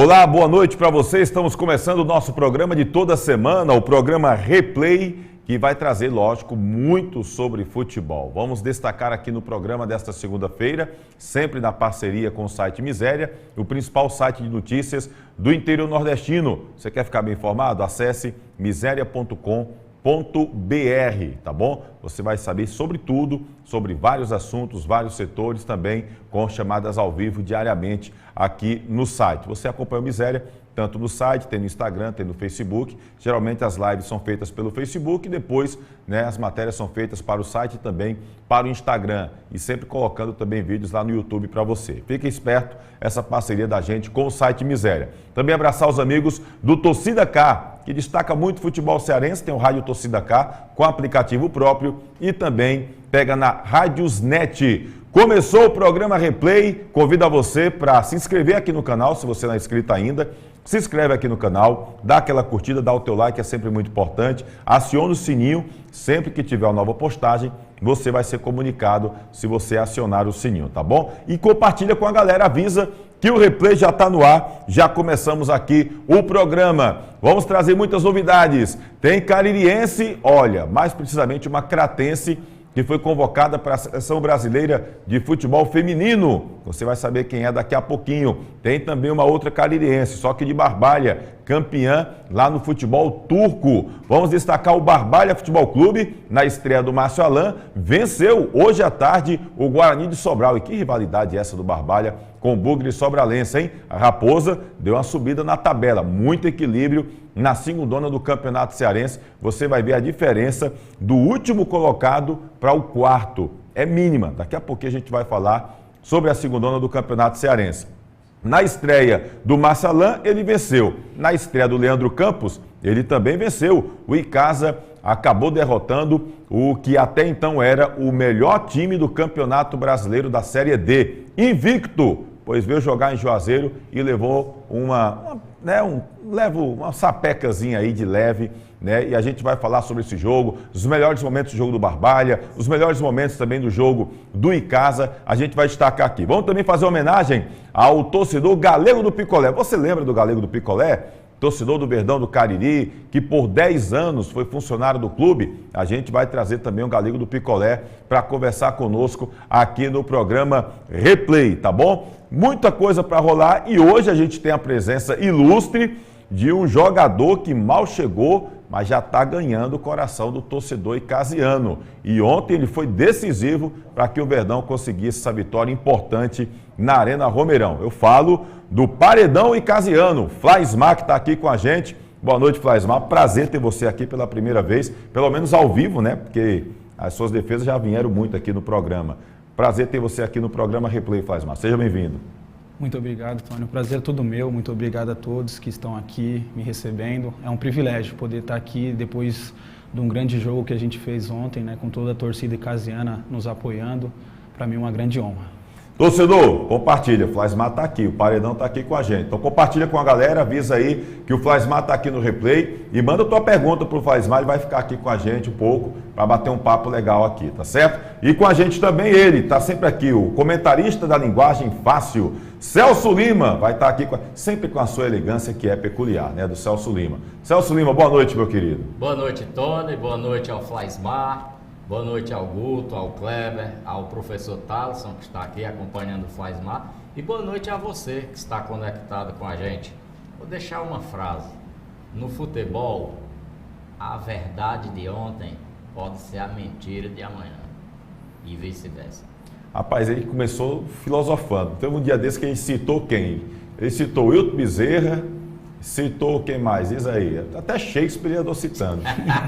Olá, boa noite para você. Estamos começando o nosso programa de toda semana, o programa Replay, que vai trazer, lógico, muito sobre futebol. Vamos destacar aqui no programa desta segunda-feira, sempre na parceria com o site Miséria, o principal site de notícias do interior nordestino. Você quer ficar bem informado? Acesse miseria.com.br, tá bom? Você vai saber sobre tudo, sobre vários assuntos, vários setores, também com chamadas ao vivo diariamente aqui no site. Você acompanha o Miséria tanto no site, tem no Instagram, tem no Facebook. Geralmente as lives são feitas pelo Facebook e depois as matérias são feitas para o site e também para o Instagram. E sempre colocando também vídeos lá no YouTube para você. Fique esperto, essa parceria da gente com o site Miséria. Também abraçar os amigos do Torcida K, que destaca muito futebol cearense, tem o Rádio Torcida K com aplicativo próprio e também pega na Rádiosnet. Começou o programa Replay, convido a você para se inscrever aqui no canal, se você não é inscrito ainda. Se inscreve aqui no canal, dá aquela curtida, dá o teu like, é sempre muito importante. Aciona o sininho, sempre que tiver uma nova postagem, você vai ser comunicado se você acionar o sininho, tá bom? E compartilha com a galera, avisa que o Replay já está no ar, já começamos aqui o programa. Vamos trazer muitas novidades. Tem caririense, olha, mais precisamente uma cratense, que foi convocada para a Seleção Brasileira de Futebol Feminino. Você vai saber quem é daqui a pouquinho. Tem também uma outra caririense, só que de Barbalha, campeã lá no futebol turco. Vamos destacar o Barbalha Futebol Clube, na estreia do Márcio Alan, venceu hoje à tarde o Guarani de Sobral. E que rivalidade essa do Barbalha com o Bugre Sobralense, hein? A Raposa deu uma subida na tabela, muito equilíbrio na segundona do Campeonato Cearense. Você vai ver a diferença do último colocado para o quarto. É mínima. Daqui a pouquinho a gente vai falar sobre a segundona do Campeonato Cearense. Na estreia do Massalan, ele venceu. Na estreia do Leandro Campos, ele também venceu. O Icasa acabou derrotando o que até então era o melhor time do Campeonato Brasileiro da Série D. Invicto, pois veio jogar em Juazeiro e levou uma sapecazinha aí de leve, né? E a gente vai falar sobre esse jogo, os melhores momentos do jogo do Barbalha, os melhores momentos também do jogo do Icasa, a gente vai destacar aqui. Vamos também fazer homenagem ao torcedor Galego do Picolé. Você lembra do Galego do Picolé? Torcedor do Verdão do Cariri, que por 10 anos foi funcionário do clube. A gente vai trazer também o Galego do Picolé para conversar conosco aqui no programa Replay, tá bom? Muita coisa para rolar e hoje a gente tem a presença ilustre de um jogador que mal chegou, mas já está ganhando o coração do torcedor icasiano. E ontem ele foi decisivo para que o Verdão conseguisse essa vitória importante na Arena Romeirão. Eu falo do Paredão Icasiano. Flaismar que está aqui com a gente. Boa noite, Flaismar. Prazer ter você aqui pela primeira vez, pelo menos ao vivo, né? Porque as suas defesas já vieram muito aqui no programa. Prazer ter você aqui no programa Replay, Flaismar. Seja bem-vindo. Muito obrigado, Tony. O prazer é todo meu. Muito obrigado a todos que estão aqui me recebendo. É um privilégio poder estar aqui depois de um grande jogo que a gente fez ontem, né, com toda a torcida icasiana nos apoiando. Para mim, uma grande honra. Torcedor, compartilha, o Flaismar está aqui, o Paredão está aqui com a gente. Então compartilha com a galera, avisa aí que o Flaismar está aqui no Replay e manda tua pergunta para o Flaismar, ele vai ficar aqui com a gente um pouco para bater um papo legal aqui, tá certo? E com a gente também ele, está sempre aqui, o comentarista da linguagem fácil, Celso Lima, vai estar aqui sempre com a sua elegância que é peculiar, né, do Celso Lima. Celso Lima, boa noite, meu querido. Boa noite, Tony, boa noite ao Flaismar. Boa noite ao Guto, ao Kleber, ao professor Thaleson, que está aqui acompanhando o Flaismar. E boa noite a você que está conectado com a gente. Vou deixar uma frase. No futebol, a verdade de ontem pode ser a mentira de amanhã. E vice-versa. Rapaz, ele começou filosofando. Teve um dia desse que ele citou quem? Ele citou o Wilton Bezerra, citou quem mais? Diz aí. Até Shakespeare andou citando.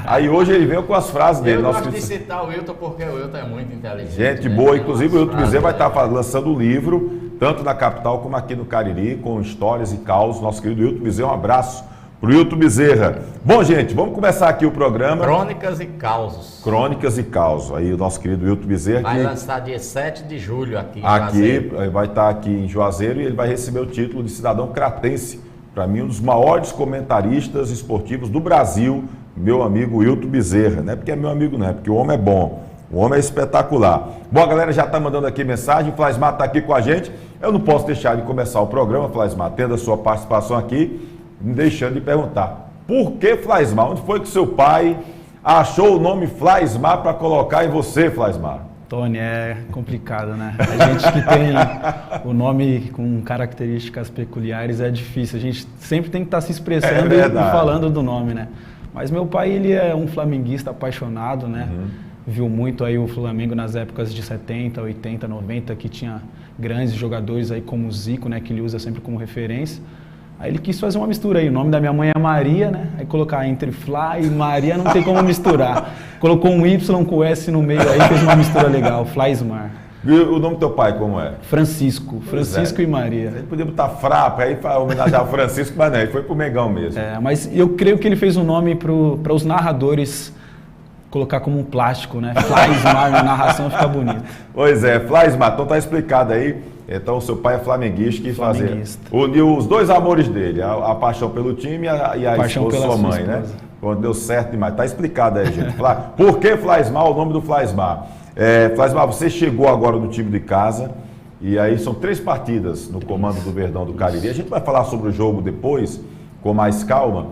Aí hoje ele veio com as frases dele. Eu gosto de citar o Wilton porque o Wilton é muito inteligente. Gente boa, inclusive o Wilton Bezerra vai estar lançando um livro, tanto na capital como aqui no Cariri, com histórias e causos. Nosso querido Wilton Bezerra, um abraço para o Wilton Bezerra. Bom, gente, vamos começar aqui o programa. Crônicas e Causos. Crônicas e Causos. Aí o nosso querido Wilton Bezerra. Vai lançar dia 7 de julho aqui em Juazeiro. Vai estar aqui em Juazeiro e ele vai receber o título de cidadão cratense. Para mim, um dos maiores comentaristas esportivos do Brasil, meu amigo Wilton Bezerra. Não é porque é meu amigo, não, é porque o homem é bom. O homem é espetacular. Bom, a galera já está mandando aqui mensagem, o Flaismar está aqui com a gente. Eu não posso deixar de começar o programa, Flaismar, tendo a sua participação aqui, me deixando de perguntar, por que Flaismar? Onde foi que seu pai achou o nome Flaismar para colocar em você, Flaismar? Tony, é complicado, né? A gente que tem o nome com características peculiares é difícil. A gente sempre tem que estar se expressando e falando do nome, né? Mas meu pai, ele é um flamenguista apaixonado, né? Viu muito aí o Flamengo nas épocas de 70, 80, 90, que tinha grandes jogadores aí como o Zico, né? Que ele usa sempre como referência. Aí ele quis fazer uma mistura aí, o nome da minha mãe é Maria, né? Aí colocar entre Fly e Maria não tem como misturar. Colocou um Y com S no meio aí, fez uma mistura legal, Flaismar. E o nome do teu pai como é? Francisco e Maria. A gente podia botar Frapa aí para homenagear o Francisco, mas não, ele foi pro Mengão mesmo. Mas eu creio que ele fez um nome para os narradores colocar como um plástico, né? Flaismar na narração fica bonito. Pois é, Flaismar, então tá explicado aí. Então, o seu pai é flamenguista, quis fazer. Uniu os dois amores dele, a paixão pelo time e a esposa, sua mãe, né? Quando deu certo demais. Tá explicado aí, gente. Por que Flaismar, o nome do Flaismar? Flaismar, você chegou agora no time de casa, e aí são 3 partidas no comando do Verdão do Cariri. A gente vai falar sobre o jogo depois, com mais calma,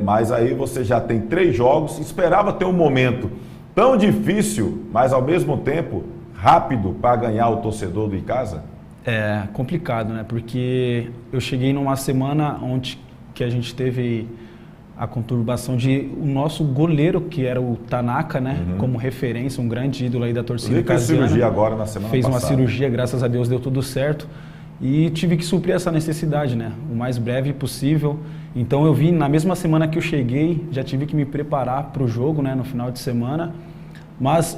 mas aí você já tem 3 jogos, esperava ter um momento tão difícil, mas ao mesmo tempo rápido para ganhar o torcedor do Icasa? É complicado, né? Porque eu cheguei numa semana onde que a gente teve a conturbação de o nosso goleiro, que era o Tanaka, né? Como referência, um grande ídolo aí da torcida icasiana. Fez cirurgia agora na semana passada. Fez uma cirurgia, graças a Deus deu tudo certo. E tive que suprir essa necessidade, né? O mais breve possível. Então eu vim, na mesma semana que eu cheguei, já tive que me preparar para o jogo, né? No final de semana. Mas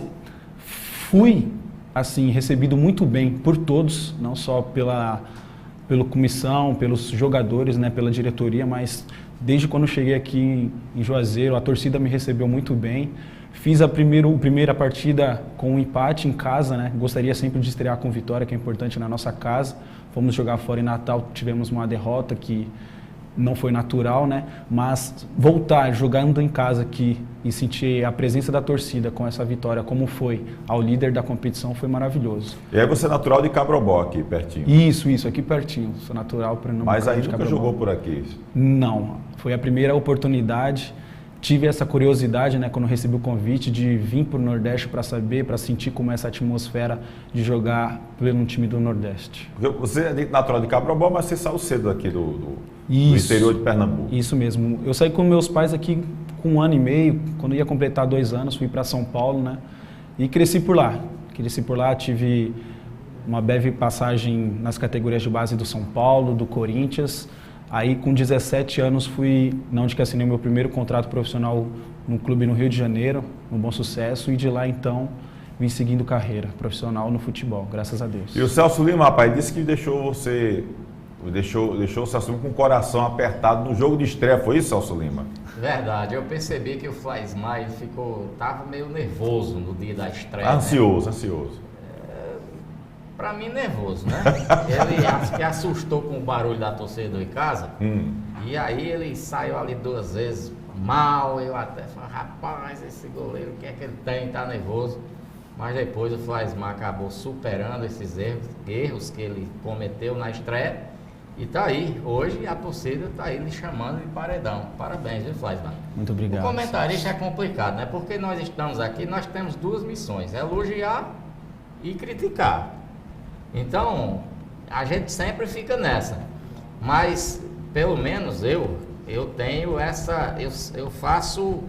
fui assim, recebido muito bem por todos, não só pela comissão, pelos jogadores, né, pela diretoria, mas desde quando eu cheguei aqui em Juazeiro, a torcida me recebeu muito bem. Fiz a primeira partida com um empate em casa, né? Gostaria sempre de estrear com vitória, que é importante na nossa casa. Fomos jogar fora em Natal, tivemos uma derrota que não foi natural, né? Mas voltar jogando em casa aqui e sentir a presença da torcida com essa vitória, como foi ao líder da competição, foi maravilhoso. E aí você é natural de Cabrobó, aqui pertinho? Isso, aqui pertinho. Sou natural para não. Mas aí nunca jogou por aqui? Não, foi a primeira oportunidade. Tive essa curiosidade, né, quando recebi o convite de vir para o Nordeste para saber, para sentir como é essa atmosfera de jogar pelo time do Nordeste. Você é natural de Cabrobó, mas você saiu cedo aqui do interior de Pernambuco. Isso mesmo. Eu saí com meus pais aqui com 1 ano e meio, quando ia completar 2 anos, fui para São Paulo, né, e cresci por lá. Tive uma breve passagem nas categorias de base do São Paulo, do Corinthians. Aí, com 17 anos, fui na onde que assinei meu primeiro contrato profissional no clube no Rio de Janeiro, no Bom Sucesso, e de lá, então, vim seguindo carreira profissional no futebol, graças a Deus. E o Celso Lima, rapaz, disse que deixou o Celso Lima com o coração apertado no jogo de estreia, foi isso, Celso Lima? Verdade, eu percebi que o Flaismar estava meio nervoso no dia da estreia. Ansioso. Pra mim, nervoso, né? Ele acho que assustou com o barulho da torcida do Icasa. E aí ele saiu ali 2 vezes mal. Eu até falei, rapaz, esse goleiro, o que é que ele tem? Tá nervoso. Mas depois o Flaismar acabou superando esses erros que ele cometeu na estreia. E tá aí, hoje a torcida tá aí lhe chamando de paredão. Parabéns, viu, Flaismar? Muito obrigado. O comentarista é complicado, né? Porque nós estamos aqui, nós temos 2 missões, elogiar e criticar. Então, a gente sempre fica nessa, mas pelo menos eu tenho eu faço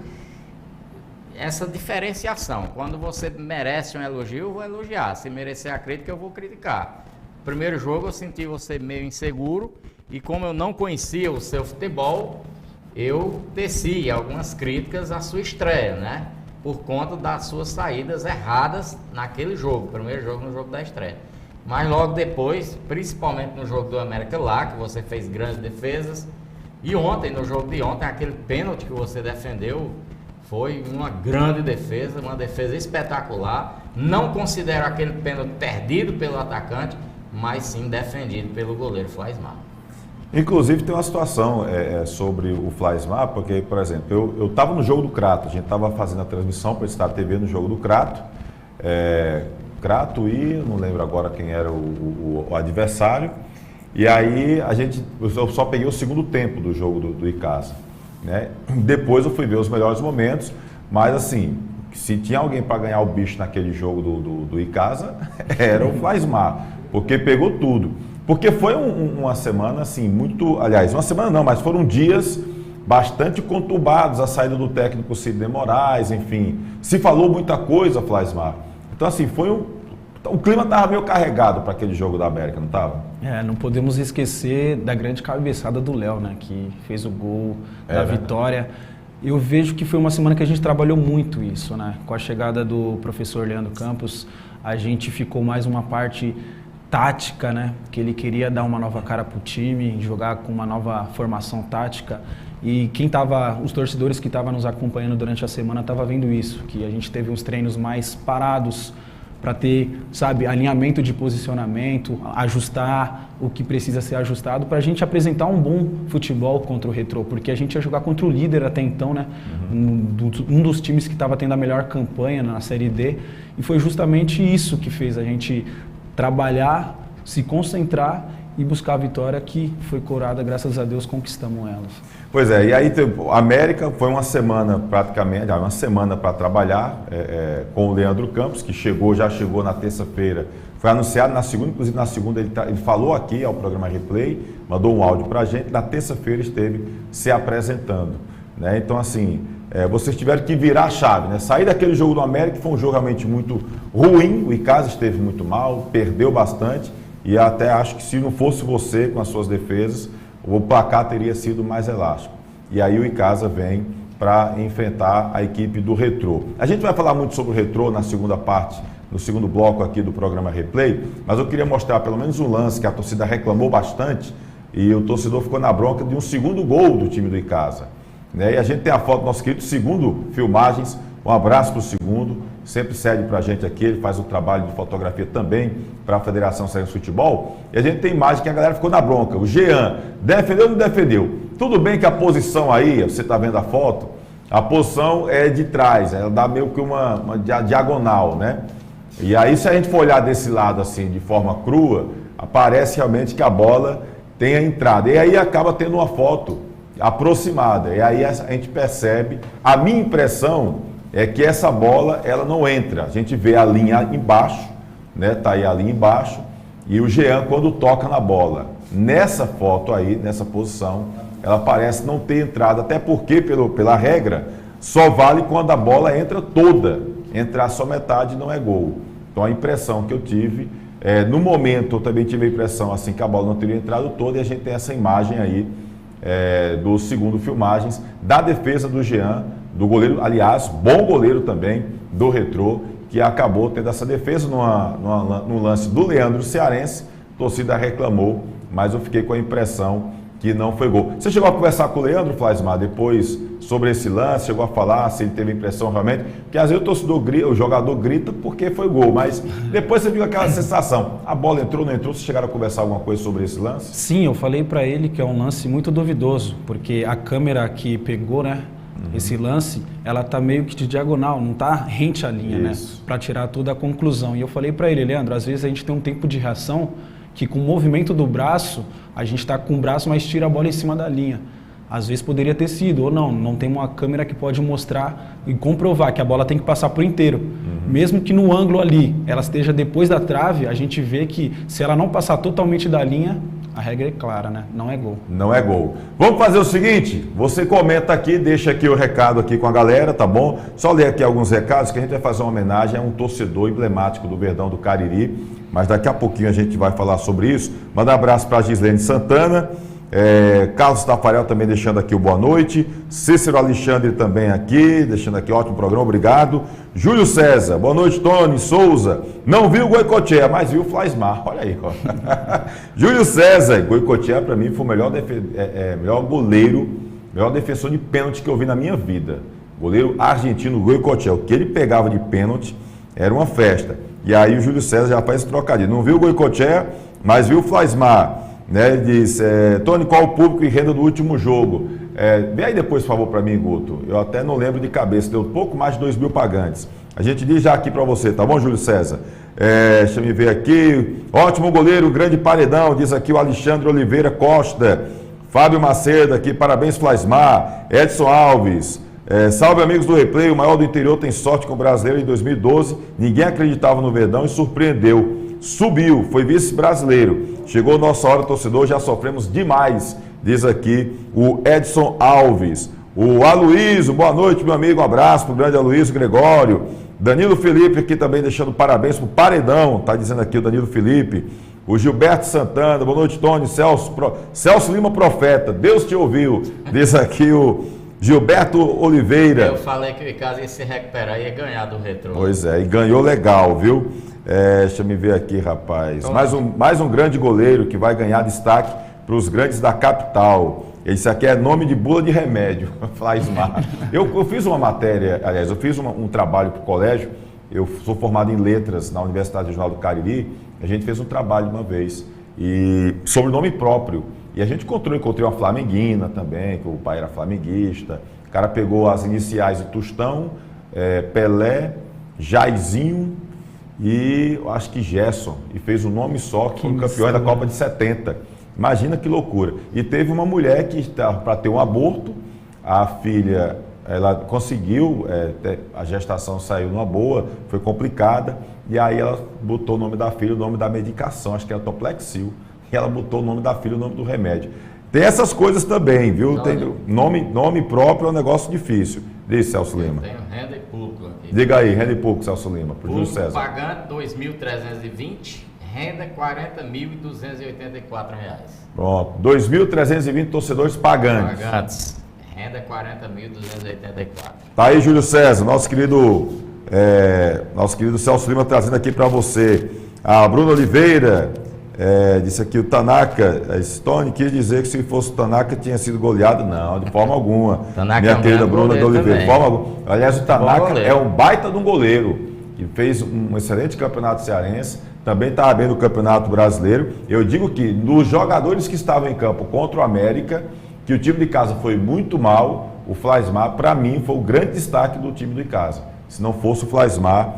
essa diferenciação. Quando você merece um elogio, eu vou elogiar. Se merecer a crítica, eu vou criticar. Primeiro jogo eu senti você meio inseguro e como eu não conhecia o seu futebol, eu teci algumas críticas à sua estreia, né? Por conta das suas saídas erradas naquele jogo, primeiro jogo no jogo da estreia. Mas logo depois, principalmente no jogo do América lá, que você fez grandes defesas. E ontem, no jogo de ontem, aquele pênalti que você defendeu foi uma grande defesa, uma defesa espetacular. Não considero aquele pênalti perdido pelo atacante, mas sim defendido pelo goleiro Flaismar. Inclusive tem uma situação sobre o Flaismar, porque, por exemplo, eu estava no jogo do Crato, a gente estava fazendo a transmissão para o Estado TV no jogo do Crato, Crato e não lembro agora quem era o adversário. E aí eu só peguei o segundo tempo do jogo do Icasa, né? Depois eu fui ver os melhores momentos, mas assim, se tinha alguém para ganhar o bicho naquele jogo do Icasa, era o Flaismar, porque pegou tudo. Porque foi uma semana assim, aliás, uma semana não, mas foram dias bastante conturbados, a saída do técnico Sidney Moraes, enfim, se falou muita coisa, Flaismar. Então assim, o clima estava meio carregado para aquele jogo da América, não estava? Não podemos esquecer da grande cabeçada do Léo, né, que fez o gol da vitória. Eu vejo que foi uma semana que a gente trabalhou muito isso, né? Com a chegada do professor Leandro Campos, a gente ficou mais uma parte tática, né? Que ele queria dar uma nova cara para o time, jogar com uma nova formação tática. E os torcedores que estavam nos acompanhando durante a semana estavam vendo isso, que a gente teve uns treinos mais parados para ter, alinhamento de posicionamento, ajustar o que precisa ser ajustado para a gente apresentar um bom futebol contra o Retrô, porque a gente ia jogar contra o líder até então, né? Um dos times que estava tendo a melhor campanha na Série D, e foi justamente isso que fez a gente trabalhar, se concentrar e buscar a vitória, que foi coroada, graças a Deus, conquistamos elas. Pois é, e aí a América foi uma semana praticamente, uma semana para trabalhar com o Leandro Campos, que já chegou na terça-feira, foi anunciado na segunda, inclusive na segunda ele falou aqui ao programa Replay, mandou um áudio para a gente, na terça-feira esteve se apresentando, né? Então assim, vocês tiveram que virar a chave, né? Sair daquele jogo do América, que foi um jogo realmente muito ruim, o Icasa esteve muito mal, perdeu bastante, e até acho que se não fosse você com as suas defesas, o placar teria sido mais elástico. E aí o Icasa vem para enfrentar a equipe do Retrô. A gente vai falar muito sobre o Retrô na segunda parte, no segundo bloco aqui do programa Replay, mas eu queria mostrar pelo menos um lance que a torcida reclamou bastante e o torcedor ficou na bronca de um segundo gol do time do Icasa, né? E a gente tem a foto do nosso querido Segundo Filmagens, um abraço para o Segundo, sempre cede para a gente aqui, ele faz um trabalho de fotografia também para a Federação Cearense de Futebol, e a gente tem imagem que a galera ficou na bronca. O Jean, defendeu ou não defendeu? Tudo bem que a posição aí, você está vendo a foto, a posição é de trás, ela dá meio que uma diagonal, né? E aí, se a gente for olhar desse lado assim, de forma crua, aparece realmente que a bola tem a entrada, e aí acaba tendo uma foto aproximada, e aí a gente percebe, a minha impressão é que essa bola, ela não entra. A gente vê a linha embaixo, né? Tá aí a linha embaixo, e o Jean, quando toca na bola, nessa foto aí, nessa posição, ela parece não ter entrado, até porque, pela regra, só vale quando a bola entra toda. Entrar só metade não é gol. Então a impressão que eu tive, no momento eu também tive a impressão assim que a bola não teria entrado toda, e a gente tem essa imagem aí do Segundo Filmagens, da defesa do Jean, do goleiro, aliás, bom goleiro também, do Retrô, que acabou tendo essa defesa no lance do Leandro Cearense. A torcida reclamou, mas eu fiquei com a impressão que não foi gol. Você chegou a conversar com o Leandro, Flaismar, depois sobre esse lance, chegou a falar se ele teve a impressão realmente, porque às vezes o jogador grita porque foi gol, mas depois você viu aquela sensação, a bola entrou, não entrou, vocês chegaram a conversar alguma coisa sobre esse lance? Sim, eu falei para ele que é um lance muito duvidoso, porque a câmera que pegou, né, esse lance, ela tá meio que de diagonal, não tá rente à linha, né, para tirar toda a conclusão. E eu falei para ele, Leandro, às vezes a gente tem um tempo de reação que com o movimento do braço, a gente está com o braço, mas tira a bola em cima da linha. Às vezes poderia ter sido, ou não tem uma câmera que pode mostrar e comprovar que a bola tem que passar por inteiro. Mesmo que no ângulo ali, ela esteja depois da trave, a gente vê que se ela não passar totalmente da linha, a regra é clara, né? Não é gol. Não é gol. Vamos fazer o seguinte, você comenta aqui, deixa aqui o recado aqui com a galera, tá bom? Só ler aqui alguns recados, que a gente vai fazer uma homenagem a um torcedor emblemático do Verdão do Cariri, mas daqui a pouquinho a gente vai falar sobre isso. Manda um abraço para a Gislene Santana, Carlos Tafarel também deixando aqui o boa noite, Cícero Alexandre também aqui, deixando aqui ótimo programa, obrigado. Júlio César, boa noite, Tony Souza, não viu o Goicoechea, mas viu o Flaismar, olha aí, ó. Júlio César, Goicoechea para mim foi o melhor goleiro, melhor defensor de pênalti que eu vi na minha vida, goleiro argentino Goicoechea, o que ele pegava de pênalti era uma festa. E aí o Júlio César já faz esse trocadilho, não viu o Goicoechea, mas viu o Flaismar, né? Ele diz, Tony, qual o público e renda do último jogo? Vem aí depois, por favor, para mim, Guto. Eu até não lembro de cabeça, deu pouco mais de 2.000 pagantes. A gente diz já aqui para você, tá bom, Júlio César? Deixa eu ver aqui. Ótimo goleiro, grande paredão, diz aqui o Alexandre Oliveira Costa. Fábio Macedo aqui, parabéns Flaismar. Edson Alves. Salve amigos do Replay, o maior do interior tem sorte com o brasileiro em 2012. Ninguém acreditava no Verdão e surpreendeu. Subiu, foi vice-brasileiro. Chegou nossa hora, torcedor, já sofremos demais, diz aqui o Edson Alves. O Aloysio, boa noite, meu amigo, um abraço pro grande Aloysio Gregório. Danilo Felipe aqui também deixando parabéns pro Paredão, tá dizendo aqui o Danilo Felipe. O Gilberto Santana, boa noite, Tony. Celso Lima Profeta, Deus te ouviu, diz aqui o Gilberto Oliveira. Eu falei que o Icasa ia se recuperar e ia ganhar do Retrô. Pois é, e ganhou legal, viu? Deixa eu me ver aqui, rapaz. Mais um grande goleiro que vai ganhar destaque para os grandes da capital. Esse aqui é nome de bula de remédio, Flaismar. Eu fiz uma matéria, aliás, eu fiz um trabalho para o colégio. Eu sou formado em letras na Universidade Regional do Cariri. A gente fez um trabalho uma vez e sobre nome próprio. E a gente encontrei uma flamenguina também, que o pai era flamenguista. O cara pegou as iniciais de Tostão, Pelé, Jairzinho e eu acho que Gerson. E fez um nome só, que foi campeão da Copa de 70. Imagina que loucura. E teve uma mulher que estava para ter um aborto, a filha, ela conseguiu, a gestação saiu numa boa, foi complicada, e aí ela botou o nome da filha, o nome da medicação, acho que era Toplexil, e ela botou o nome da filha, o nome do remédio. Tem essas coisas também, viu? Tem nome próprio é um negócio difícil. Diz, Celso Lima. Tem o renda e público aqui. Diga aí, renda e público, Celso Lima, para o Júlio César. Pagante 2.320, renda R$ 40.284. Pronto, 2.320 torcedores pagantes. Pagantes. Renda R$ 40.284. Tá aí, Júlio César, nosso querido Celso Lima trazendo aqui para você. A Bruna Oliveira disse aqui o Tanaka, Stone quis dizer que se fosse o Tanaka tinha sido goleado. Não, de forma alguma. Minha querida Bruna de Oliveira, de forma alguma. Aliás, o Tanaka é um baita de um goleiro, que fez um excelente campeonato cearense, também estava bem no Campeonato Brasileiro. Eu digo que dos jogadores que estavam em campo contra o América, que o time de casa foi muito mal, o Flaismar, para mim, foi o grande destaque do time do Icasa. Se não fosse o Flaismar,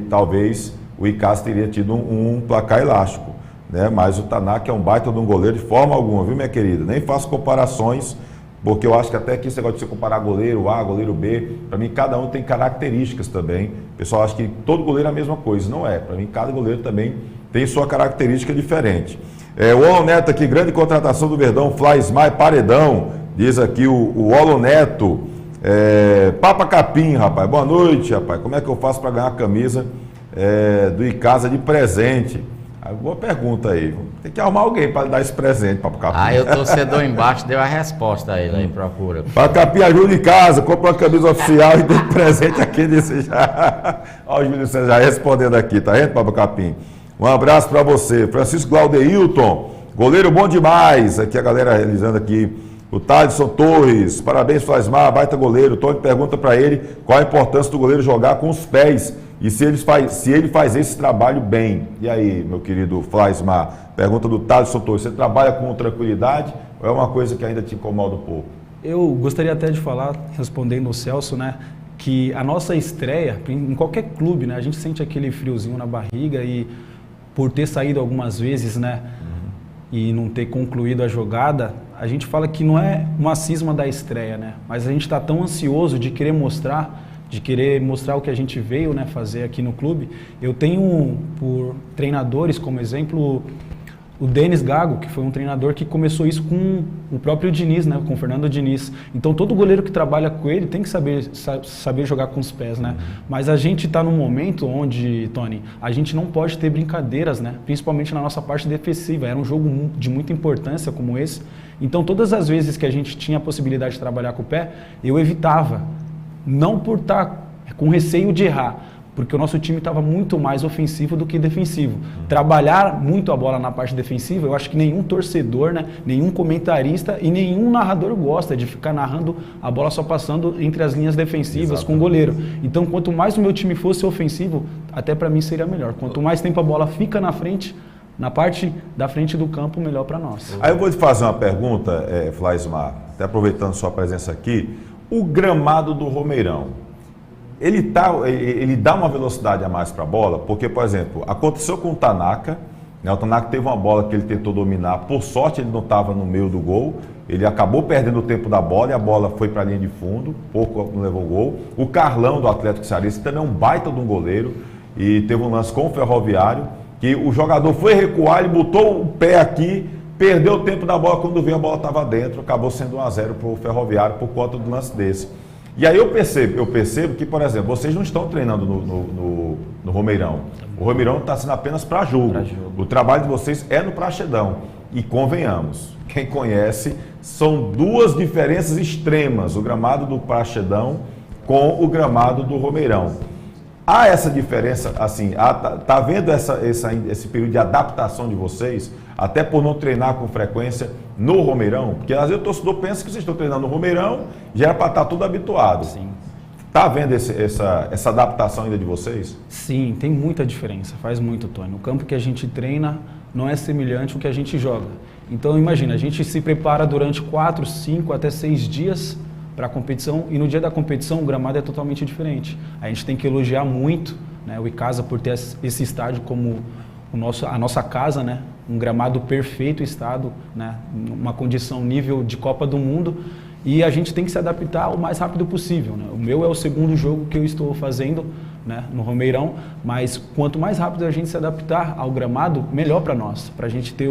talvez o Icasa teria tido um placar elástico, né? Mas o Tanaka é um baita de um goleiro de forma alguma, viu, minha querida? Nem faço comparações, porque eu acho que até que esse negócio de você comparar goleiro A, goleiro B, para mim cada um tem características também. O pessoal acha que todo goleiro é a mesma coisa, não é. Para mim cada goleiro também tem sua característica diferente. O Olo Neto aqui, grande contratação do Verdão, Flaismar e Paredão, diz aqui o Olo Neto. Papa Capim, rapaz, boa noite, rapaz. Como é que eu faço para ganhar a camisa do Icasa de presente? Boa pergunta aí. Tem que arrumar alguém para dar esse presente, Papa Capim. Aí o torcedor embaixo deu a resposta a ele aí, procura. Papa Capim, ajuda em casa, compra uma camisa oficial e dê presente aqui desse já. Olha o Júlio César já respondendo aqui, tá vendo, Papa Capim? Um abraço para você. Francisco Glaudeilton, goleiro bom demais. Aqui a galera realizando aqui. O Thaleson Torres, parabéns Flaismar, baita goleiro. O Tony pergunta para ele qual a importância do goleiro jogar com os pés e se ele faz esse trabalho bem. E aí, meu querido Flaismar, pergunta do Thaleson Torres, você trabalha com tranquilidade ou é uma coisa que ainda te incomoda um pouco? Eu gostaria até de falar, respondendo o Celso, né, que a nossa estreia, em qualquer clube, né, a gente sente aquele friozinho na barriga e por ter saído algumas vezes, né, e não ter concluído a jogada, a gente fala que não é uma cisma da estreia, né? Mas a gente está tão ansioso de querer mostrar o que a gente veio, né, fazer aqui no clube. Eu tenho por treinadores como exemplo o Denis Gago, que foi um treinador que começou isso com o próprio Diniz, né, com o Fernando Diniz. Então todo goleiro que trabalha com ele tem que saber jogar com os pés, né? Mas a gente está num momento onde, Tony, a gente não pode ter brincadeiras, né? Principalmente na nossa parte defensiva. Era um jogo de muita importância como esse. Então todas as vezes que a gente tinha a possibilidade de trabalhar com o pé, eu evitava. Não por estar com receio de errar, porque o nosso time estava muito mais ofensivo do que defensivo. Trabalhar muito a bola na parte defensiva, eu acho que nenhum torcedor, né, nenhum comentarista e nenhum narrador gosta de ficar narrando a bola só passando entre as linhas defensivas. Exatamente. Com o goleiro. Então, quanto mais o meu time fosse ofensivo, até para mim seria melhor. Quanto mais tempo a bola fica na frente, na parte da frente do campo, melhor para nós. Aí eu vou te fazer uma pergunta, Flaismar, até aproveitando sua presença aqui. O gramado do Romeirão, ele dá uma velocidade a mais para a bola, porque, por exemplo, aconteceu com o Tanaka, né? O Tanaka teve uma bola que ele tentou dominar, por sorte ele não estava no meio do gol, ele acabou perdendo o tempo da bola e a bola foi para a linha de fundo, pouco não levou gol. O Carlão do Atlético Cearense também é um baita de um goleiro e teve um lance com o Ferroviário, que o jogador foi recuar, ele botou o pé aqui, perdeu o tempo da bola, quando viu a bola estava dentro, acabou sendo 1-0 para o Ferroviário por conta do lance desse. E aí eu percebo que, por exemplo, vocês não estão treinando no Romeirão. O Romeirão está sendo apenas para jogo. O trabalho de vocês é no Praxedão. E convenhamos, quem conhece, são duas diferenças extremas, o gramado do Praxedão com o gramado do Romeirão. Há essa diferença, assim, tá vendo esse período de adaptação de vocês, até por não treinar com frequência no Romeirão? Porque às vezes o torcedor pensa que vocês estão treinando no Romeirão, já era para estar tudo habituado. Sim. Tá vendo essa adaptação ainda de vocês? Sim, tem muita diferença, faz muito, Tony. O campo que a gente treina não é semelhante ao que a gente joga. Então imagina, a gente se prepara durante 4, 5 até 6 dias para a competição e no dia da competição o gramado é totalmente diferente. A gente tem que elogiar muito, né, o Icasa por ter esse estádio como a nossa casa, né, um gramado perfeito estado, né, uma condição nível de Copa do Mundo, e a gente tem que se adaptar o mais rápido possível, né. O meu é o segundo jogo que eu estou fazendo, né, no Romeirão, mas quanto mais rápido a gente se adaptar ao gramado, melhor para nós, para a gente ter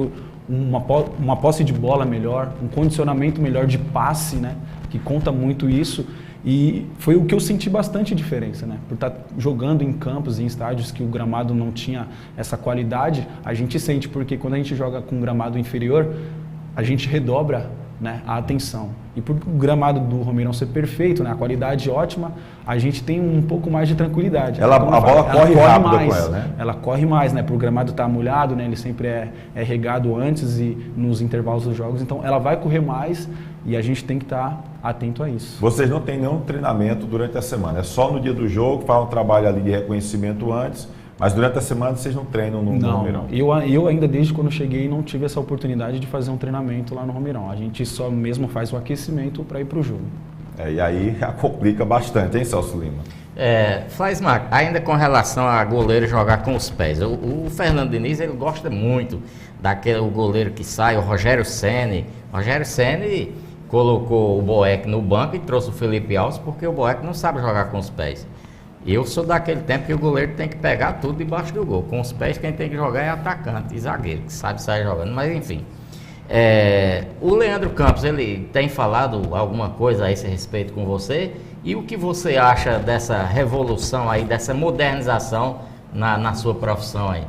uma posse de bola melhor, um condicionamento melhor de passe, né, que conta muito isso. E foi o que eu senti bastante diferença, né? Por estar jogando em campos e em estádios que o gramado não tinha essa qualidade, a gente sente, porque quando a gente joga com um gramado inferior, a gente redobra, né, a atenção. E por o gramado do Romeirão ser perfeito, né, a qualidade ótima, a gente tem um pouco mais de tranquilidade. A bola corre rápido mais, com ela, né? Ela corre mais, né? Por o gramado estar molhado, né? Ele sempre é regado antes e nos intervalos dos jogos, então ela vai correr mais e a gente tem que estar atento a isso. Vocês não têm nenhum treinamento durante a semana, é só no dia do jogo, faz um trabalho ali de reconhecimento antes, mas durante a semana vocês não treinam no Romeirão? Eu ainda desde quando cheguei não tive essa oportunidade de fazer um treinamento lá no Romeirão. A gente só mesmo faz o aquecimento para ir para o jogo. E aí complica bastante, hein, Celso Lima? Flaismar, ainda com relação a goleiro jogar com os pés, o Fernando Diniz ele gosta muito daquele goleiro que sai, o Rogério Ceni. Rogério Ceni colocou o Boeck no banco e trouxe o Felipe Alves porque o Boeck não sabe jogar com os pés. Eu sou daquele tempo que o goleiro tem que pegar tudo debaixo do gol. Com os pés quem tem que jogar é atacante e zagueiro, que sabe sair jogando, mas enfim. O Leandro Campos, ele tem falado alguma coisa a esse respeito com você? E o que você acha dessa revolução aí, dessa modernização na sua profissão aí?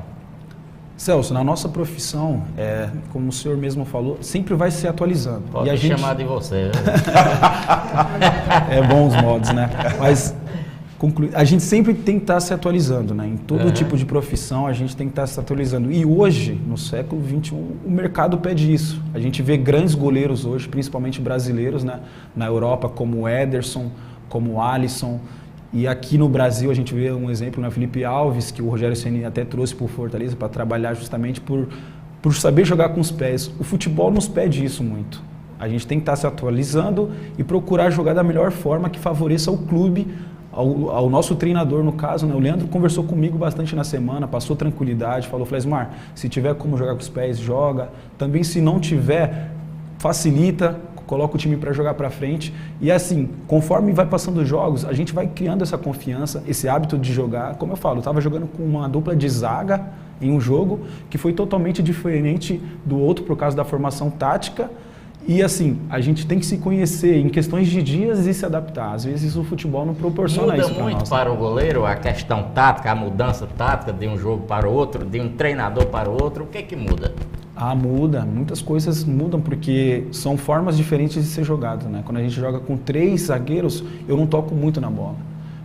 Celso, na nossa profissão, como o senhor mesmo falou, sempre vai se atualizando. Pode me chamar de você. É bom os modos, né? Mas a gente sempre tem que estar se atualizando, né? Em todo tipo de profissão a gente tem que estar se atualizando. E hoje, no século XXI, o mercado pede isso. A gente vê grandes goleiros hoje, principalmente brasileiros, né? Na Europa, como o Ederson, como o Alisson. E aqui no Brasil a gente vê um exemplo, né? Felipe Alves, que o Rogério Ceni até trouxe para o Fortaleza para trabalhar justamente por saber jogar com os pés. O futebol nos pede isso muito. A gente tem que estar se atualizando e procurar jogar da melhor forma que favoreça o clube, ao nosso treinador, no caso, né? O Leandro conversou comigo bastante na semana, passou tranquilidade, falou, Flaismar, se tiver como jogar com os pés, joga. Também se não tiver, facilita, coloca o time para jogar para frente. E assim, conforme vai passando os jogos, a gente vai criando essa confiança, esse hábito de jogar. Como eu falo, eu estava jogando com uma dupla de zaga em um jogo que foi totalmente diferente do outro por causa da formação tática. E assim, a gente tem que se conhecer em questões de dias e se adaptar. Às vezes o futebol não proporciona isso para nós. Muda muito para o goleiro a questão tática, a mudança tática de um jogo para o outro, de um treinador para o outro. O que muda? Muda. Muitas coisas mudam porque são formas diferentes de ser jogado, né? Quando a gente joga com 3 zagueiros, eu não toco muito na bola.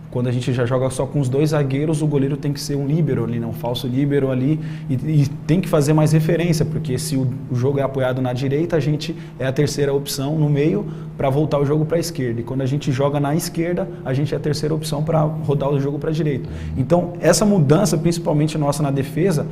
Quando a gente já joga só com os 2 zagueiros, o goleiro tem que ser um líbero ali, um falso líbero ali, e tem que fazer mais referência, porque se o jogo é apoiado na direita, a gente é a terceira opção no meio para voltar o jogo para a esquerda. E quando a gente joga na esquerda, a gente é a terceira opção para rodar o jogo para a direita. Então, essa mudança, principalmente nossa na defesa,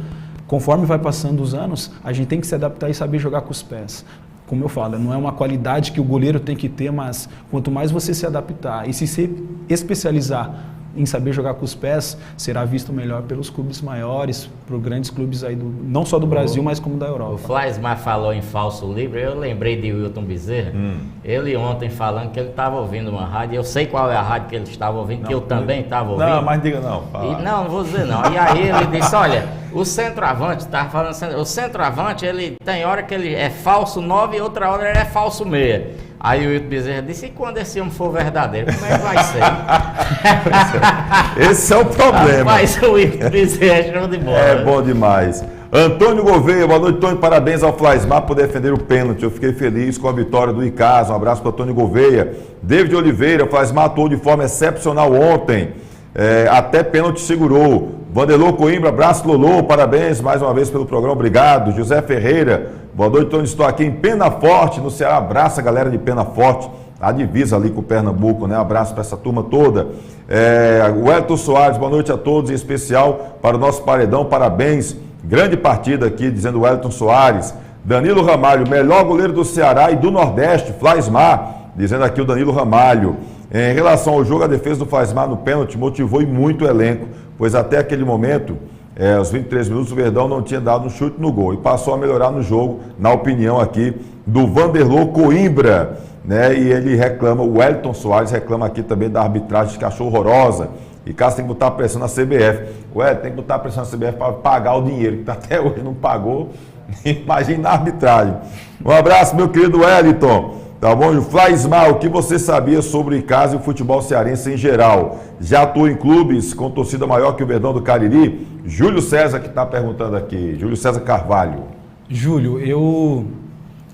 conforme vai passando os anos, a gente tem que se adaptar e saber jogar com os pés. Como eu falo, não é uma qualidade que o goleiro tem que ter, mas quanto mais você se adaptar e se especializar em saber jogar com os pés, será visto melhor pelos clubes maiores, por grandes clubes aí, não só do Brasil, mas como da Europa. O Flaismar falou em falso livre, eu lembrei de Wilton Bezerra, ele ontem falando que ele estava ouvindo uma rádio, eu sei qual é a rádio que ele estava ouvindo, que eu também estava ouvindo. Não, mas diga não. Não vou dizer não. E aí ele disse, olha, o centroavante, estava falando, o centroavante, ele tem hora que ele é falso 9 e outra hora ele é falso 6. Aí o Wilton Bezerra disse, e quando esse homem for verdadeiro, como é que vai ser? Esse é o problema. Mas o Wilton Bezerra é show de bola. É bom demais. Antônio Gouveia, boa noite, Antônio. Parabéns ao Flaismar por defender o pênalti. Eu fiquei feliz com a vitória do Icasa. Um abraço para Antônio Gouveia. David Oliveira, o Flaismar atuou de forma excepcional ontem. Até pênalti segurou. Vanderlô Coimbra, abraço Lolô, parabéns mais uma vez pelo programa, obrigado. José Ferreira, boa noite, Tony, estou aqui em Pena Forte, no Ceará, abraço a galera de Pena Forte, a divisa ali com o Pernambuco, né? Abraço para essa turma toda. O Elton Soares, boa noite a todos, em especial para o nosso paredão, parabéns, grande partida aqui, dizendo o Elton Soares. Danilo Ramalho, melhor goleiro do Ceará e do Nordeste, Flaismar, dizendo aqui o Danilo Ramalho. Em relação ao jogo, a defesa do Flaismar no pênalti motivou e muito o elenco, pois até aquele momento, aos 23 minutos, o Verdão não tinha dado um chute no gol e passou a melhorar no jogo, na opinião aqui do Vanderlô Coimbra, né? E ele reclama, o Wellington Soares reclama aqui também da arbitragem que achou horrorosa. E caso tem que botar pressão na CBF. Tem que botar pressão na CBF para pagar o dinheiro, que até hoje não pagou. Imagina a arbitragem. Um abraço, meu querido Wellington. Tá bom? Flaismar, o que você sabia sobre o Icasa e o futebol cearense em geral? Já atuou em clubes com torcida maior que o Verdão do Cariri? Júlio César que está perguntando aqui. Júlio César Carvalho. Júlio, eu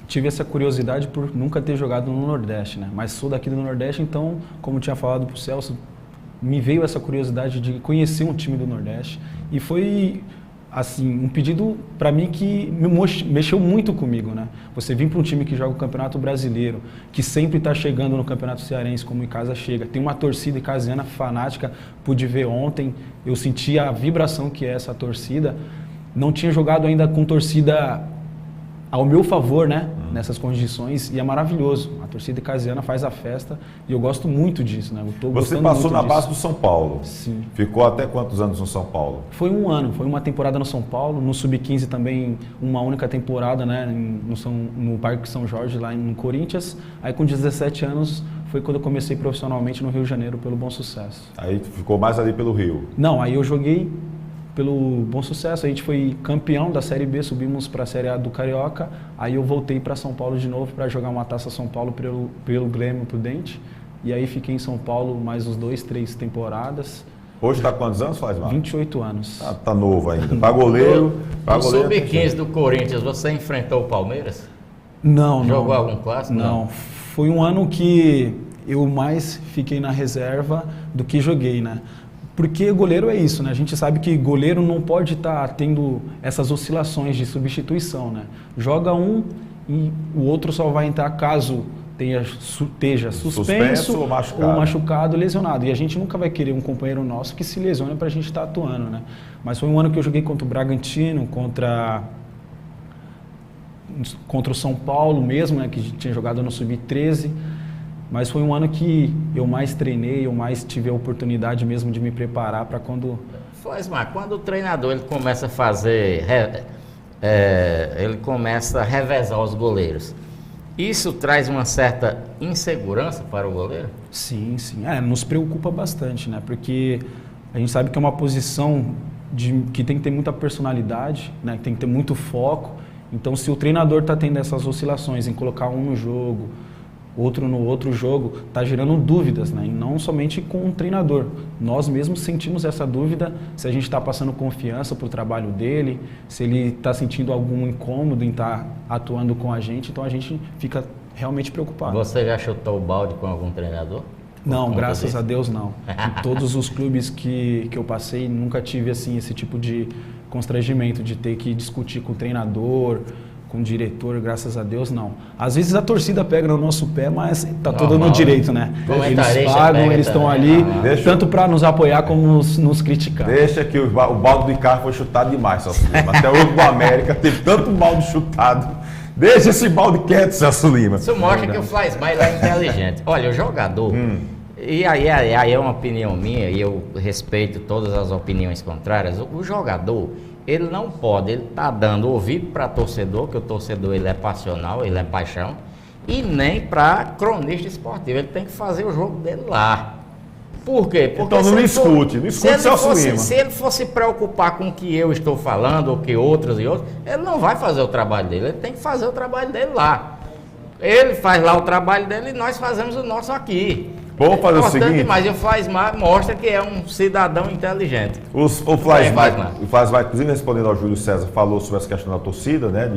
tive essa curiosidade por nunca ter jogado no Nordeste, né? Mas sou daqui do Nordeste, então, como tinha falado pro Celso, me veio essa curiosidade de conhecer um time do Nordeste. E foi, assim, um pedido para mim que mexeu muito comigo, né? Você vir para um time que joga o Campeonato Brasileiro, que sempre está chegando no Campeonato Cearense, como o Icasa chega, tem uma torcida icasiana fanática, pude ver ontem, eu senti a vibração que é essa torcida. Não tinha jogado ainda com torcida ao meu favor, né? Nessas condições, e é maravilhoso. A torcida icasiana faz a festa e eu gosto muito disso, né? Você passou na base do São Paulo. Sim. Ficou até quantos anos no São Paulo? Foi um ano, foi uma temporada no São Paulo, no Sub-15 também uma única temporada, né? No Parque São Jorge, lá no Corinthians. Aí com 17 anos foi quando eu comecei profissionalmente no Rio de Janeiro pelo Bom Sucesso. Aí ficou mais ali pelo Rio? Não, aí eu joguei pelo Bom Sucesso, a gente foi campeão da Série B, subimos para a Série A do Carioca, aí eu voltei para São Paulo de novo para jogar uma Taça São Paulo pelo Grêmio Prudente, e aí fiquei em São Paulo mais uns 2, 3 temporadas. Hoje está quantos anos, Flaismar? 28 anos. Tá novo ainda. Para goleiro... No Sub-15 do Corinthians, você enfrentou o Palmeiras? Não. Jogou algum clássico? Não. Foi um ano que eu mais fiquei na reserva do que joguei, né? Porque goleiro é isso, né? A gente sabe que goleiro não pode estar tendo essas oscilações de substituição, né? Joga um e o outro só vai entrar caso esteja suspenso ou machucado, lesionado. E a gente nunca vai querer um companheiro nosso que se lesione para a gente estar atuando, né? Mas foi um ano que eu joguei contra o Bragantino, contra o São Paulo mesmo, né? Que tinha jogado no Sub-13. Mas foi um ano que eu mais treinei, eu mais tive a oportunidade mesmo de me preparar para quando... Flaismar, quando o treinador ele começa a fazer, ele começa a revezar os goleiros, isso traz uma certa insegurança para o goleiro? Sim. Nos preocupa bastante, né? Porque a gente sabe que é uma posição que tem que ter muita personalidade, né? Que tem que ter muito foco. Então, se o treinador está tendo essas oscilações em colocar um no jogo, outro no outro jogo, está gerando dúvidas, né? E não somente com o treinador. Nós mesmos sentimos essa dúvida se a gente está passando confiança para o trabalho dele, se ele está sentindo algum incômodo em estar atuando com a gente, então a gente fica realmente preocupado. Você já chutou o balde com algum treinador? Não, graças a Deus não. Em todos os clubes que eu passei, nunca tive assim, esse tipo de constrangimento de ter que discutir com o treinador, com o diretor, graças a Deus, não. Às vezes a torcida pega no nosso pé, mas tá todo no direito, né? Eles pagam, eles estão ali, tanto para nos apoiar como nos criticar. Deixa que o balde do Ricardo foi chutado demais, Celso Lima. Até hoje no América teve tanto balde chutado. Deixa esse balde quieto, Celso Lima. Isso mostra que o Flaismar é inteligente. Olha, o jogador, E aí é uma opinião minha, e eu respeito todas as opiniões contrárias. O jogador, ele não pode, ele tá dando ouvido para torcedor, que o torcedor ele é passional, ele é paixão, e nem para cronista esportivo, ele tem que fazer o jogo dele lá. Por quê? Porque então não escute Celso Lima. Se ele for se preocupar com o que eu estou falando, ou que outros e outros, ele não vai fazer o trabalho dele, ele tem que fazer o trabalho dele lá. Ele faz lá o trabalho dele e nós fazemos o nosso aqui. Vamos fazer o seguinte. Mas o Flaismar mostra que é um cidadão inteligente. O Flaismar, inclusive respondendo ao Júlio César, falou sobre essa questão da torcida, né?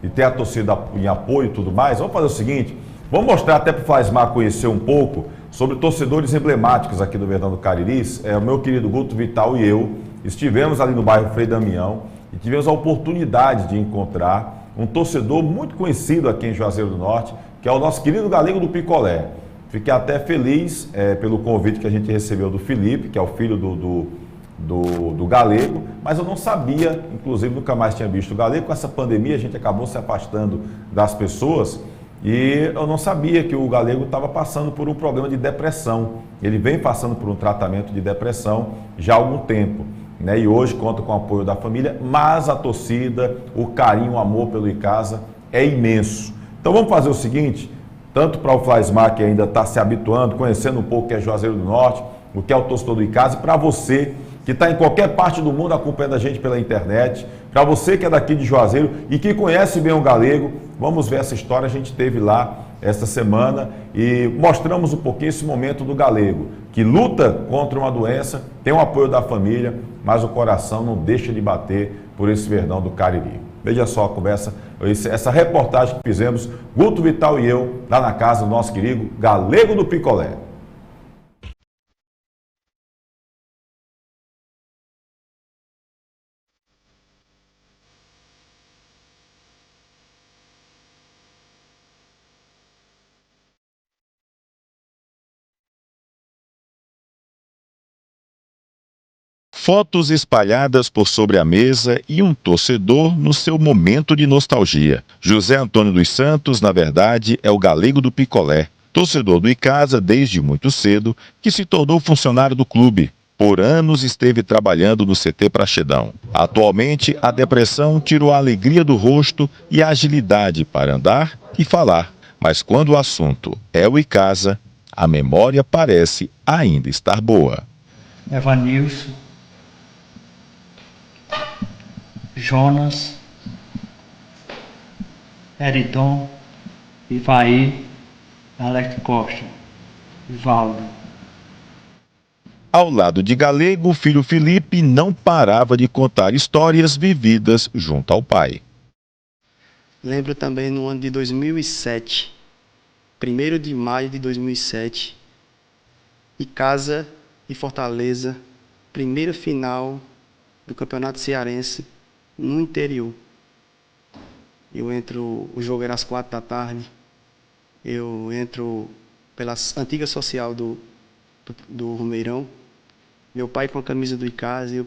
De ter a torcida em apoio e tudo mais. Vamos fazer o seguinte, vamos mostrar até para o Flaismar conhecer um pouco sobre torcedores emblemáticos aqui do Verdão do Cariris. O meu querido Guto Vital e eu estivemos ali no bairro Frei Damião e tivemos a oportunidade de encontrar um torcedor muito conhecido aqui em Juazeiro do Norte, que é o nosso querido Galego do Picolé. Fiquei até feliz pelo convite que a gente recebeu do Felipe, que é o filho do Galego, mas eu não sabia, inclusive nunca mais tinha visto o Galego. Com essa pandemia a gente acabou se afastando das pessoas e eu não sabia que o Galego estava passando por um problema de depressão. Ele vem passando por um tratamento de depressão já há algum tempo, né? E hoje conta com o apoio da família, mas a torcida, o carinho, o amor pelo Icasa é imenso. Então vamos fazer o seguinte, tanto para o Flaismar, que ainda está se habituando, conhecendo um pouco o que é Juazeiro do Norte, o que é o torcedor do Icasa, e para você que está em qualquer parte do mundo acompanhando a gente pela internet, para você que é daqui de Juazeiro e que conhece bem o Galego, vamos ver essa história. A gente teve lá esta semana e mostramos um pouquinho esse momento do Galego, que luta contra uma doença, tem o apoio da família, mas o coração não deixa de bater por esse Verdão do Cariri. Veja só a conversa, essa reportagem que fizemos, Guto Vital e eu, lá na casa do nosso querido Galego do Picolé. Fotos espalhadas por sobre a mesa e um torcedor no seu momento de nostalgia. José Antônio dos Santos, na verdade, é o Galego do Picolé, torcedor do Icasa desde muito cedo, que se tornou funcionário do clube. Por anos esteve trabalhando no CT Praxedão. Atualmente, a depressão tirou a alegria do rosto e a agilidade para andar e falar. Mas quando o assunto é o Icasa, a memória parece ainda estar boa. Evanilson, Jonas, Eridon, Ivaí, Alex Costa, Ivaldo. Ao lado de Galego, o filho Felipe não parava de contar histórias vividas junto ao pai. Lembro também no ano de 2007, 1º de maio de 2007, Icasa e Fortaleza, primeira final do Campeonato Cearense no interior. O jogo era às 4 da tarde, eu entro pela antiga social do Romeirão, meu pai com a camisa do Icasa e eu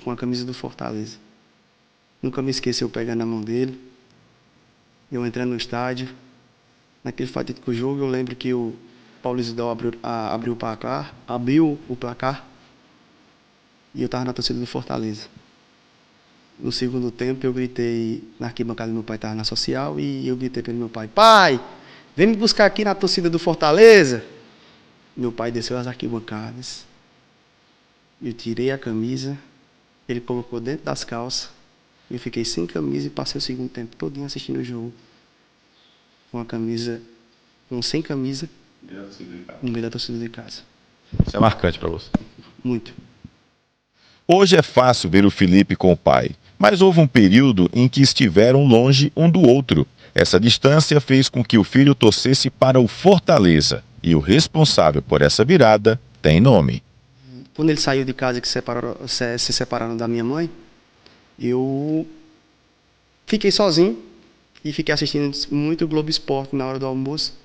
com a camisa do Fortaleza. Nunca me esqueci, eu pegando a mão dele, eu entrando no estádio. Naquele fatídico jogo, eu lembro que o Paulo Isidoro abriu o placar e eu estava na torcida do Fortaleza. No segundo tempo, eu gritei na arquibancada, meu pai estava na social, e eu gritei pelo meu pai: pai, vem me buscar aqui na torcida do Fortaleza. Meu pai desceu as arquibancadas, eu tirei a camisa, ele colocou dentro das calças, eu fiquei sem camisa e passei o segundo tempo todinho assistindo o jogo sem camisa, no meio da torcida de casa. Isso é marcante para você? Muito. Hoje é fácil ver o Felipe com o pai, mas houve um período em que estiveram longe um do outro. Essa distância fez com que o filho torcesse para o Fortaleza, e o responsável por essa virada tem nome. Quando ele saiu de casa, que se separaram da minha mãe, eu fiquei sozinho e fiquei assistindo muito Globo Esporte na hora do almoço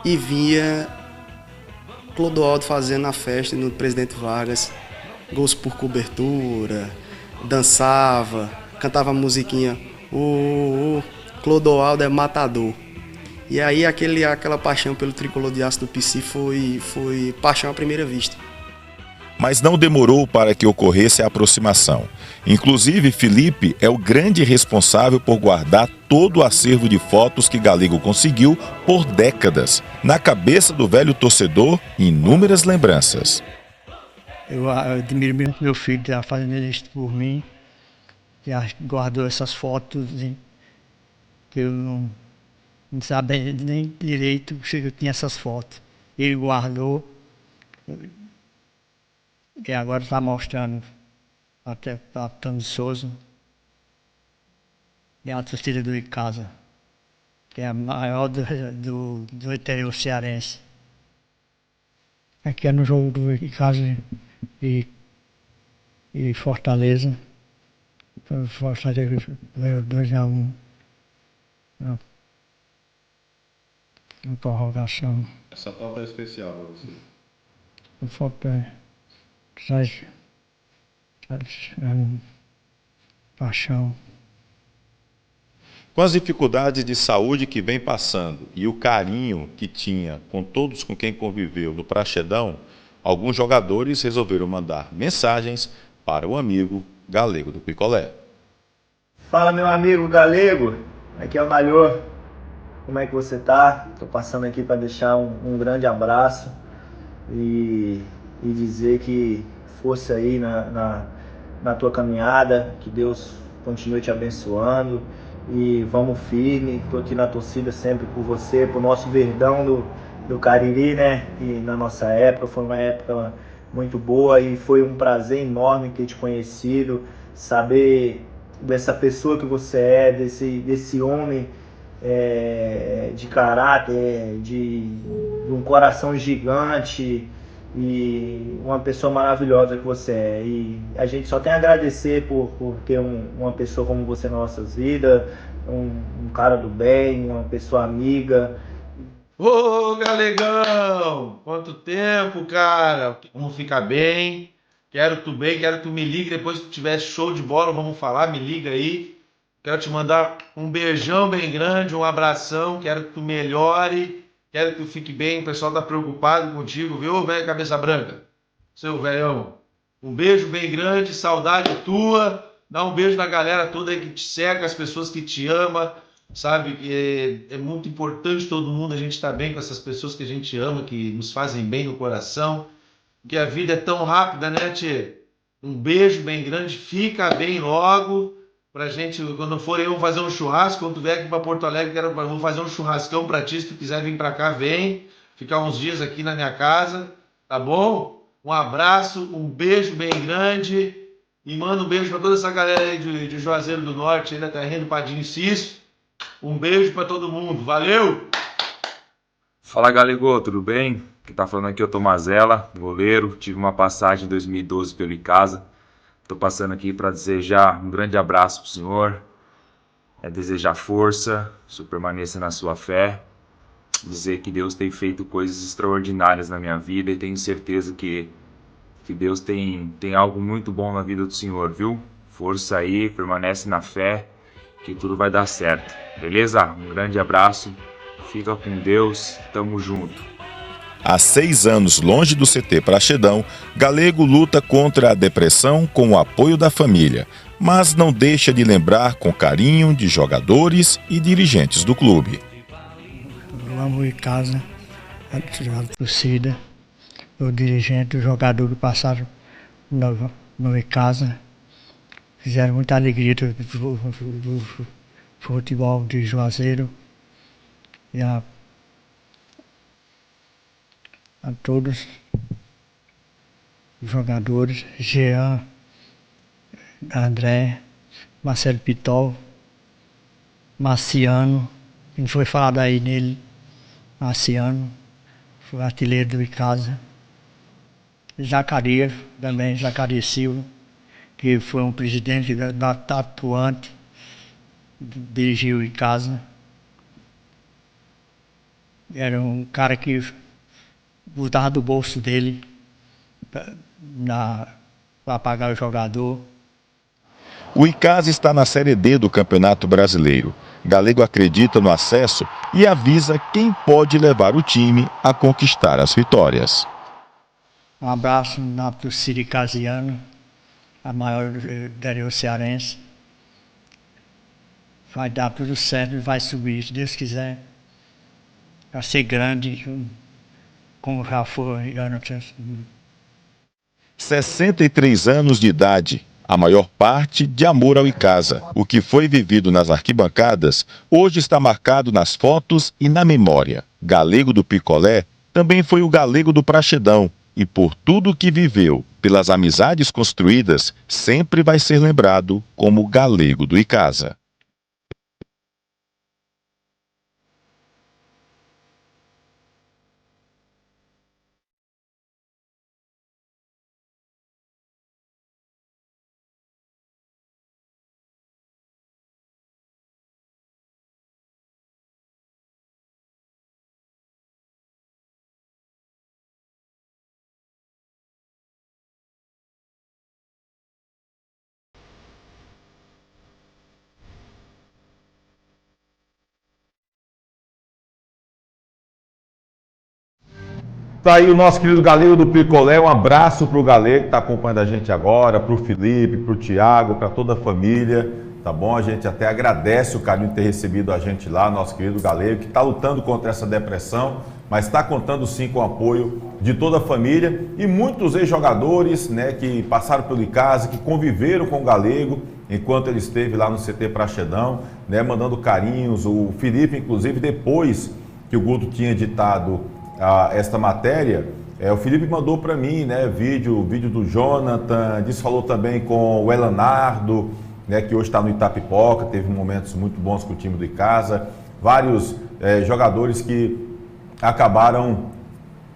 e via Clodoaldo fazendo a festa no Presidente Vargas, gols por cobertura, dançava, cantava a musiquinha, Clodoaldo é matador. E aí aquela paixão pelo tricolor de aço do PC foi paixão à primeira vista. Mas não demorou para que ocorresse a aproximação. Inclusive, Felipe é o grande responsável por guardar todo o acervo de fotos que Galego conseguiu por décadas. Na cabeça do velho torcedor, inúmeras lembranças. Eu admiro muito meu filho que está fazendo isso por mim, que guardou essas fotos, que eu não sabia nem direito se eu tinha essas fotos. Ele guardou e agora está mostrando até para Antônio Souza e a torcida do Icasa, que é a maior do interior cearense. Aqui é no jogo do Icasa e Fortaleza. Fortaleza ganhou 2-1. Uma prorrogação. Essa palavra é especial para você. O foco traz paixão. Com as dificuldades de saúde que vem passando e o carinho que tinha com todos com quem conviveu no Praxedão, alguns jogadores resolveram mandar mensagens para o amigo Galego do Picolé. Fala, meu amigo Galego, aqui é o Malhor. Como é que você tá? Tô passando aqui para deixar um grande abraço e dizer que força aí na tua caminhada, que Deus continue te abençoando e vamos firme. Tô aqui na torcida sempre por você, por nosso Verdão do Cariri, né? E na nossa época foi uma época muito boa e foi um prazer enorme ter te conhecido, saber dessa pessoa que você é, desse homem de caráter, de um coração gigante e uma pessoa maravilhosa que você é. E a gente só tem a agradecer por ter uma pessoa como você nas nossas vidas, um cara do bem, uma pessoa amiga. Ô, Galegão! Quanto tempo, cara? Vamos ficar bem. Quero tu bem, quero que tu me ligue depois que tu tiver show de bola, vamos falar, me liga aí. Quero te mandar um beijão bem grande, um abração, quero que tu melhore, quero que tu fique bem, o pessoal tá preocupado contigo, viu, velho cabeça branca? Seu velhão. Um beijo bem grande, saudade tua, dá um beijo na galera toda aí que te segue, as pessoas que te amam, sabe? Que é muito importante todo mundo, a gente estar bem com essas pessoas que a gente ama, que nos fazem bem no coração, que a vida é tão rápida, né, tchê? Um beijo bem grande, fica bem logo. Pra gente, quando for eu fazer um churrasco, quando tu vier aqui pra Porto Alegre, vou fazer um churrascão pra ti, se tu quiser vir pra cá, vem, ficar uns dias aqui na minha casa, tá bom? Um abraço, um beijo bem grande, e manda um beijo pra toda essa galera aí de Juazeiro do Norte, aí da terrinha do Padinho Cício, um beijo pra todo mundo, valeu! Fala, Galego, tudo bem? Quem tá falando aqui é o Tomazella, goleiro, tive uma passagem em 2012 pelo Icasa. Estou passando aqui para desejar um grande abraço para o senhor, desejar força, o senhor permaneça na sua fé, dizer que Deus tem feito coisas extraordinárias na minha vida e tenho certeza que Deus tem algo muito bom na vida do senhor, viu? Força aí, permanece na fé, que tudo vai dar certo, beleza? Um grande abraço, fica com Deus, tamo junto. Há 6 anos longe do CT Praxedão, Galego luta contra a depressão com o apoio da família, mas não deixa de lembrar com carinho de jogadores e dirigentes do clube. Eu amo o Icasa, a torcida, o dirigente, o jogador que passaram no Icasa, fizeram muita alegria do futebol de Juazeiro e a todos os jogadores, Jean, André, Marcelo Pitol, Marciano, que não foi falado aí nele, Marciano, foi artilheiro do Icasa, Zacarias, também Zacarias Silva, que foi um presidente da atuante, dirigiu o Icasa. Era um cara que botava do bolso dele para pagar o jogador. O Icasa está na Série D do Campeonato Brasileiro Galego acredita no acesso e avisa quem pode levar o time a conquistar as vitórias. Um abraço na torcida casiana, a maior do interior cearense. Vai dar tudo certo, vai subir, se Deus quiser. Vai ser grande, como já foi antes. 63 anos de idade, a maior parte de amor ao Icasa. O que foi vivido nas arquibancadas, hoje está marcado nas fotos e na memória. Galego do Picolé também foi o Galego do Praxedão, e por tudo que viveu, pelas amizades construídas, sempre vai ser lembrado como o Galego do Icasa. Tá aí o nosso querido Galego do Picolé, um abraço pro Galego que está acompanhando a gente agora, pro Felipe, pro Thiago, para toda a família, tá bom? A gente até agradece o carinho de ter recebido a gente lá, nosso querido Galego, que está lutando contra essa depressão, mas está contando sim com o apoio de toda a família e muitos ex-jogadores, né, que passaram pelo Icasa, que conviveram com o Galego enquanto ele esteve lá no CT Praxedão, né, mandando carinhos. O Felipe, inclusive, depois que o Guto tinha editado esta matéria, o Felipe mandou para mim, né, vídeo do Jonathan, falou também com o Elanardo, né, que hoje está no Itapipoca, teve momentos muito bons com o time do Icasa, vários jogadores que acabaram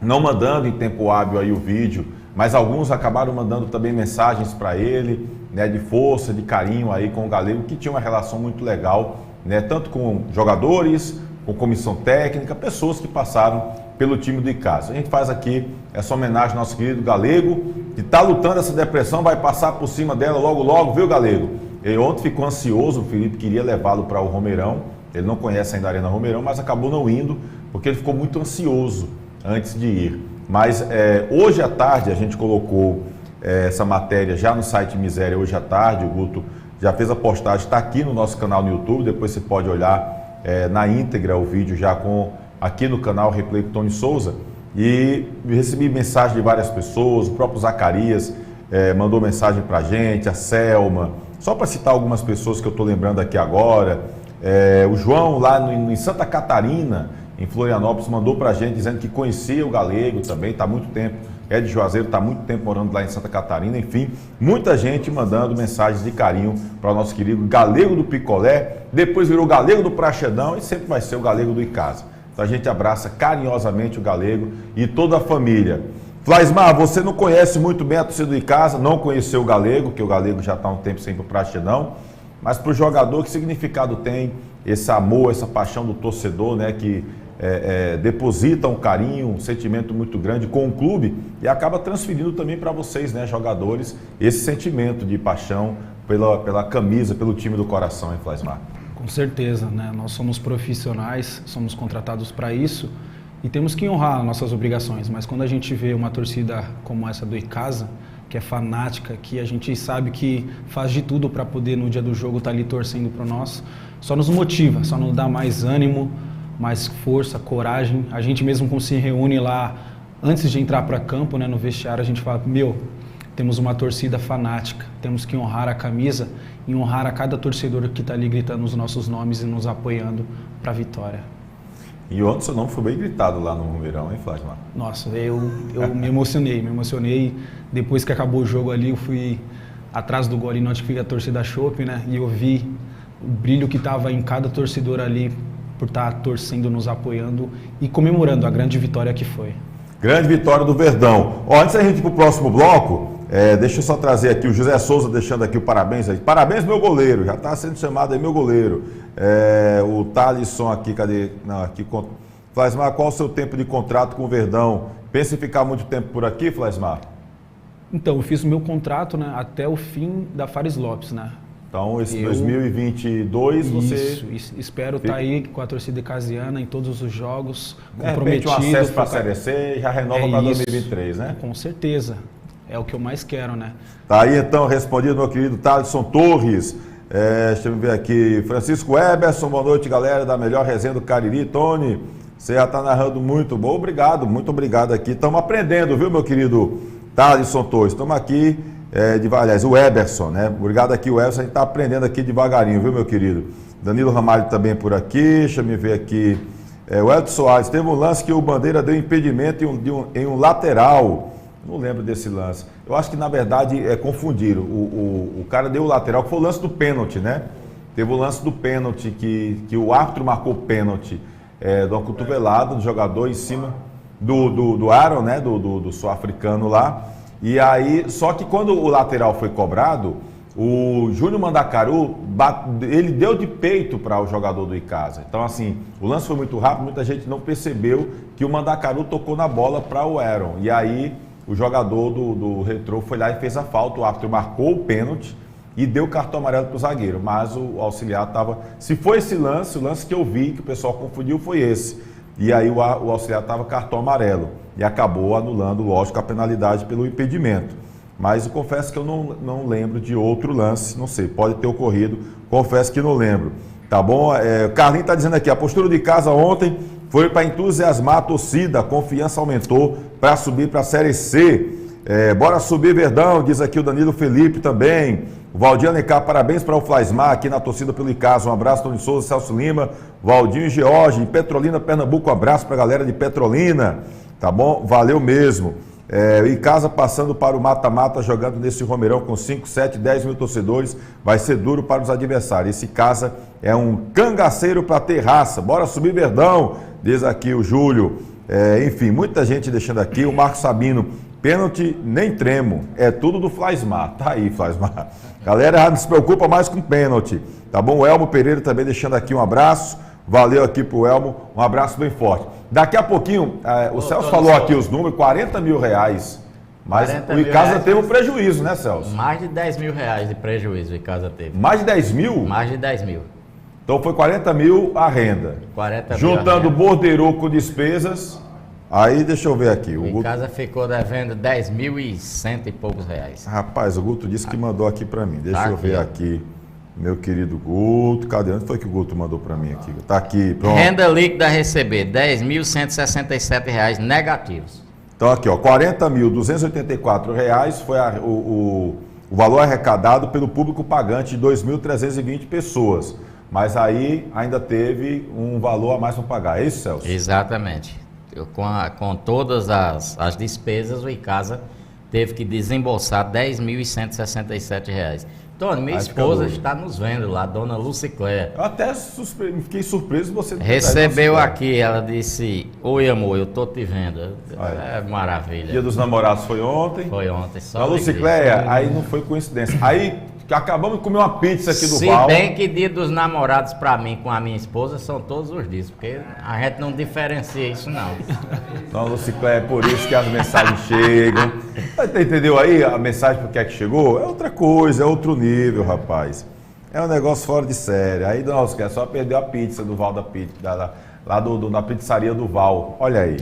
não mandando em tempo hábil aí o vídeo, mas alguns acabaram mandando também mensagens para ele, né, de força, de carinho aí com o Galego, que tinha uma relação muito legal, né, tanto com jogadores, com comissão técnica, pessoas que passaram pelo time do Icasa. A gente faz aqui essa homenagem ao nosso querido Galego, que está lutando essa depressão, vai passar por cima dela logo logo, viu, Galego? Ele ontem ficou ansioso, o Felipe queria levá-lo para o Romeirão, ele não conhece ainda a Arena Romeirão, mas acabou não indo, porque ele ficou muito ansioso antes de ir. Mas hoje à tarde a gente colocou essa matéria já no site Miséria, hoje à tarde, o Guto já fez a postagem, está aqui no nosso canal no YouTube, depois você pode olhar na íntegra o vídeo já aqui no canal Replay com Tony Souza, e recebi mensagem de várias pessoas, o próprio Zacarias mandou mensagem pra gente, a Selma, só para citar algumas pessoas que eu estou lembrando aqui agora, o João lá em Santa Catarina, em Florianópolis, mandou pra gente dizendo que conhecia o Galego também, está há muito tempo, de Juazeiro, está há muito tempo morando lá em Santa Catarina, enfim, muita gente mandando mensagens de carinho para o nosso querido Galego do Picolé, depois virou Galego do Praxedão e sempre vai ser o Galego do Icasa. Então a gente abraça carinhosamente o Galego e toda a família. Flaismar, você não conhece muito bem a torcida do Icasa, não conheceu o Galego, que o Galego já está há um tempo sem ir para o Praxedão, mas para o jogador, que significado tem esse amor, essa paixão do torcedor, né, que deposita um carinho, um sentimento muito grande com o clube e acaba transferindo também para vocês, né, jogadores, esse sentimento de paixão pela camisa, pelo time do coração, hein, Flaismar? Com certeza, né? Nós somos profissionais, somos contratados para isso e temos que honrar nossas obrigações, mas quando a gente vê uma torcida como essa do Icasa, que é fanática, que a gente sabe que faz de tudo para poder no dia do jogo estar ali torcendo para nós, só nos motiva, só nos dá mais ânimo, mais força, coragem. A gente mesmo se reúne lá antes de entrar para campo, né, no vestiário, a gente fala, temos uma torcida fanática, temos que honrar a camisa e honrar a cada torcedor que está ali gritando os nossos nomes e nos apoiando para a vitória. E ontem seu nome foi bem gritado lá no Romeirão, hein, Flaismar? Nossa, eu me emocionei. Depois que acabou o jogo ali, eu fui atrás do gol ali, onde fica a torcida Chopp, né? E eu vi o brilho que estava em cada torcedor ali por estar torcendo, nos apoiando e comemorando a grande vitória que foi. Grande vitória do Verdão. Antes da gente ir para o próximo bloco, deixa eu só trazer aqui o José Souza deixando aqui o parabéns aí. Parabéns, meu goleiro, já está sendo chamado aí meu goleiro. O Thalisson aqui, cadê? Não, aqui. Flaismar, qual o seu tempo de contrato com o Verdão? Pensa em ficar muito tempo por aqui, Flaismar? Então, eu fiz o meu contrato, né, até o fim da Fares Lopes, né? Então, esse 2022 você... Isso, espero estar aí com a torcida casiana em todos os jogos, comprometido. De repente, um acesso para a Série C já renova para 2023, né? Com certeza, é o que eu mais quero, né? Tá aí então respondido meu querido Thaleson Torres. Deixa eu ver aqui, Francisco Eberson, boa noite galera da melhor resenha do Cariri. Tony, você já está narrando muito bom, obrigado, muito obrigado aqui. Estamos aprendendo, viu meu querido Thaleson Torres, estamos aqui... aliás, o Eberson, né? Obrigado aqui, o Eberson, a gente está aprendendo aqui devagarinho, viu, meu querido? Danilo Ramalho também por aqui, deixa eu ver aqui. O Elton Soares, teve um lance que o Bandeira deu impedimento em um lateral. Não lembro desse lance. Eu acho que, na verdade, confundiram. O cara deu o lateral, que foi o lance do pênalti, né? Teve o lance do pênalti, que o árbitro marcou pênalti de uma cotovelada do jogador em cima do Aaron, né? Do sul-africano lá. E aí, só que quando o lateral foi cobrado, o Júnior Mandacaru, ele deu de peito para o jogador do Icasa. Então, assim, o lance foi muito rápido, muita gente não percebeu que o Mandacaru tocou na bola para o Aaron. E aí, o jogador do Retrô foi lá e fez a falta, o árbitro marcou o pênalti e deu cartão amarelo para o zagueiro. Mas o auxiliar estava... Se foi esse lance, o lance que eu vi, que o pessoal confundiu, foi esse. E aí o auxiliar estava cartão amarelo. E acabou anulando, lógico, a penalidade pelo impedimento. Mas eu confesso que eu não lembro de outro lance, não sei, pode ter ocorrido, confesso que não lembro. Tá bom? O Carlinhos está dizendo aqui, a postura de casa ontem foi para entusiasmar a torcida, a confiança aumentou para subir para a Série C. Bora subir, Verdão, diz aqui o Danilo Felipe também. O Valdir Alencar, parabéns para o Flaismar aqui na torcida pelo Icasa. Um abraço, Tony Souza, Celso Lima, Valdinho George, em Petrolina, Pernambuco. Um abraço para a galera de Petrolina. Tá bom? Valeu mesmo. Icasa passando para o mata-mata, jogando nesse Romeirão com 5, 7, 10 mil torcedores. Vai ser duro para os adversários. Esse Icasa é um cangaceiro para ter raça. Bora subir, Verdão, diz aqui o Júlio. Enfim, muita gente deixando aqui. O Marcos Sabino, pênalti nem tremo. É tudo do Flaismar. Tá aí, Flaismar. Galera, não se preocupa mais com pênalti. Tá bom? O Elmo Pereira também deixando aqui um abraço. Valeu aqui pro Elmo. Um abraço bem forte. Daqui a pouquinho, o Celso falou aqui os números, 40 mil reais. Mas o Icasa teve um prejuízo, né, Celso? Mais de 10 mil reais de prejuízo o Icasa teve. Mais de 10 mil? Mais de 10 mil. Então foi 40 mil a renda. 40 mil juntando o borderô com despesas, aí deixa eu ver aqui. O Icasa ficou devendo 10.100 e poucos reais. Rapaz, o Guto disse que mandou aqui para mim. Deixa eu ver aqui. Meu querido Guto, cadê? Onde foi que o Guto mandou para mim aqui? Tá aqui, pronto. Renda líquida a receber, R$10.167 negativos. Então aqui, ó, R$40.284 foi o valor arrecadado pelo público pagante de 2.320 pessoas. Mas aí ainda teve um valor a mais para pagar, é isso, Celso? Exatamente. Com todas as despesas, o Icasa teve que desembolsar R$10.167. Tony, minha esposa está nos vendo lá, dona Lucicléia. Eu até fiquei surpreso você... Recebeu aqui, ela disse, oi amor, eu tô te vendo. Aí. Maravilha. Dia dos Namorados foi ontem. Foi ontem, só a Lucicléia, aí não foi coincidência. Aí acabamos de comer uma pizza aqui do Val. Se bem que dia dos namorados para mim com a minha esposa são todos os dias, porque a gente não diferencia isso não. Então, Lucicléia, é por isso que as mensagens chegam. Você entendeu aí a mensagem por que é que chegou? É outra coisa, é outro nível, rapaz. É um negócio fora de série. Aí, não, é só perder a pizza do Val da Pizza, lá na pizzaria do Val. Olha aí.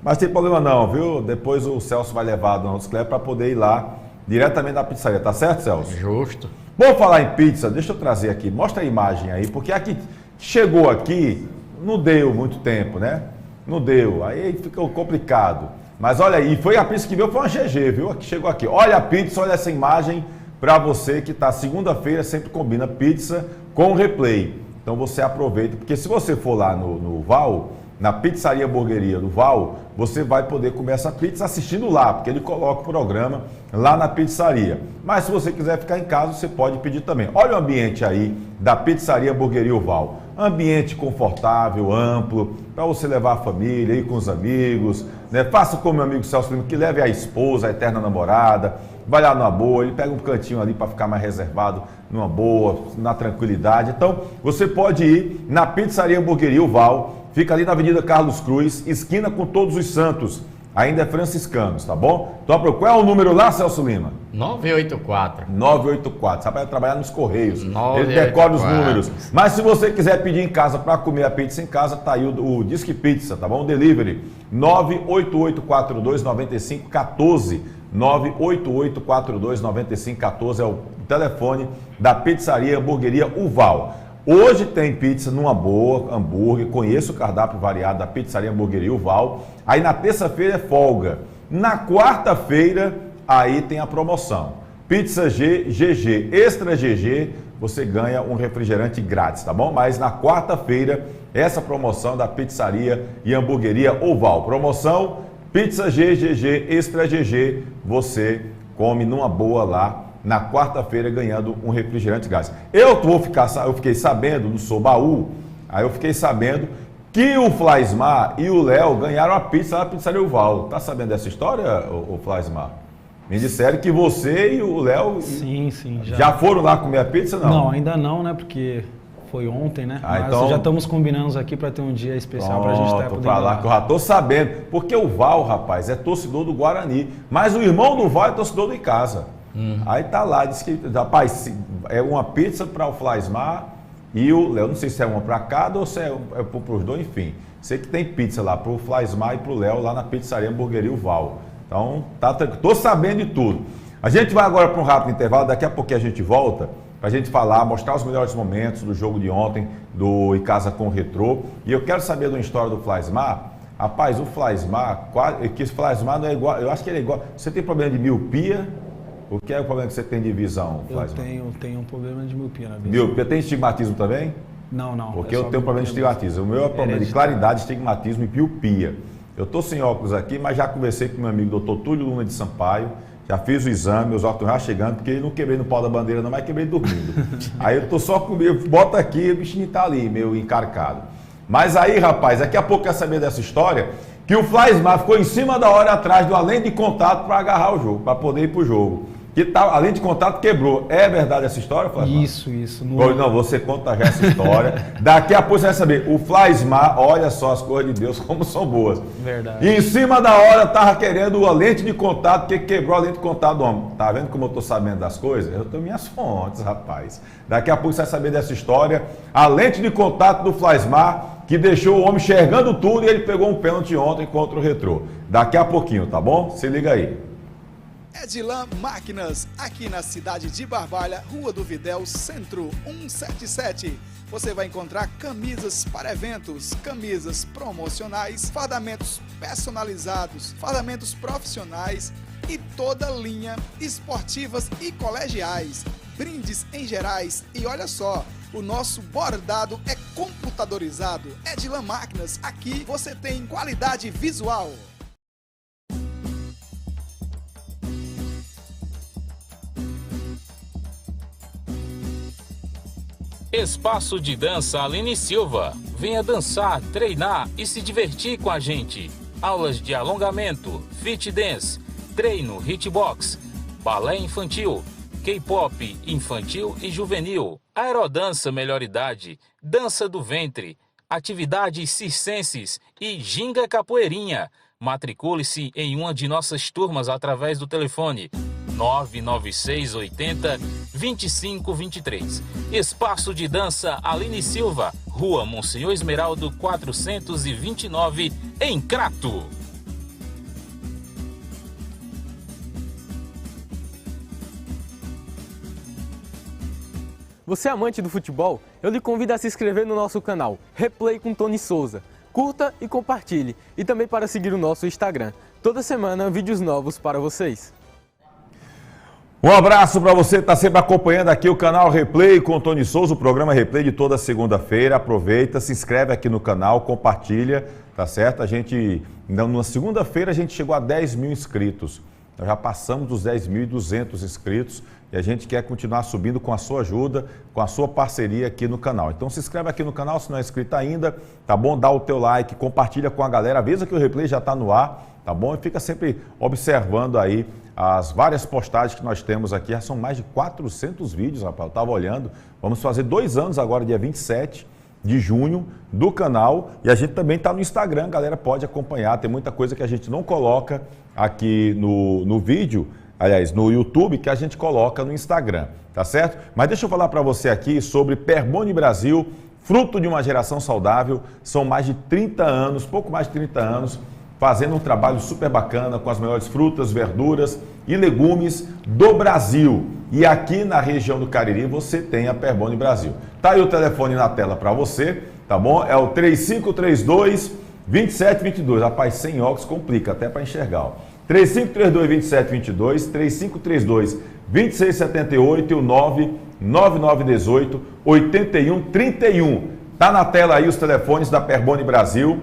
Mas tem problema não, viu? Depois o Celso vai levar a dona Lucicléia para poder ir lá diretamente da pizzaria, tá certo, Celso? Justo. Vamos falar em pizza, deixa eu trazer aqui, mostra a imagem aí, porque aqui chegou aqui, não deu muito tempo, né? Não deu, aí ficou complicado. Mas olha aí, foi a pizza que veio, foi uma GG, viu? Que chegou aqui. Olha a pizza, olha essa imagem para você que tá segunda-feira, sempre combina pizza com replay. Então você aproveita, porque se você for lá no Val, na pizzaria Hamburgueria do Val, você vai poder comer essa pizza assistindo lá, porque ele coloca o programa lá na pizzaria. Mas se você quiser ficar em casa, você pode pedir também. Olha o ambiente aí da pizzaria Hamburgueria Val. Ambiente confortável, amplo, para você levar a família, ir com os amigos, né? Faça como meu amigo Celso Lima, que leve a esposa, a eterna namorada, vai lá numa boa, ele pega um cantinho ali para ficar mais reservado, numa boa, na tranquilidade. Então, você pode ir na pizzaria Hamburgueria Val. Fica ali na Avenida Carlos Cruz, esquina com Todos os Santos. ainda é franciscanos, tá bom? Então, qual é o número lá, Celso Lima? 984. 984. Sabe, vai trabalhar nos Correios. 984. Ele decora os números. Mas se você quiser pedir em casa para comer a pizza em casa, tá aí o Disque Pizza, tá bom? O delivery 988429514. 988429514 é o telefone da pizzaria Hamburgueria Uval. Hoje tem pizza numa boa, hambúrguer, conheço o cardápio variado da pizzaria Hamburgueria Uval. Aí na terça-feira é folga. Na quarta-feira, aí tem a promoção. Pizza GG, Extra GG, você ganha um refrigerante grátis, tá bom? Mas na quarta-feira, essa promoção da pizzaria e Hamburgueria Oval. Promoção Pizza GG, Extra GG, você come numa boa lá na quarta-feira ganhando um refrigerante grátis. Eu fiquei sabendo, no Sou Baú, aí eu fiquei sabendo que o Flaismar e o Léo ganharam a pizza lá na pizzaria Oval. Tá sabendo dessa história, o Flaismar? Me disseram que você e o Léo sim, já foram lá comer a pizza, não? Não, ainda não, né? Porque foi ontem, né? Mas então já estamos combinando aqui para ter um dia especial para a gente estar podendo falar que eu já tô sabendo. Porque o Val, rapaz, é torcedor do Guarani. Mas o irmão do Val é torcedor do Icasa. Aí tá lá, diz que, rapaz, é uma pizza para o Flaismar e o Léo. Não sei se é uma para cada ou se é para os dois, enfim. Sei que tem pizza lá para o Flaismar e para o Léo lá na pizzaria Hamburgueria Uval. Então, tô sabendo de tudo. A gente vai agora para um rápido intervalo, daqui a pouquinho a gente volta para a gente falar, mostrar os melhores momentos do jogo de ontem, do Icasa com o Retrô. E eu quero saber de uma história do Flaismar. Rapaz, o Flaismar, que esse Flaismar não é igual, eu acho que ele é igual. Você tem problema de miopia? O que é o problema que você tem de visão, Flaismar? Eu tenho um problema de miopia na visão. Miopia, tem estigmatismo também? Não. Porque eu tenho problema de estigmatismo. O meu é problema de claridade, estigmatismo e miopia. Eu estou sem óculos aqui, mas já conversei com meu amigo Dr. Túlio Luna de Sampaio, já fiz o exame, meus óculos já chegando, porque não quebrei no pau da bandeira não, mas quebrei dormindo. Aí eu tô só comigo, bota aqui, o bichinho tá ali, meio encarcado. Mas aí, rapaz, daqui a pouco quer saber dessa história, que o Flaismar ficou em cima da hora atrás do além de contato para agarrar o jogo, para poder ir pro jogo. Que tal, além de contato, quebrou. É verdade essa história, Flaismar? Isso. Não, você conta já essa história. Daqui a pouco você vai saber. O Flaismar, olha só as coisas de Deus como são boas. Verdade. E em cima da hora tava querendo a lente de contato, que quebrou a lente de contato do homem. Tá vendo como eu tô sabendo das coisas? Eu tenho minhas fontes, rapaz. Daqui a pouco você vai saber dessa história. A lente de contato do Flaismar, que deixou o homem enxergando tudo e ele pegou um pênalti ontem contra o Retrô. Daqui a pouquinho, tá bom? Se liga aí. Edilan Máquinas, aqui na cidade de Barbalha, Rua do Videl, Centro 177. Você vai encontrar camisas para eventos, camisas promocionais, fardamentos personalizados, fardamentos profissionais e toda linha esportivas e colegiais, brindes em gerais. E olha só, o nosso bordado é computadorizado. Edilan Máquinas, aqui você tem qualidade visual. Espaço de Dança Aline Silva. Venha dançar, treinar e se divertir com a gente. Aulas de alongamento, fit dance, treino, hitbox, balé infantil, K-pop infantil e juvenil, aerodança melhor idade, dança do ventre, atividades circenses e ginga capoeirinha. Matricule-se em uma de nossas turmas através do telefone 996 80 2523. Espaço de Dança Aline Silva, Rua Monsenhor Esmeraldo 429, em Crato. Você é amante do futebol? Eu lhe convido a se inscrever no nosso canal Replay com Tony Souza. Curta e compartilhe. E também para seguir o nosso Instagram. Toda semana, vídeos novos para vocês. Um abraço para você que está sempre acompanhando aqui o canal Replay com o Tony Souza, o programa Replay de toda segunda-feira. Aproveita, se inscreve aqui no canal, compartilha, tá certo? Na segunda-feira a gente chegou a 10 mil inscritos. Nós já passamos dos 10.200 inscritos e a gente quer continuar subindo com a sua ajuda, com a sua parceria aqui no canal. Então se inscreve aqui no canal se não é inscrito ainda, tá bom? Dá o teu like, compartilha com a galera, avisa que o Replay já está no ar, tá bom? E fica sempre observando aí as várias postagens que nós temos aqui. Já são mais de 400 vídeos, rapaz, eu estava olhando. Vamos fazer 2 anos agora, dia 27, de junho do canal, e a gente também está no Instagram, a galera pode acompanhar, tem muita coisa que a gente não coloca aqui no vídeo, aliás, no YouTube, que a gente coloca no Instagram, tá certo? Mas deixa eu falar para você aqui sobre Perboni Brasil, fruto de uma geração saudável. São mais de 30 anos, pouco mais de 30 anos, fazendo um trabalho super bacana com as melhores frutas, verduras e legumes do Brasil. E aqui na região do Cariri você tem a Perboni Brasil. Tá aí o telefone na tela para você, tá bom? É o 3532-2722. Rapaz, sem óculos complica até para enxergar. Ó. 3532-2722, 3532-2678 e o 99918-8131. Tá na tela aí os telefones da Perboni Brasil.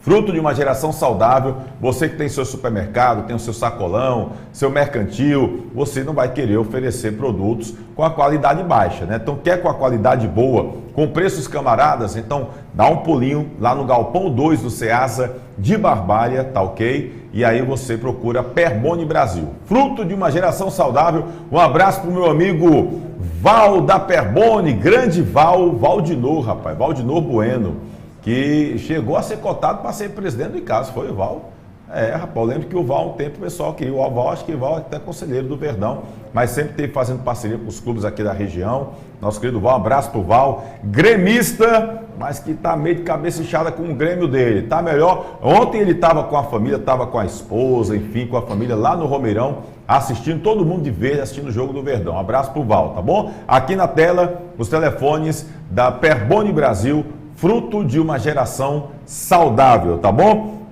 Fruto de uma geração saudável, você que tem seu supermercado, tem o seu sacolão, seu mercantil, você não vai querer oferecer produtos com a qualidade baixa, né? Então, quer com a qualidade boa, com preços camaradas? Então, dá um pulinho lá no Galpão 2 do Ceasa de Barbalha, tá ok? E aí você procura Perboni Brasil. Fruto de uma geração saudável. Um abraço pro meu amigo Val da Perboni, grande Valdinor, rapaz, Valdinor Bueno, que chegou a ser cotado para ser presidente do ICASA, foi o Val. Rapaz, eu lembro que o Val, um tempo o pessoal queria o Val, acho que o Val é até conselheiro do Verdão, mas sempre esteve fazendo parceria com os clubes aqui da região. Nosso querido Val, um abraço pro Val, gremista, mas que tá meio de cabeça inchada com o Grêmio dele, tá melhor. Ontem ele estava com a família, estava com a esposa, enfim, com a família lá no Romeirão, assistindo, todo mundo de verde, assistindo o jogo do Verdão. Um abraço pro Val, tá bom? Aqui na tela, os telefones da Perboni Brasil, fruto de uma geração saudável, tá bom?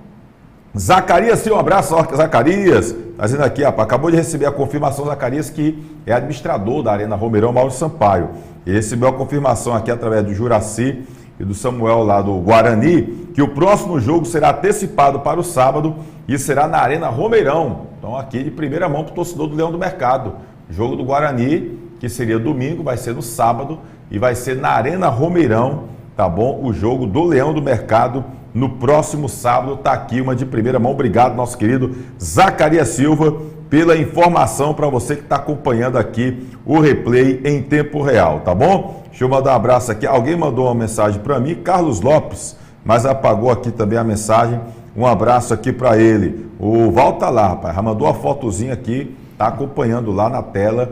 Zacarias, um abraço, Zacarias, tá dizendo aqui, rapaz, acabou de receber a confirmação, Zacarias, que é administrador da Arena Romeirão, Mauro Sampaio. Ele recebeu a confirmação aqui através do Juraci e do Samuel lá do Guarani, que o próximo jogo será antecipado para o sábado e será na Arena Romeirão. Então aqui de primeira mão para o torcedor do Leão do Mercado. O jogo do Guarani, que seria domingo, vai ser no sábado e vai ser na Arena Romeirão. Tá bom? O jogo do Leão do Mercado no próximo sábado. Tá aqui uma de primeira mão. Obrigado, nosso querido Zacarias Silva, pela informação para você que está acompanhando aqui o replay em tempo real, tá bom? Deixa eu mandar um abraço aqui. Alguém mandou uma mensagem para mim, Carlos Lopes, mas apagou aqui também a mensagem. Um abraço aqui para ele. O Val tá lá, rapaz. Já mandou a fotozinha aqui, tá acompanhando lá na tela,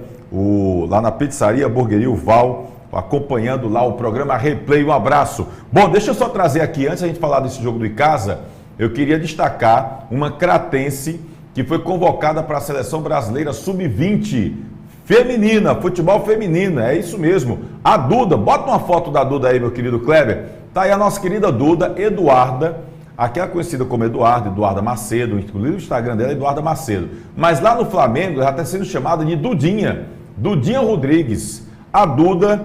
lá na pizzaria Hamburgueria, o Val, acompanhando lá o programa Replay. Um abraço. Bom, deixa eu só trazer aqui, antes da gente falar desse jogo do ICASA, eu queria destacar uma cratense que foi convocada para a Seleção Brasileira Sub-20 feminina, futebol feminino, é isso mesmo. A Duda, bota uma foto da Duda aí, meu querido Kleber. Tá aí a nossa querida Duda, Eduarda, aquela conhecida como Eduarda Macedo, inclusive o Instagram dela é Eduarda Macedo. Mas lá no Flamengo, ela está sendo chamada de Dudinha Rodrigues. A Duda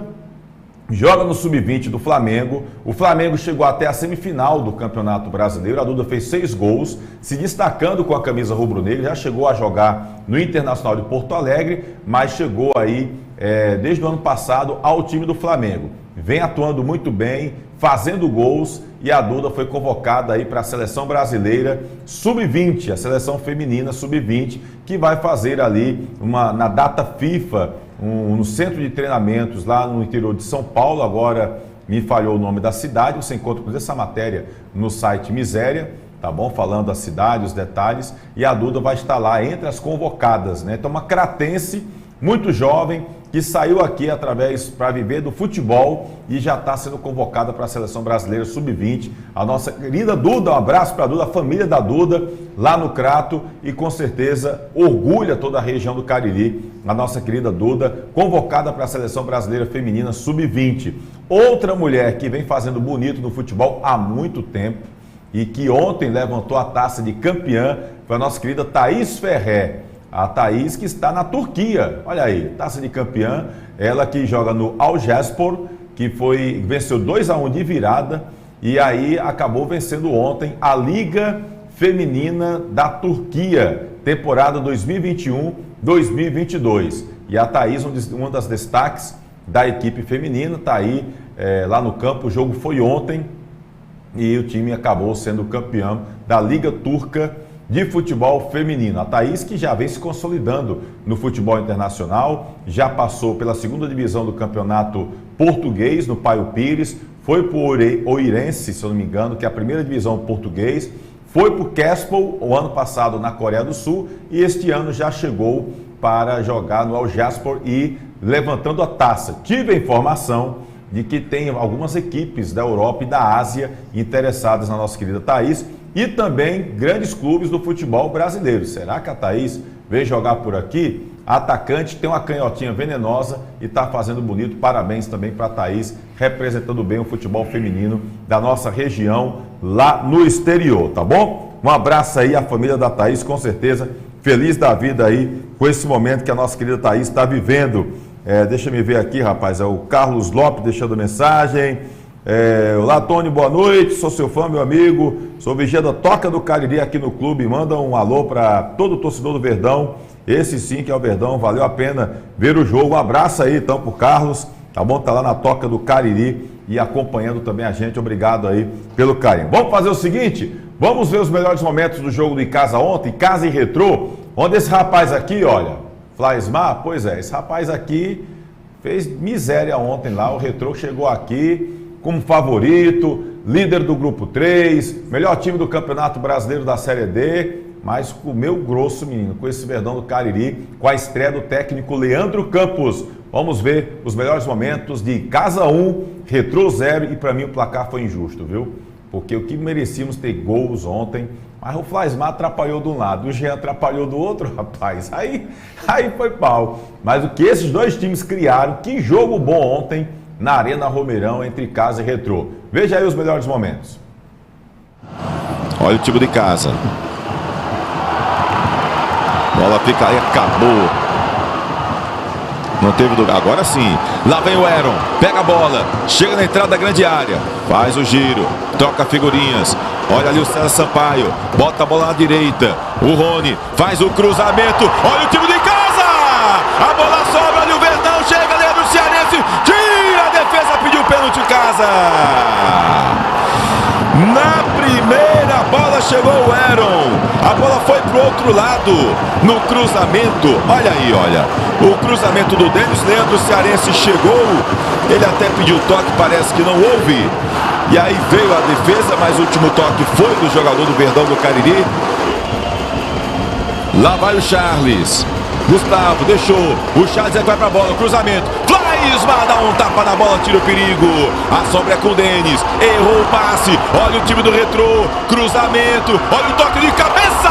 joga no Sub-20 do Flamengo. O Flamengo chegou até a semifinal do Campeonato Brasileiro. A Duda fez 6 gols, se destacando com a camisa rubro-negra. Já chegou a jogar no Internacional de Porto Alegre, mas chegou aí, desde o ano passado, ao time do Flamengo. Vem atuando muito bem, fazendo gols, e a Duda foi convocada aí para a Seleção Brasileira Sub-20, a seleção feminina Sub-20, que vai fazer ali na data FIFA, no centro de treinamentos lá no interior de São Paulo. Agora me falhou o nome da cidade, você encontra essa matéria no site Miséria, tá bom? Falando da cidade, os detalhes, e a Duda vai estar lá entre as convocadas, né? Então uma cratense muito jovem, que saiu aqui para viver do futebol e já está sendo convocada para a Seleção Brasileira Sub-20. A nossa querida Duda, um abraço para a Duda, a família da Duda, lá no Crato, e com certeza orgulha toda a região do Cariri, a nossa querida Duda, convocada para a Seleção Brasileira Feminina Sub-20. Outra mulher que vem fazendo bonito no futebol há muito tempo e que ontem levantou a taça de campeã foi a nossa querida Thaís Ferrer. A Thaís, que está na Turquia, olha aí, taça de campeã, ela que joga no Algespor, que venceu 2-1 de virada, e aí acabou vencendo ontem a Liga Feminina da Turquia, temporada 2021-2022. E a Thaís, uma das destaques da equipe feminina, está aí lá no campo. O jogo foi ontem e o time acabou sendo campeão da Liga Turca de futebol feminino. A Thaís, que já vem se consolidando no futebol internacional, já passou pela segunda divisão do campeonato português, no Paio Pires, foi para o Oeirense, se eu não me engano, que é a primeira divisão português, foi para o Kespel o ano passado na Coreia do Sul e este ano já chegou para jogar no Al-Jaspor e levantando a taça. Tive a informação de que tem algumas equipes da Europa e da Ásia interessadas na nossa querida Thaís e também grandes clubes do futebol brasileiro. Será que a Thaís veio jogar por aqui? A atacante tem uma canhotinha venenosa e está fazendo bonito. Parabéns também para a Thaís, representando bem o futebol feminino da nossa região lá no exterior, tá bom? Um abraço aí à família da Thaís, com certeza feliz da vida aí com esse momento que a nossa querida Thaís está vivendo. Deixa eu ver aqui, rapaz, é o Carlos Lopes deixando mensagem. Olá, Tony, boa noite, sou seu fã, meu amigo, sou vigia da Toca do Cariri aqui no clube, manda um alô para todo o torcedor do Verdão, esse sim que é o Verdão, valeu a pena ver o jogo, um abraço aí então pro Carlos, tá bom? Tá lá na Toca do Cariri e acompanhando também a gente, obrigado aí pelo carinho. Vamos fazer o seguinte, vamos ver os melhores momentos do jogo do Icasa ontem, Icasa e Retrô, onde esse rapaz aqui, olha, Flaismar, pois é, esse rapaz aqui fez miséria ontem lá, o Retrô chegou aqui como favorito, líder do grupo 3, melhor time do Campeonato Brasileiro da Série D, mas comeu grosso, menino, com esse Verdão do Cariri, com a estreia do técnico Leandro Campos. Vamos ver os melhores momentos de Icasa 1, Retrô 0 e para mim o placar foi injusto, viu? Porque o que merecíamos ter gols ontem, mas o Flaismar atrapalhou de um lado, o Jean atrapalhou do outro, rapaz, aí foi pau. Mas o que esses dois times criaram, que jogo bom ontem, na Arena Romeirão, entre Icasa e Retrô. Veja aí os melhores momentos. Olha o time de Icasa. Bola fica aí, acabou. Não teve lugar, agora sim. Lá vem o Aaron, pega a bola, chega na entrada da grande área, faz o giro, troca figurinhas. Olha ali o César Sampaio, bota a bola na direita. O Rony faz o cruzamento. Olha o time de Icasa! A bola sobra ali, o Verdão chega, Leandro Cearense, tira a defesa, pediu pênalti Icasa. Na primeira bola chegou o Aaron, a bola foi pro outro lado, no cruzamento, olha aí, olha, o cruzamento do Denis, Leandro Cearense chegou, ele até pediu toque, parece que não houve, e aí veio a defesa, mas o último toque foi do jogador do Verdão do Cariri. Lá vai o Charles, Gustavo deixou, o Charles vai pra bola, cruzamento, Flaismar dá um tapa na bola, tira o perigo, a sobra é com o Denis, errou o passe, olha o time do Retrô, cruzamento, olha o toque de cabeça,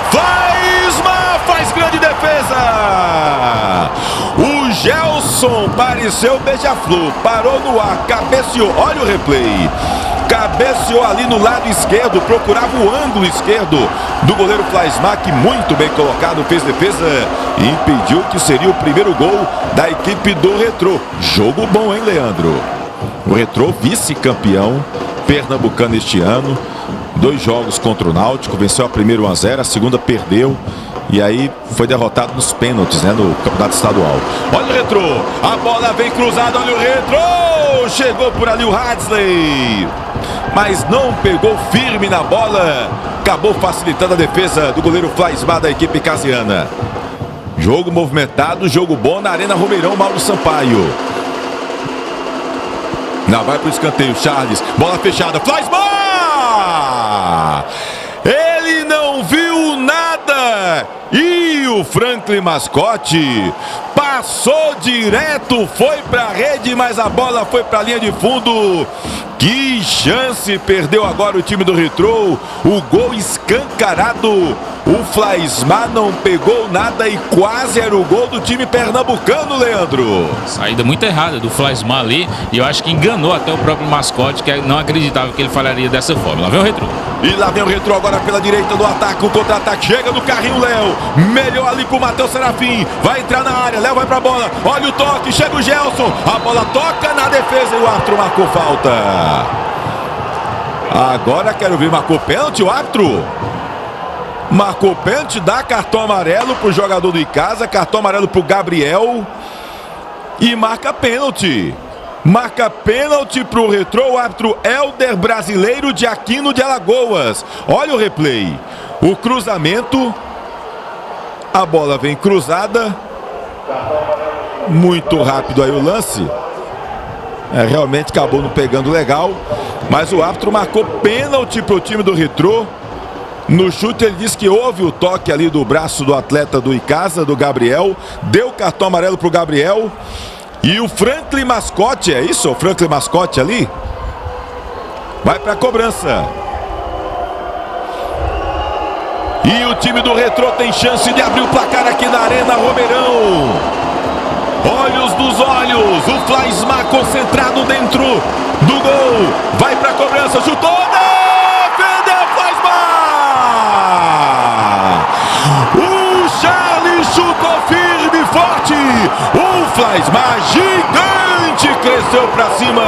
Flaismar faz grande defesa, o Gelson pareceu beija-flor, parou no ar, cabeceou, olha o replay, cabeceou ali no lado esquerdo, procurava o ângulo esquerdo do goleiro Flaismar, que muito bem colocado, fez defesa e impediu que seria o primeiro gol da equipe do Retrô. Jogo bom, hein, Leandro? O Retrô vice-campeão pernambucano este ano, 2 jogos contra o Náutico, venceu a primeira 1-0, a segunda perdeu e aí foi derrotado nos pênaltis, né, no campeonato estadual. Olha o Retrô, a bola vem cruzada, olha o Retrô, chegou por ali o Hadsley, mas não pegou firme na bola, acabou facilitando a defesa do goleiro Flaismar da equipe casiana. Jogo movimentado, jogo bom na Arena Romeirão, Mauro Sampaio. Não, vai pro escanteio, Charles, bola fechada, Flaismar! Ele não viu nada! E o Franklin Mascote passou direto, foi para a rede, mas a bola foi para a linha de fundo. Que chance perdeu agora o time do Retrô, o gol escancarado. O Flaismar não pegou nada e quase era o gol do time pernambucano, Leandro. Saída muito errada do Flaismar ali, e eu acho que enganou até o próprio Mascote, que não acreditava que ele falharia dessa forma. Lá vem o Retrô. E lá vem o Retrô agora pela direita do ataque, o contra-ataque, chega no carrinho Léo, melhor ali pro Matheus Serafim, vai entrar na área, Léo vai pra bola, olha o toque, chega o Gelson, a bola toca na defesa e o árbitro marcou falta. Agora quero ver, marcou pênalti o árbitro? Marcou pênalti, dá cartão amarelo pro jogador do Icasa, cartão amarelo pro Gabriel e marca pênalti. Marca pênalti pro Retrô, o árbitro Helder Brasileiro de Aquino de Alagoas. Olha o replay, o cruzamento, a bola vem cruzada, muito rápido aí o lance. realmente acabou não pegando legal, mas o árbitro marcou pênalti para o time do Retrô. No chute ele disse que houve o toque ali do braço do atleta do Icasa, do Gabriel, deu cartão amarelo para o Gabriel. E o Franklin Mascote, é isso? O Franklin Mascote ali? Vai para a cobrança. E o time do Retrô tem chance de abrir o placar aqui na Arena Romeirão. Olhos dos olhos, o Flaismar concentrado dentro do gol. Vai para a cobrança, chutou, defendeu o Flaismar. O Charles chutou firme e forte. O Flaismar gigante cresceu para cima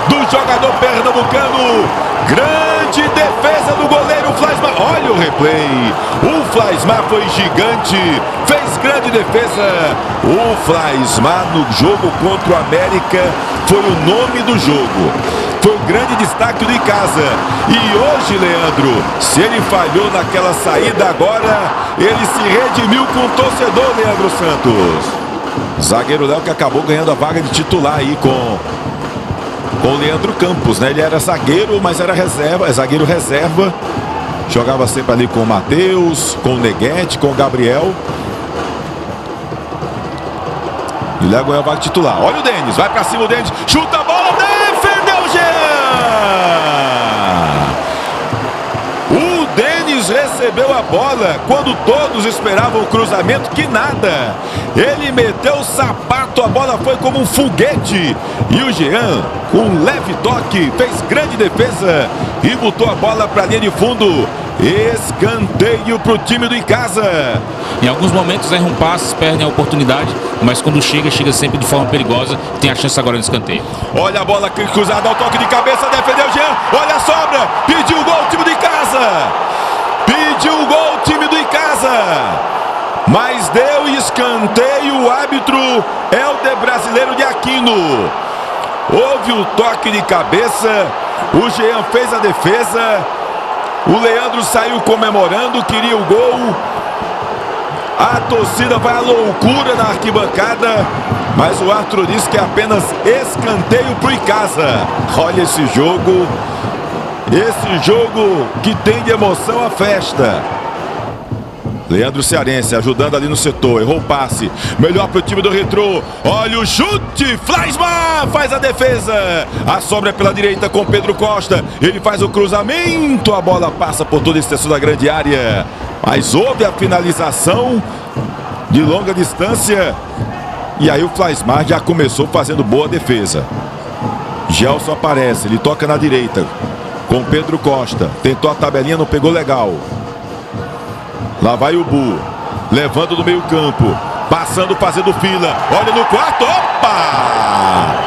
do jogador pernambucano. Grande defesa do goleiro Flaismar. Olha o replay. O Flaismar foi gigante, fez grande defesa. O Flaismar no jogo contra o América foi o nome do jogo. Foi o grande destaque do Icasa. E hoje, Leandro, se ele falhou naquela saída agora, ele se redimiu com o torcedor, Leandro Santos. Zagueiro Léo que acabou ganhando a vaga de titular aí com o Leandro Campos, né? Ele era zagueiro, mas era reserva, zagueiro reserva. Jogava sempre ali com o Matheus, com o Neguete, com o Gabriel. E Léo ganhou a vaga de titular. Olha o Denis, vai pra cima o Denis, chuta a bola, defendeu o Jean! O Denis recebeu a bola quando todos esperavam o cruzamento, que nada. Ele meteu o sapato, a bola foi como um foguete. E o Jean, com um leve toque, fez grande defesa e botou a bola para a linha de fundo. Escanteio para o time do Icasa. Em alguns momentos erram passes, perdem a oportunidade, mas quando chega sempre de forma perigosa. Tem a chance agora de escanteio. Olha a bola cruzada, ao toque de cabeça, defendeu o Jean. Olha a sobra, pediu o gol o time do Icasa. Pediu o gol o time do Icasa. Mas deu escanteio, o árbitro Helder Brasileiro de Aquino. Houve o toque de cabeça, o Jean fez a defesa, o Leandro saiu comemorando, queria o gol. A torcida vai à loucura na arquibancada, mas o árbitro disse que é apenas escanteio para o Icasa. Olha esse jogo que tem de emoção a festa. Leandro Cearense ajudando ali no setor, errou o passe, melhor para o time do Retrô. Olha o chute, Flaismar faz a defesa, a sobra é pela direita com Pedro Costa, ele faz o cruzamento, a bola passa por toda a extensão da grande área, mas houve a finalização de longa distância, e aí o Flaismar já começou fazendo boa defesa. Gelson aparece, ele toca na direita com Pedro Costa, tentou a tabelinha, não pegou legal. Lá vai o Bu, levando do meio campo, passando, fazendo fila, olha no quarto, opa!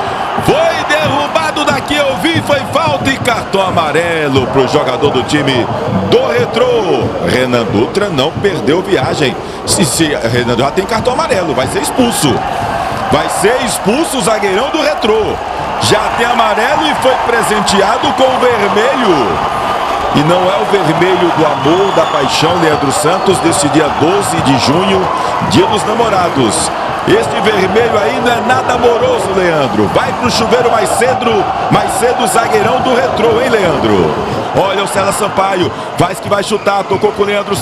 Foi derrubado daqui, eu vi, foi falta e cartão amarelo para o jogador do time do Retrô. Renan Dutra não perdeu viagem, se Renan já tem cartão amarelo, vai ser expulso. Vai ser expulso o zagueirão do Retrô. Já tem amarelo e foi presenteado com o vermelho. E não é o vermelho do amor, da paixão, Leandro Santos, desse dia 12 de junho, dia dos namorados. Este vermelho aí não é nada amoroso, Leandro. Vai pro chuveiro mais cedo o zagueirão do Retrô, hein, Leandro? Olha o César Sampaio, faz que vai chutar, tocou com o Leandro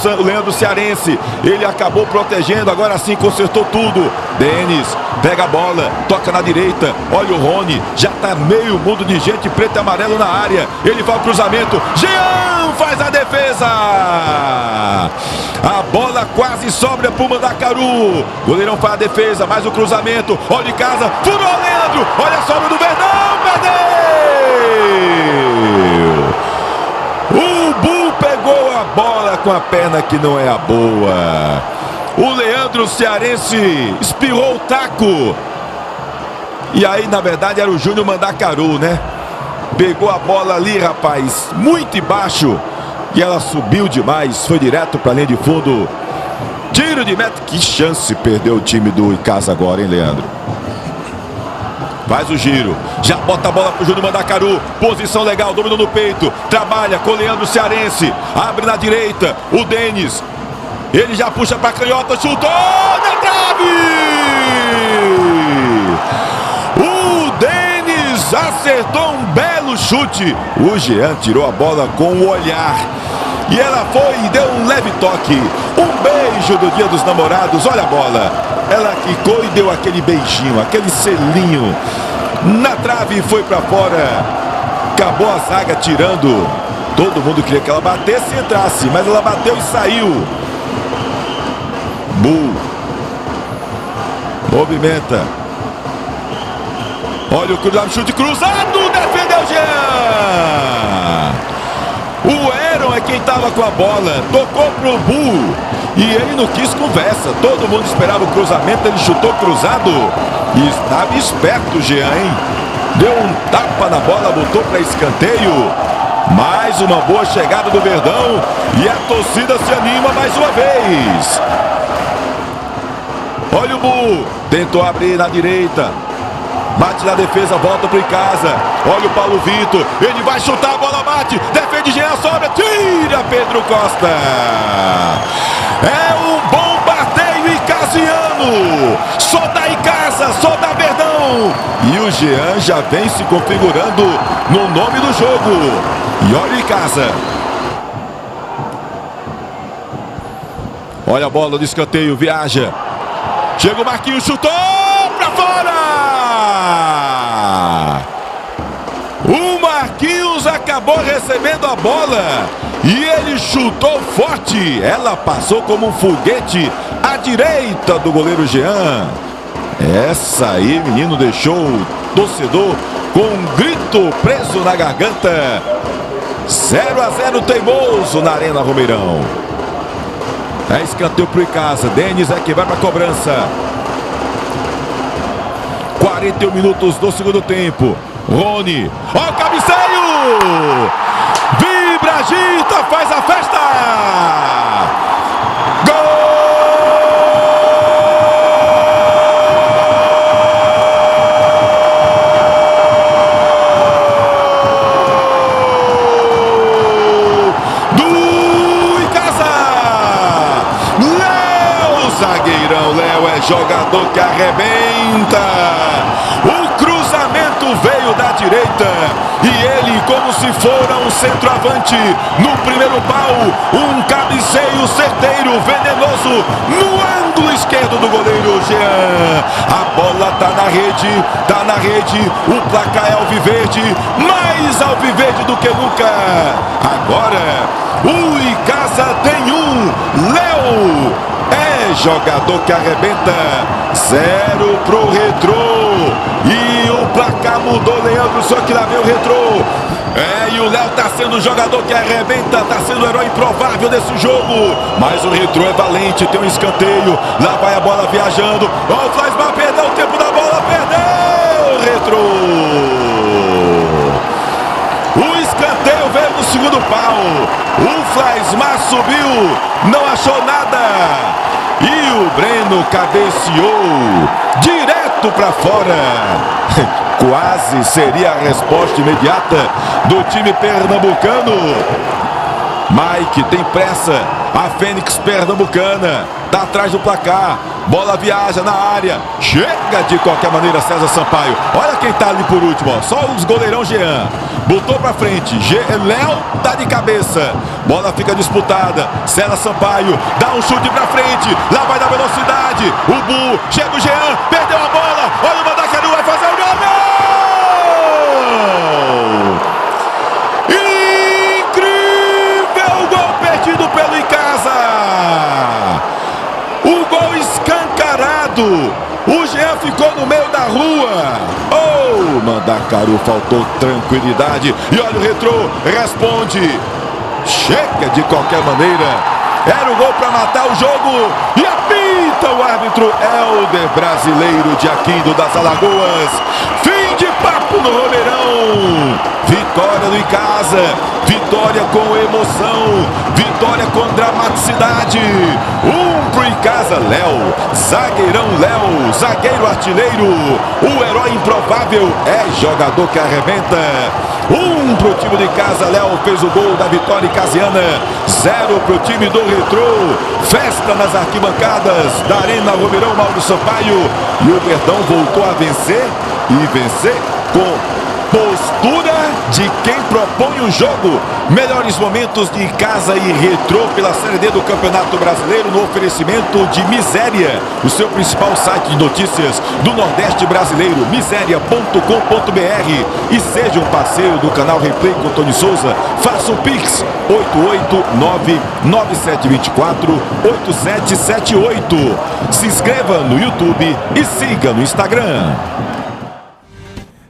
Cearense. Ele acabou protegendo, agora sim consertou tudo. Denis pega a bola, toca na direita. Olha o Rony, já tá meio mundo de gente preto e amarelo na área. Ele vai ao cruzamento, Jean faz a defesa. A bola quase sobra pro Mandacaru. Goleirão faz a defesa, mais o cruzamento. Olha de casa, furou Leandro. Olha a sobra do Verdão, perdeu. O Bull pegou a bola com a perna que não é a boa. O Leandro Cearense espirrou o taco. E aí, na verdade, era o Júnior Mandacaru, né? Pegou a bola ali, rapaz, muito embaixo. E ela subiu demais, foi direto para a linha de fundo. Tiro de meta. Que chance perdeu o time do Icasa agora, hein, Leandro? Faz o giro, já bota a bola pro Júnior Mandacaru, posição legal, dominou no peito, trabalha com o Leandro Cearense, abre na direita, o Denis, ele já puxa pra canhota, chutou na trave! O Denis acertou um belo chute. O Jean tirou a bola com o olhar. E ela foi e deu um leve toque. Um beijo do Dia dos Namorados. Olha a bola. Ela quicou e deu aquele beijinho, aquele selinho. Na trave, foi pra fora. Acabou a zaga tirando. Todo mundo queria que ela batesse e entrasse, mas ela bateu e saiu. Bull. Movimenta. Olha o cruzado, chute cruzado. Defendeu Jean. O Aaron é quem estava com a bola. Tocou pro Bull. E ele não quis conversa. Todo mundo esperava o cruzamento. Ele chutou cruzado. E estava esperto o Jean, hein? Deu um tapa na bola, botou para escanteio. Mais uma boa chegada do Verdão. E a torcida se anima mais uma vez. Olha o Bull. Tentou abrir na direita. Bate na defesa, volta para casa. Olha o Paulo Vitor. Ele vai chutar, a bola bate. Defende Jean, sobra, tira Pedro Costa. É um bombardeio icasiano. Só dá em casa, só dá Verdão. E o Jean já vem se configurando no nome do jogo. E olha em casa. Olha a bola do escanteio, viaja. Chega o Marquinhos, chutou pra fora. O Marquinhos acabou recebendo a bola e ele chutou forte. Ela passou como um foguete à direita do goleiro Jean. Essa aí, menino, deixou o torcedor com um grito preso na garganta. 0-0 teimoso na Arena Romeirão. É escanteio pro Icasa. Denis é que vai pra cobrança. 41 minutos do segundo tempo. Rony. Ó o cabeceio! Vibra, agita, faz a festa! Gol! Do Icasa! Léo, zagueirão. Léo é jogador que arrebenta. O cruzamento veio da direita e ele, como se fora um centroavante, no primeiro pau, um cabeceio certeiro, venenoso, no ângulo esquerdo do goleiro Jean. A bola tá na rede, o placar é alviverde, mais alviverde do que nunca. Agora, o Icasa tem um, Léo. É jogador que arrebenta. 0 pro Retrô. E o placar mudou, Leandro, só que lá vem o Retrô. E o Léo tá sendo um jogador que arrebenta, tá sendo o herói improvável desse jogo. Mas o Retrô é valente, tem um escanteio. Lá vai a bola viajando. O Flaismar perdeu o tempo da bola, perdeu o Retrô. O escanteio veio no segundo pau. O Flaismar subiu, não achou nada. E o Breno cabeceou direto para fora. Quase seria a resposta imediata do time pernambucano. Mike tem pressa. A Fênix pernambucana tá atrás do placar. Bola viaja na área. Chega de qualquer maneira César Sampaio. Olha quem tá ali por último, ó. Só os goleirão Jean. Botou pra frente. Léo tá de cabeça. Bola fica disputada. César Sampaio dá um chute pra frente. Lá vai dar velocidade. O Bull. Chega o Jean. Perdeu a bola. Olha o Mandacaru. Vai fazer o gol. Incrível gol perdido pelo Icasa. O gol escancarado. O Jean ficou no meio da rua. Oh, Mandacaru, faltou tranquilidade. E olha o Retrô, responde. Chega de qualquer maneira. Era o gol para matar o jogo. E apita o árbitro Helder, brasileiro de Aquino das Alagoas. Fim de papo no Romeirão. Vitória do Icasa. Vitória com emoção. Vitória com dramaticidade. Pro Icasa, Léo. Zagueirão Léo. Zagueiro artilheiro. O herói improvável é jogador que arrebenta. Pro time do Icasa, Léo fez o gol da vitória icasiana. 0 pro time do Retrô. Festa nas arquibancadas da Arena Romeirão, Mauro Sampaio. E o Verdão voltou a vencer. E vencer com postura de quem propõe o jogo. Melhores momentos de casa e retrô pela Série D do Campeonato Brasileiro no oferecimento de Miséria, o seu principal site de notícias do Nordeste brasileiro, miséria.com.br. E seja um parceiro do canal Replay com Tony Souza. Faça um Pix 889-9724-8778. Se inscreva no YouTube e siga no Instagram.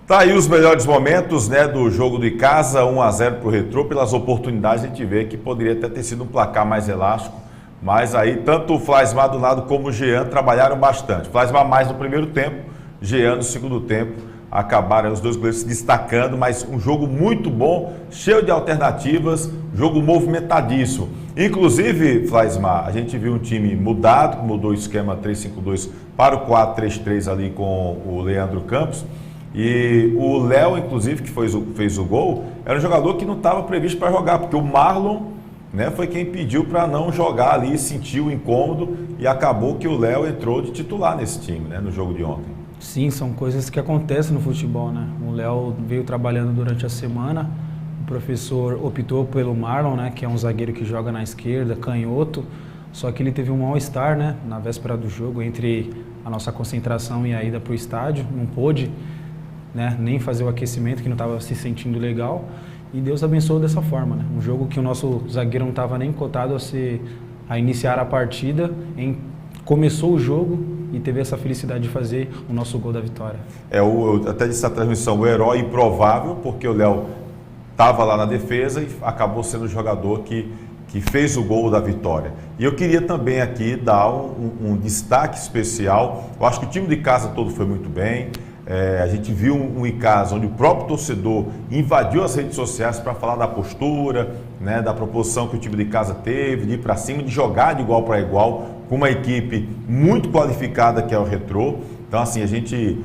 Tá aí os melhores momentos, né, do jogo do Icasa, 1-0 para o Retrô. Pelas oportunidades a gente vê que poderia até ter sido um placar mais elástico, mas aí tanto o Flaismar do lado como o Jean trabalharam bastante. Flaismar mais no primeiro tempo, Jean no segundo tempo, acabaram os dois goleiros se destacando, mas um jogo muito bom, cheio de alternativas, jogo movimentadíssimo. Inclusive, Flaismar, a gente viu um time mudado, mudou o esquema 3-5-2 para o 4-3-3 ali com o Leandro Campos. E o Léo, inclusive, que fez o gol, era um jogador que não estava previsto para jogar, porque o Marlon, né, foi quem pediu para não jogar ali, sentiu o incômodo e acabou que o Léo entrou de titular nesse time, né, no jogo de ontem. Sim, são coisas que acontecem no futebol, né? O Léo veio trabalhando durante a semana, o professor optou pelo Marlon, né, que é um zagueiro que joga na esquerda, canhoto, só que ele teve um mal-estar, né, na véspera do jogo, entre a nossa concentração e a ida para o estádio, não pôde, né, nem fazer o aquecimento, que não estava se sentindo legal, e Deus abençoou dessa forma, né? Um jogo que o nosso zagueiro não estava nem cotado a iniciar a partida, começou o jogo e teve essa felicidade de fazer o nosso gol da vitória. Eu até disse na transmissão, o herói improvável, porque o Léo estava lá na defesa e acabou sendo o jogador que fez o gol da vitória. E eu queria também aqui dar um destaque especial. Eu acho que o time de casa todo foi muito bem. A gente viu um Icasa onde o próprio torcedor invadiu as redes sociais para falar da postura, né, da proposição que o time de casa teve, de ir para cima, de jogar de igual para igual, com uma equipe muito qualificada que é o Retrô. Então, assim, a gente,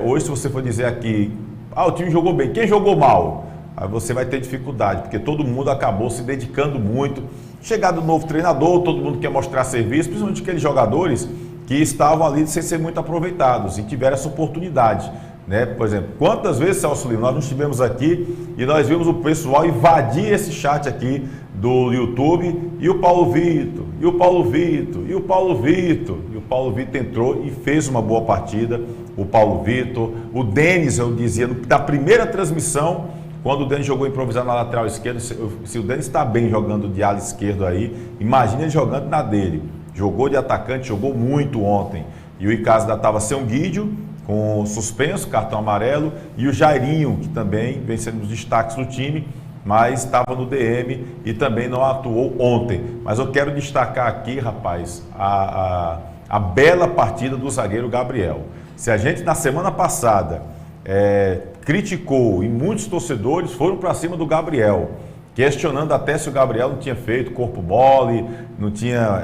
hoje, se você for dizer aqui, o time jogou bem, quem jogou mal? Aí você vai ter dificuldade, porque todo mundo acabou se dedicando muito. Chegado o novo treinador, todo mundo quer mostrar serviço, principalmente aqueles jogadores que estavam ali sem ser muito aproveitados e tiveram essa oportunidade, né? Por exemplo, quantas vezes, Celso Lima, nós não estivemos aqui e nós vimos o pessoal invadir esse chat aqui do YouTube e o Paulo Vitor, e o Paulo Vitor, e o Paulo Vitor, e o Paulo Vitor entrou e fez uma boa partida, o Paulo Vitor, o Denis, eu dizia, da primeira transmissão, quando o Denis jogou improvisado na lateral esquerda, se o Denis está bem jogando de ala esquerdo aí, imagina ele jogando na dele. Jogou de atacante, jogou muito ontem. E o Icasa ainda estava sem um Guídio, com suspenso, cartão amarelo, e o Jairinho, que também vem sendo um dos destaques do time, mas estava no DM e também não atuou ontem. Mas eu quero destacar aqui, rapaz, a bela partida do zagueiro Gabriel. Se a gente, na semana passada, criticou, e muitos torcedores foram para cima do Gabriel, questionando até se o Gabriel não tinha feito corpo mole, não tinha,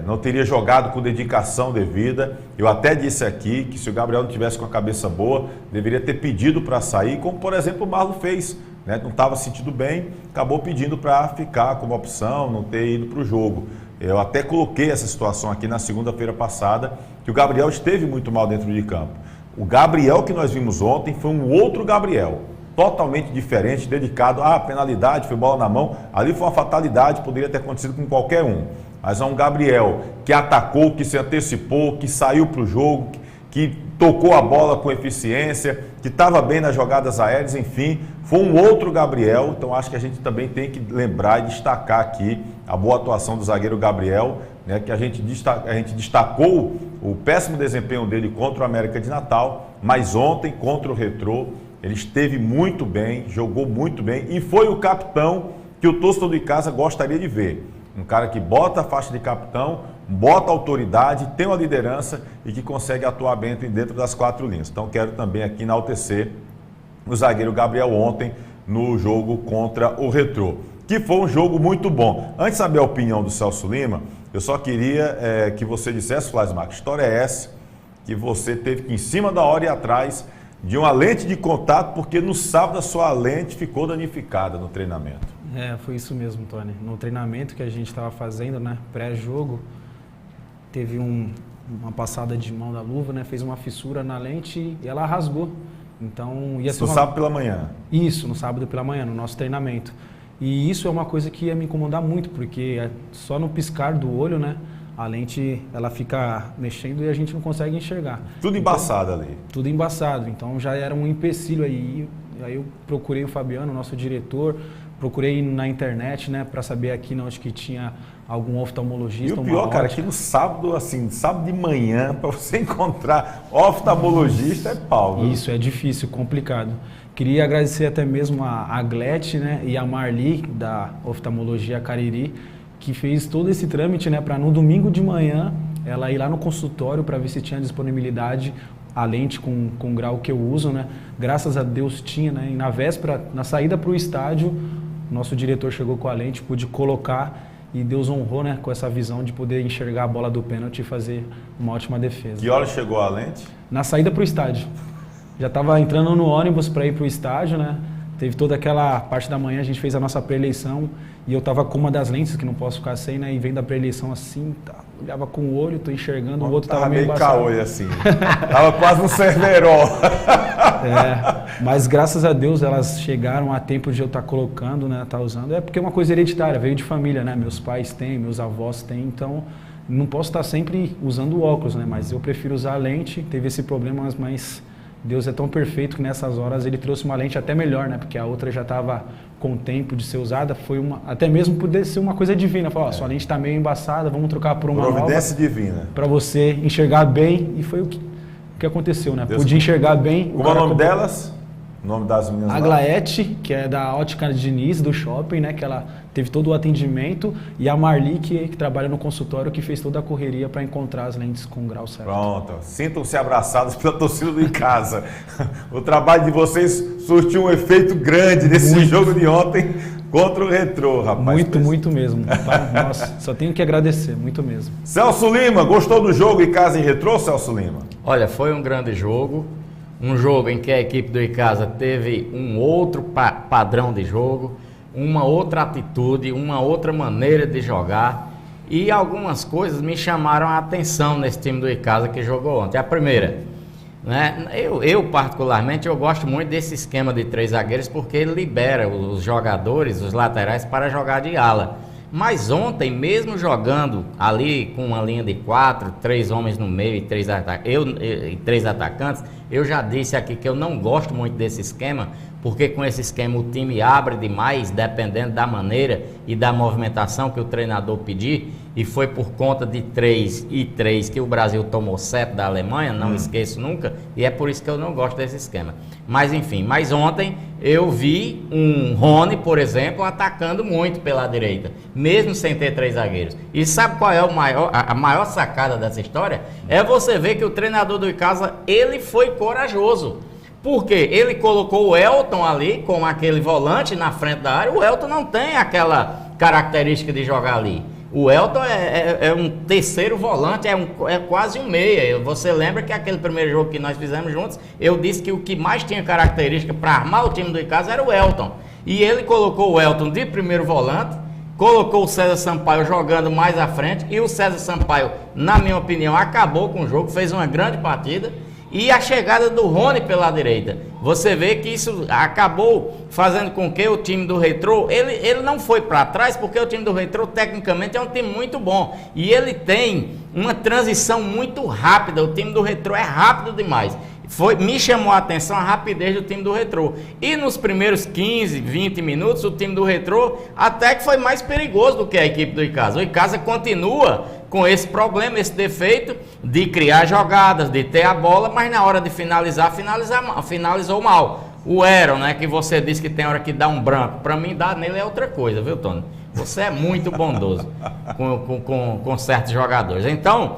não teria jogado com dedicação devida. Eu até disse aqui que se o Gabriel não tivesse com a cabeça boa, deveria ter pedido para sair, como por exemplo o Marlon fez, né? Não estava sentindo bem, acabou pedindo para ficar como opção, não ter ido para o jogo. Eu até coloquei essa situação aqui na segunda-feira passada, que o Gabriel esteve muito mal dentro de campo. O Gabriel que nós vimos ontem foi um outro Gabriel, totalmente diferente, dedicado à penalidade, foi bola na mão, ali foi uma fatalidade, poderia ter acontecido com qualquer um. Mas é um Gabriel que atacou, que se antecipou, que saiu para o jogo, que tocou a bola com eficiência, que estava bem nas jogadas aéreas, enfim, foi um outro Gabriel. Então acho que a gente também tem que lembrar e destacar aqui a boa atuação do zagueiro Gabriel, né, que a gente destacou o péssimo desempenho dele contra o América de Natal, mas ontem contra o Retrô, ele esteve muito bem, jogou muito bem e foi o capitão que o torcedor do Icasa gostaria de ver. Um cara que bota a faixa de capitão, bota autoridade, tem uma liderança e que consegue atuar bem dentro das quatro linhas. Então quero também aqui enaltecer o zagueiro Gabriel ontem no jogo contra o Retrô, que foi um jogo muito bom. Antes de saber a opinião do Celso Lima, eu só queria que você dissesse, Flaismar, que história é essa que você teve que, em cima da hora, ir atrás de uma lente de contato, porque no sábado a sua lente ficou danificada no treinamento. Foi isso mesmo, Tony. No treinamento que a gente estava fazendo, né, pré-jogo, teve uma passada de mão da luva, né, fez uma fissura na lente e ela rasgou. Então, ia ser No sábado pela manhã? Isso, no sábado pela manhã, no nosso treinamento. E isso é uma coisa que ia me incomodar muito, porque só no piscar do olho, né, a lente ela fica mexendo e a gente não consegue enxergar. Tudo embaçado ali. Tudo embaçado, então já era um empecilho aí. Aí eu procurei o Fabiano, nosso diretor, procurei na internet, né, para saber aqui onde que tinha algum oftalmologista. E o pior, cara, que no sábado, assim, sábado de manhã, para você encontrar oftalmologista é pau. Viu? Isso, é difícil, complicado. Queria agradecer até mesmo a Glete, né, e a Marli, da oftalmologia Cariri, que fez todo esse trâmite, né, para no domingo de manhã ela ir lá no consultório para ver se tinha disponibilidade a lente com o grau que eu uso, né? Graças a Deus tinha, né? E na véspera, na saída para o estádio, nosso diretor chegou com a lente, pude colocar e Deus honrou, né, com essa visão de poder enxergar a bola do pênalti e fazer uma ótima defesa. Que hora chegou a lente? Na saída para o estádio. Já estava entrando no ônibus para ir para o estádio, né? Teve toda aquela parte da manhã, a gente fez a nossa pré-eleição e eu tava com uma das lentes que não posso ficar sem, né? E vem da pré-eleição assim, olhava com o olho, tô enxergando, o outro tava meio embaçado. Caolho assim, tava quase um Cerverol. Mas graças a Deus elas chegaram a tempo de eu estar colocando, né? Tá usando. É porque é uma coisa hereditária, veio de família, né? Meus pais têm, meus avós têm, então não posso estar sempre usando óculos, né? Mas eu prefiro usar a lente, teve esse problema, mas Deus é tão perfeito que nessas horas ele trouxe uma lente até melhor, né? Porque a outra já estava com tempo de ser usada, foi até mesmo poder ser uma coisa divina. Falou, sua lente está meio embaçada, vamos trocar por uma providência nova. Divina. Para você enxergar bem, e foi o que aconteceu, né? Deus Podia enxergar bem. Como é o nome delas? O nome das meninas A Glaete, que é da Ótica Diniz, do shopping, né? Que ela teve todo o atendimento. E a Marli, que trabalha no consultório, que fez toda a correria para encontrar as lentes com o grau certo. Pronto. Sintam-se abraçados pela torcida do Icasa. O trabalho de vocês surtiu um efeito grande nesse jogo de ontem contra o Retrô, rapaz. Muito mesmo. Nossa, só tenho que agradecer, muito mesmo. Celso Lima, gostou do jogo Icasa e Retrô, Celso Lima? Olha, foi um grande jogo. Um jogo em que a equipe do Icasa teve um outro padrão de jogo, uma outra atitude, uma outra maneira de jogar, e algumas coisas me chamaram a atenção nesse time do Icasa que jogou ontem. A primeira, né, eu particularmente eu gosto muito desse esquema de 3 zagueiros porque ele libera os jogadores, os laterais, para jogar de ala. Mas ontem, mesmo jogando ali com uma linha de 4, 3 homens no meio e 3 atacantes, eu já disse aqui que eu não gosto muito desse esquema, porque com esse esquema o time abre demais, dependendo da maneira e da movimentação que o treinador pedir, e foi por conta de 3 e 3 que o Brasil tomou 7 da Alemanha, não esqueço nunca, e é por isso que eu não gosto desse esquema. Mas enfim, mas ontem eu vi um Rony, por exemplo, atacando muito pela direita, mesmo sem ter 3 zagueiros. E sabe qual é a maior sacada dessa história? É você ver que o treinador do Icasa, ele foi corajoso. Porque ele colocou o Elton ali como aquele volante na frente da área. O Elton não tem aquela característica de jogar ali. O Elton é um terceiro volante, é quase um meia. Você lembra que aquele primeiro jogo que nós fizemos juntos, eu disse que o que mais tinha característica para armar o time do Icasa era o Elton. E ele colocou o Elton de primeiro volante, colocou o César Sampaio jogando mais à frente, e o César Sampaio, na minha opinião, acabou com o jogo, fez uma grande partida. E a chegada do Rony pela direita, você vê que isso acabou fazendo com que o time do Retrô, ele não foi para trás, porque o time do Retrô tecnicamente é um time muito bom, e ele tem uma transição muito rápida, o time do Retrô é rápido demais. Me chamou a atenção a rapidez do time do Retrô. E nos primeiros 15, 20 minutos, o time do Retrô até que foi mais perigoso do que a equipe do Icasa. O Icasa continua com esse problema, esse defeito de criar jogadas, de ter a bola, mas na hora de finalizou mal. O Aaron, né, que você disse que tem hora que dá um branco, para mim dar nele é outra coisa, viu, Tony? Você é muito bondoso com certos jogadores. Então,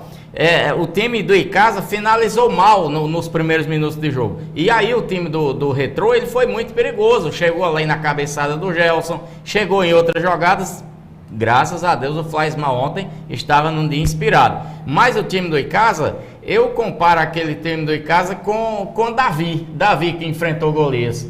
o time do Icasa finalizou mal nos primeiros minutos de jogo. E aí o time do Retrô, ele foi muito perigoso. Chegou ali na cabeçada do Gelson, chegou em outras jogadas. Graças a Deus o Flaisma ontem estava num dia inspirado. Mas o time do Icasa, eu comparo aquele time do Icasa com Davi que enfrentou Golias.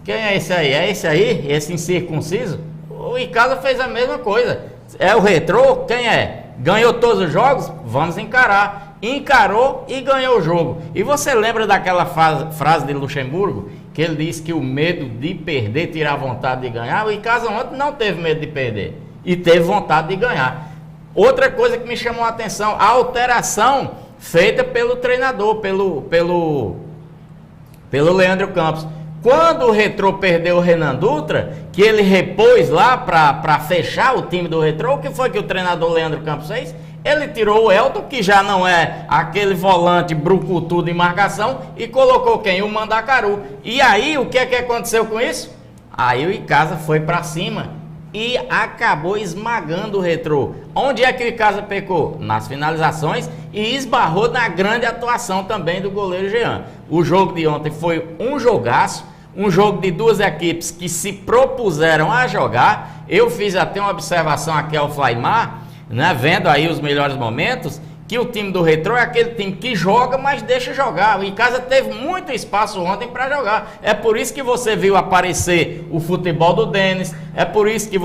Quem é esse aí? É esse aí? Esse incircunciso? O Icasa fez a mesma coisa. É o Retrô? Quem é? Ganhou todos os jogos? Vamos encarar. encarou e ganhou o jogo. E você lembra daquela frase de Luxemburgo, que ele disse que o medo de perder tira a vontade de ganhar? O Icasa ontem não teve medo de perder e teve vontade de ganhar. Outra coisa que me chamou a atenção, a alteração feita pelo treinador, pelo Leandro Campos. Quando o Retrô perdeu o Renan Dutra, que ele repôs lá para fechar o time do Retrô, o que foi que o treinador Leandro Campos fez? Ele tirou o Elton, que já não é aquele volante brucutu de marcação, e colocou quem? O Mandacaru. E aí, o que é que aconteceu com isso? Aí o Icasa foi para cima e acabou esmagando o Retrô. Onde é que o Icasa pecou? Nas finalizações, e esbarrou na grande atuação também do goleiro Jean. O jogo de ontem foi um jogaço, um jogo de duas equipes que se propuseram a jogar. Eu fiz até uma observação aqui ao Flaimar, né, vendo aí os melhores momentos, que o time do Retrô é aquele time que joga, mas deixa jogar. O Icasa teve muito espaço ontem para jogar. É por isso que você viu aparecer o futebol do Denis, é por isso que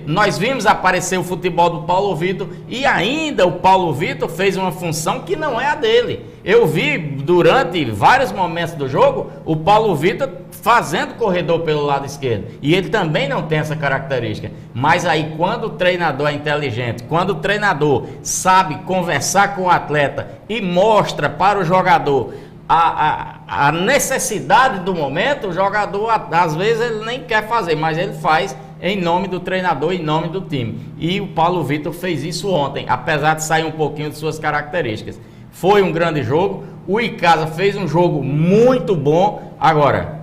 nós vimos aparecer o futebol do Paulo Vitor, e ainda o Paulo Vitor fez uma função que não é a dele. Eu vi durante vários momentos do jogo o Paulo Vitor fazendo corredor pelo lado esquerdo, e ele também não tem essa característica. Mas aí, quando o treinador é inteligente, quando o treinador sabe conversar com o atleta e mostra para o jogador a necessidade do momento, o jogador às vezes ele nem quer fazer, mas ele faz em nome do treinador, em nome do time. E o Paulo Vitor fez isso ontem, apesar de sair um pouquinho de suas características. Foi um grande jogo, o Icasa fez um jogo muito bom. Agora,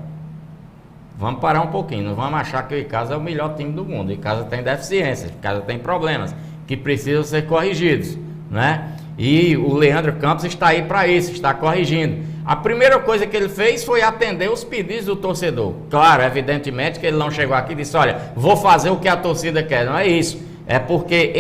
vamos parar um pouquinho, não vamos achar que o Icasa é o melhor time do mundo. O Icasa tem deficiências, o Icasa tem problemas que precisam ser corrigidos, né? E o Leandro Campos está aí para isso, está corrigindo. A primeira coisa que ele fez foi atender os pedidos do torcedor. Claro, evidentemente que ele não chegou aqui e disse, olha, vou fazer o que a torcida quer. Não é isso. É porque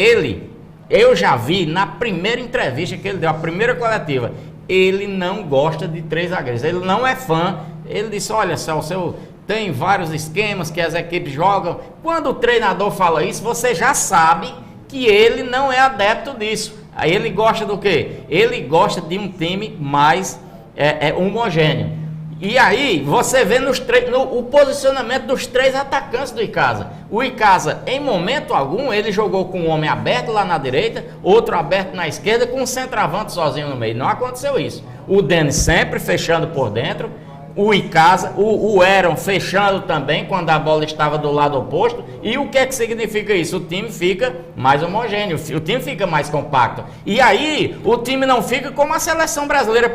eu já vi na primeira entrevista que ele deu, a primeira coletiva, ele não gosta de três zagueiros, ele não é fã. Ele disse, olha, Celso, tem vários esquemas que as equipes jogam. Quando o treinador fala isso, você já sabe que ele não é adepto disso. Aí ele gosta do quê? Ele gosta de um time mais homogêneo. E aí você vê o posicionamento dos três atacantes do Icasa. O Icasa, em momento algum, ele jogou com um homem aberto lá na direita, outro aberto na esquerda, com um centroavante sozinho no meio. Não aconteceu isso. O Denis sempre fechando por dentro. O Icasa, o Heron fechando também quando a bola estava do lado oposto. E o que é que significa isso? O time fica mais homogêneo, o time fica mais compacto. E aí o time não fica como a seleção brasileira,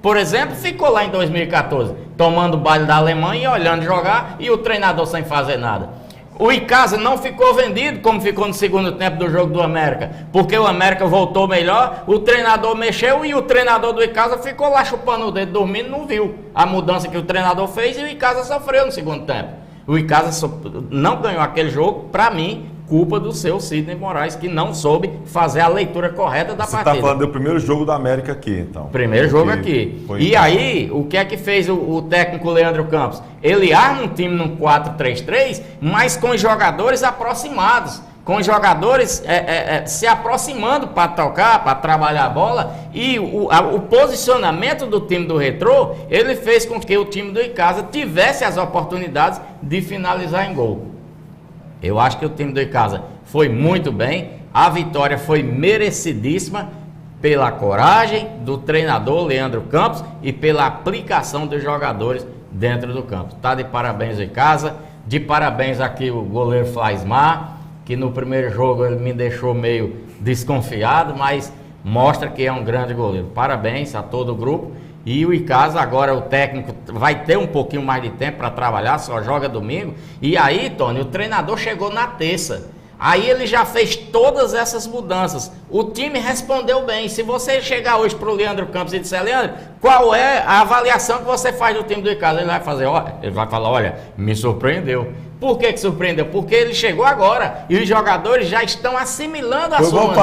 por exemplo, ficou lá em 2014, tomando baile da Alemanha e olhando jogar, e o treinador sem fazer nada. O Icasa não ficou vendido como ficou no segundo tempo do jogo do América, porque o América voltou melhor, o treinador mexeu e o treinador do Icasa ficou lá chupando o dedo, dormindo, não viu a mudança que o treinador fez, e o Icasa sofreu no segundo tempo. O Icasa não ganhou aquele jogo, para mim, culpa do seu Sidney Moraes, que não soube fazer a leitura correta da partida. Você está falando do primeiro jogo da América aqui, então. Primeiro jogo aqui. E aí, o que é que fez o técnico Leandro Campos? Ele arma um time num 4-3-3, mas com jogadores aproximados, com jogadores se aproximando para tocar, para trabalhar a bola, e o posicionamento do time do Retrô, ele fez com que o time do Icasa tivesse as oportunidades de finalizar em gol. Eu acho que o time do Icasa foi muito bem, a vitória foi merecidíssima pela coragem do treinador Leandro Campos e pela aplicação dos jogadores dentro do campo. Tá de parabéns o Icasa, de parabéns aqui o goleiro Flaismar, que no primeiro jogo ele me deixou meio desconfiado, mas mostra que é um grande goleiro. Parabéns a todo o grupo. E o Icasa agora, o técnico vai ter um pouquinho mais de tempo para trabalhar, só joga domingo. E aí, Tony, o treinador chegou na terça. Aí ele já fez todas essas mudanças. O time respondeu bem. Se você chegar hoje para o Leandro Campos e disser, Leandro, qual é a avaliação que você faz do time do Icasa? Ele vai falar, olha, me surpreendeu. Por que surpreendeu? Porque ele chegou agora e os jogadores já estão assimilando a sua maneira.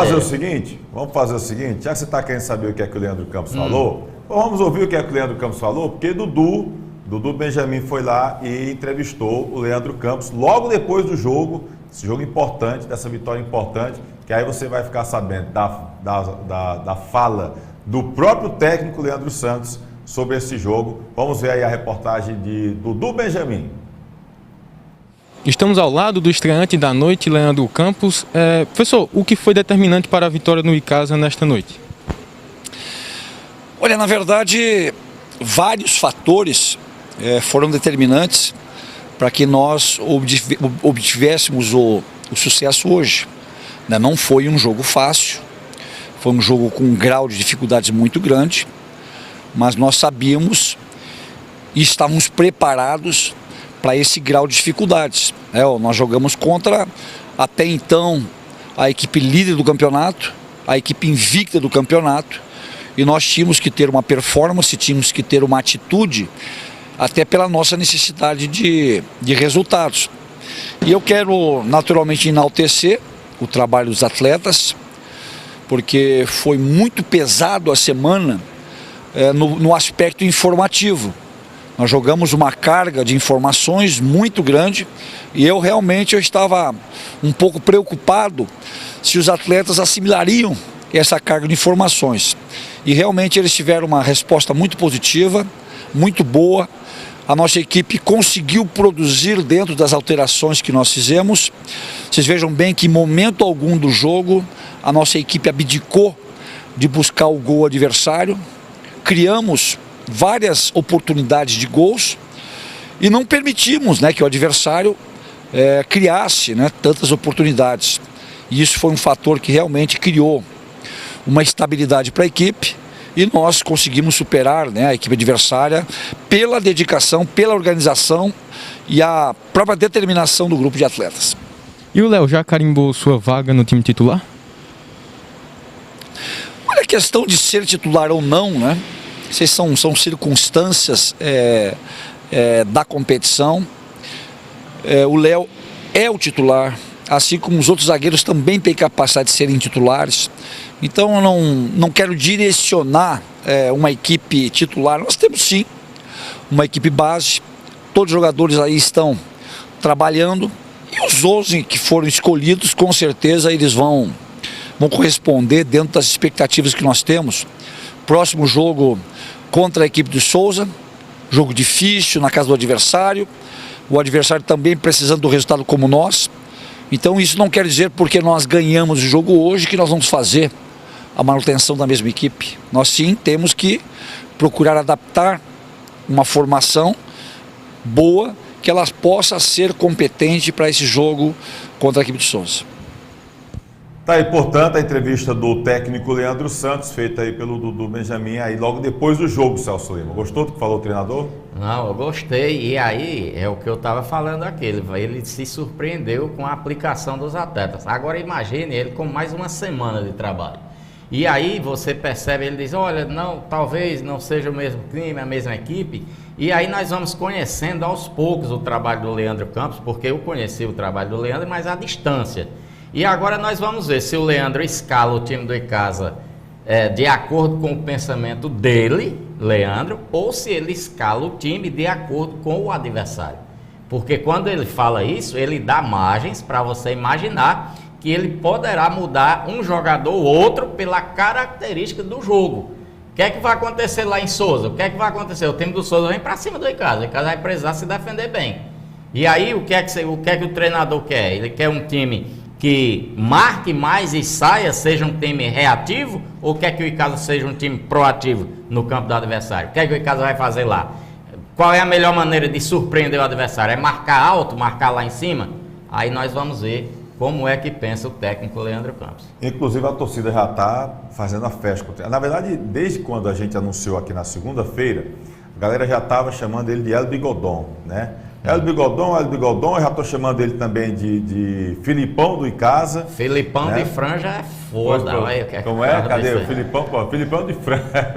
Vamos fazer o seguinte, já que você está querendo saber o que é que o Leandro Campos falou, vamos ouvir o que é que o Leandro Campos falou, porque Dudu Benjamin foi lá e entrevistou o Leandro Campos logo depois do jogo, esse jogo importante, dessa vitória importante, que aí você vai ficar sabendo da fala do próprio técnico Leandro Santos sobre esse jogo. Vamos ver aí a reportagem de Dudu Benjamin. Estamos ao lado do estreante da noite, Leandro Campos. Professor, o que foi determinante para a vitória no Icasa nesta noite? Olha, na verdade, vários fatores foram determinantes para que nós obtivéssemos o sucesso hoje. Não foi um jogo fácil, foi um jogo com um grau de dificuldades muito grande, mas nós sabíamos e estávamos preparados para esse grau de dificuldades. Nós jogamos contra, até então, a equipe líder do campeonato, a equipe invicta do campeonato, e nós tínhamos que ter uma performance, tínhamos que ter uma atitude, até pela nossa necessidade de resultados. E eu quero naturalmente enaltecer o trabalho dos atletas, porque foi muito pesado a semana no aspecto informativo. Nós jogamos uma carga de informações muito grande e eu estava um pouco preocupado se os atletas assimilariam essa carga de informações. E realmente eles tiveram uma resposta muito positiva, muito boa. A nossa equipe conseguiu produzir dentro das alterações que nós fizemos. Vocês vejam bem que em momento algum do jogo a nossa equipe abdicou de buscar o gol adversário. Criamos várias oportunidades de gols e não permitimos que o adversário criasse tantas oportunidades. E isso foi um fator que realmente criou uma estabilidade para a equipe. E nós conseguimos superar a equipe adversária pela dedicação, pela organização e a própria determinação do grupo de atletas. E o Léo já carimbou sua vaga no time titular? Olha, a questão de ser titular ou não, essas são circunstâncias da competição. O Léo é o titular, assim como os outros zagueiros também têm capacidade de serem titulares. Então eu não quero direcionar uma equipe titular. Nós temos sim uma equipe base, todos os jogadores aí estão trabalhando e os 11 que foram escolhidos, com certeza eles vão corresponder dentro das expectativas que nós temos. Próximo jogo contra a equipe do Souza, jogo difícil na casa do adversário, o adversário também precisando do resultado como nós. Então isso não quer dizer porque nós ganhamos o jogo hoje que nós vamos fazer a manutenção da mesma equipe. Nós sim temos que procurar adaptar uma formação boa, que ela possa ser competente para esse jogo contra a equipe de Souza. Tá aí, portanto, a entrevista do técnico Leandro Santos, feita aí pelo Dudu Benjamin, aí logo depois do jogo, Celso Lima. Gostou do que falou o treinador? Não, eu gostei. E aí é o que eu estava falando aqui. Ele se surpreendeu com a aplicação dos atletas. Agora imagine ele com mais uma semana de trabalho. E aí você percebe, ele diz, olha, não, talvez não seja o mesmo time, a mesma equipe. E aí nós vamos conhecendo aos poucos o trabalho do Leandro Campos, porque eu conheci o trabalho do Leandro, mas à distância. E agora nós vamos ver se o Leandro escala o time do Icasa de acordo com o pensamento dele, Leandro, ou se ele escala o time de acordo com o adversário. Porque quando ele fala isso, ele dá margens para você imaginar que ele poderá mudar um jogador ou outro pela característica do jogo. O que é que vai acontecer lá em Souza? O que é que vai acontecer? O time do Souza vem para cima do Icasa. O Icasa vai precisar se defender bem. E aí, o que é que o treinador quer? Ele quer um time que marque mais e saia, seja um time reativo, ou quer que o Icasa seja um time proativo no campo do adversário? O que é que o Icasa vai fazer lá? Qual é a melhor maneira de surpreender o adversário? É marcar alto, marcar lá em cima? Aí nós vamos ver como é que pensa o técnico Leandro Campos. Inclusive a torcida já está fazendo a festa. Na verdade, desde quando a gente anunciou aqui na segunda-feira, a galera já estava chamando ele de El Bigodon, né? El Bigodon, eu já estou chamando ele também de Filipão do Icasa. Filipão de franja é foda. Como é? Cadê o Filipão? Pô, Filipão de franja.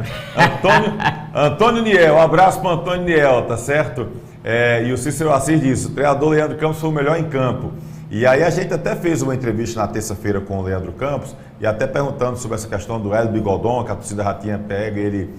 Antônio Niel, um abraço para Antônio Niel, tá certo? E o Cícero Assis disse, o treinador Leandro Campos foi o melhor em campo. E aí a gente até fez uma entrevista na terça-feira com o Leandro Campos, e até perguntando sobre essa questão do El Bigodon, que a torcida já tinha pego, ele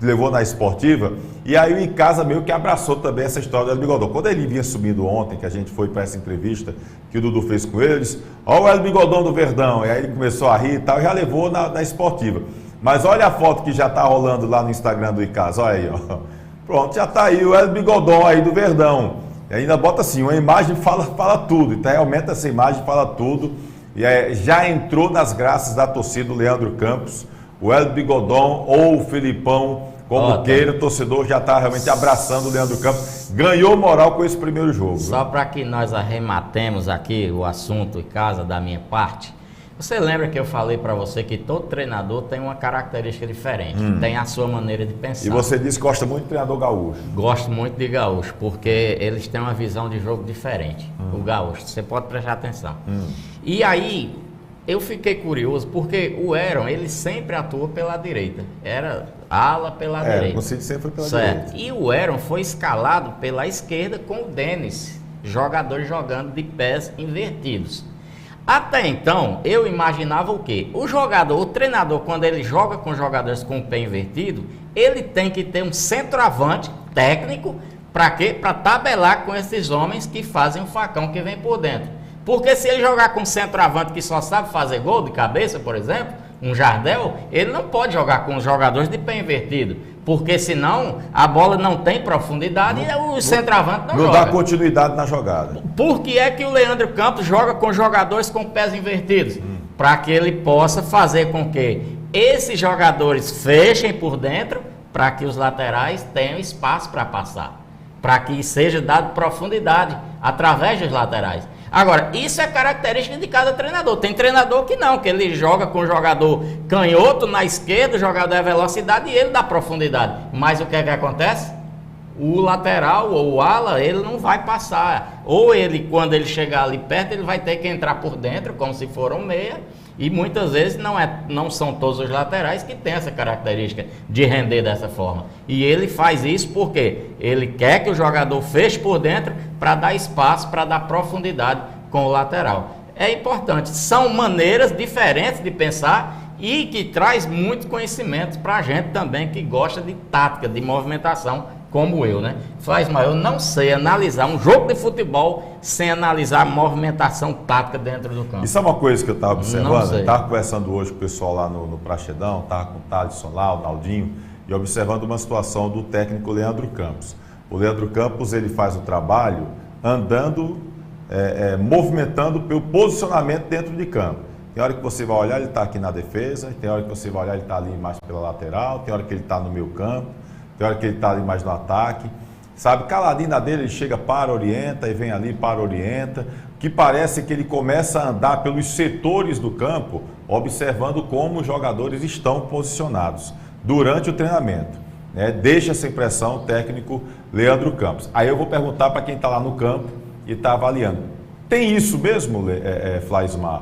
levou na esportiva, e aí o Icasa meio que abraçou também essa história do El Bigodon. Quando ele vinha subindo ontem, que a gente foi para essa entrevista que o Dudu fez com ele, ele disse, ó o El Bigodon do Verdão, e aí ele começou a rir e tal, e já levou na esportiva. Mas olha a foto que já está rolando lá no Instagram do Icasa, olha aí, ó. Pronto, já está aí o Hélio Bigodon aí do Verdão. E ainda bota assim, uma imagem fala tudo. Então aumenta essa imagem, fala tudo. E já entrou nas graças da torcida do Leandro Campos, o Hélio Bigodon ou o Felipão, como queira, o torcedor já está realmente abraçando o Leandro Campos. Ganhou moral com esse primeiro jogo. Só para que nós arrematemos aqui o assunto Icasa da minha parte, você lembra que eu falei para você que todo treinador tem uma característica diferente, tem a sua maneira de pensar. E você disse que gosta muito de treinador gaúcho. Gosto muito de gaúcho, porque eles têm uma visão de jogo diferente, o gaúcho, você pode prestar atenção. E aí, eu fiquei curioso, porque o Heron, ele sempre atuou pela direita, era ala pela direita. O Cid sempre foi pela certo. direita. E o Heron foi escalado pela esquerda com o Denis, jogador jogando de pés invertidos. Até então, eu imaginava o quê? O treinador, quando ele joga com jogadores com o pé invertido, ele tem que ter um centroavante técnico, para quê? Para tabelar com esses homens que fazem o facão que vem por dentro. Porque se ele jogar com um centroavante que só sabe fazer gol de cabeça, por exemplo, um Jardel, ele não pode jogar com os jogadores de pé invertido, porque senão a bola não tem profundidade e o centroavante não joga. Não dá continuidade na jogada. Por que é que o Leandro Campos joga com jogadores com pés invertidos? Para que ele possa fazer com que esses jogadores fechem por dentro, para que os laterais tenham espaço para passar, para que seja dado profundidade através dos laterais. Agora, isso é característica de cada treinador. Tem treinador que não, que ele joga com o jogador canhoto na esquerda, o jogador é velocidade e ele dá profundidade. Mas o que é que acontece? O lateral ou o ala, ele não vai passar. Ou ele, quando ele chegar ali perto, ele vai ter que entrar por dentro, como se for um meia. E muitas vezes não são todos os laterais que têm essa característica de render dessa forma. E ele faz isso porque ele quer que o jogador feche por dentro para dar espaço, para dar profundidade com o lateral. É importante, são maneiras diferentes de pensar e que traz muito conhecimento para a gente também que gosta de tática, de movimentação, como eu, né? Eu não sei analisar um jogo de futebol sem analisar a movimentação tática dentro do campo. Isso é uma coisa que eu estava observando, eu estava conversando hoje com o pessoal lá no Prachedão, estava com o Thaleson lá, o Naldinho, e observando uma situação do técnico Leandro Campos. O Leandro Campos, ele faz o trabalho andando, movimentando pelo posicionamento dentro de campo. Tem hora que você vai olhar, ele está aqui na defesa, tem hora que você vai olhar, ele está ali mais pela lateral, tem hora que ele está no meio campo, tem hora que ele está ali mais no ataque, sabe, caladinho na dele, ele chega, para, orienta, e vem ali, para, orienta, que parece que ele começa a andar pelos setores do campo, observando como os jogadores estão posicionados durante o treinamento, né? Deixa essa impressão o técnico Leandro Campos. Aí eu vou perguntar para quem está lá no campo e está avaliando, tem isso mesmo, Flaismar?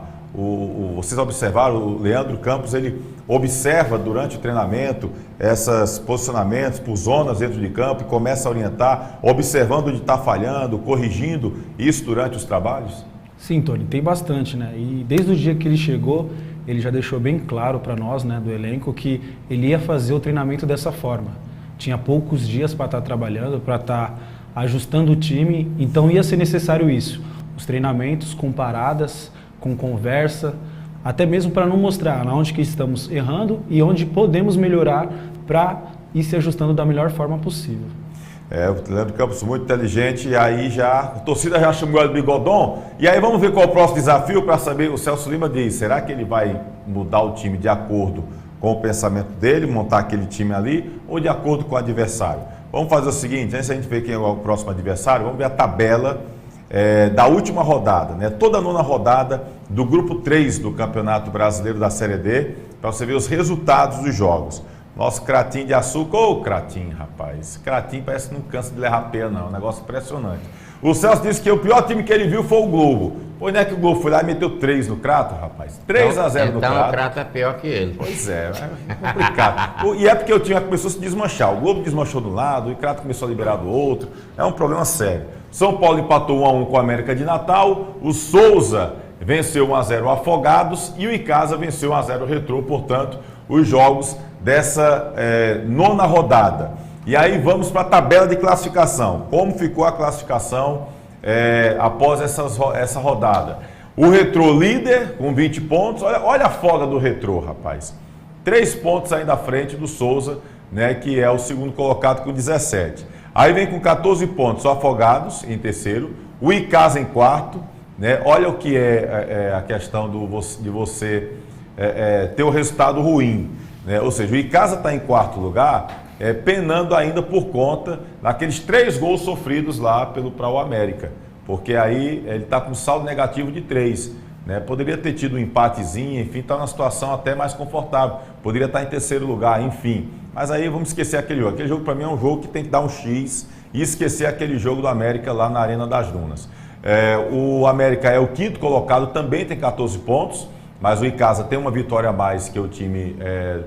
Vocês observaram, o Leandro Campos, ele observa durante o treinamento esses posicionamentos por zonas dentro de campo e começa a orientar, observando onde está falhando, corrigindo isso durante os trabalhos? Sim, Tony, tem bastante, né? E desde o dia que ele chegou, ele já deixou bem claro para nós, né, do elenco, que ele ia fazer o treinamento dessa forma. Tinha poucos dias para estar trabalhando, para estar ajustando o time, então ia ser necessário isso. Os treinamentos com paradas, com conversa, até mesmo para não mostrar onde que estamos errando e onde podemos melhorar para ir se ajustando da melhor forma possível. O Leandro Campos muito inteligente, e aí já a torcida já chamou ele de Bigodon, e aí vamos ver qual é o próximo desafio para saber. O Celso Lima diz, será que ele vai mudar o time de acordo com o pensamento dele, montar aquele time ali, ou de acordo com o adversário? Vamos fazer o seguinte, antes de a gente ver quem é o próximo adversário, vamos ver a tabela da última rodada, né? Toda a nona rodada do grupo 3 do Campeonato Brasileiro da Série D, para você ver os resultados dos jogos. Nosso Cratim de Açúcar, Cratim, rapaz, Cratim parece que não cansa de levar pena, não, é um negócio impressionante. O Celso disse que o pior time que ele viu foi o Globo. Pois não é que o Globo foi lá e meteu 3 no Crato, rapaz? 3-0 no Crato. Então o Crato é pior que ele. Pois é complicado. E é porque o time começou a se desmanchar. O Globo desmanchou do lado, o Crato começou a liberar do outro. É um problema sério. São Paulo empatou 1-1 com a América de Natal. O Souza venceu 1-0 o Afogados e o Icasa venceu 1-0 o Retrô. Portanto, os jogos dessa nona rodada. E aí vamos para a tabela de classificação. Como ficou a classificação após essa rodada? O Retrô líder com 20 pontos. Olha a folga do Retrô, rapaz. 3 pontos ainda à frente do Souza, né, que é o segundo colocado com 17. Aí vem com 14 pontos o Afogados em terceiro, o Icasa em quarto, né? Olha o que é a questão de você ter o resultado ruim, né? Ou seja, o Icasa está em quarto lugar, penando ainda por conta daqueles 3 gols sofridos lá para o América, porque aí ele está com saldo negativo de 3. Né? Poderia ter tido um empatezinho, enfim, está numa situação até mais confortável, poderia estar em terceiro lugar, enfim. Mas aí vamos esquecer aquele jogo. Aquele jogo para mim é um jogo que tem que dar um X e esquecer aquele jogo do América lá na Arena das Dunas. O América é o 5º colocado, também tem 14 pontos, mas o Icasa tem uma vitória a mais que o time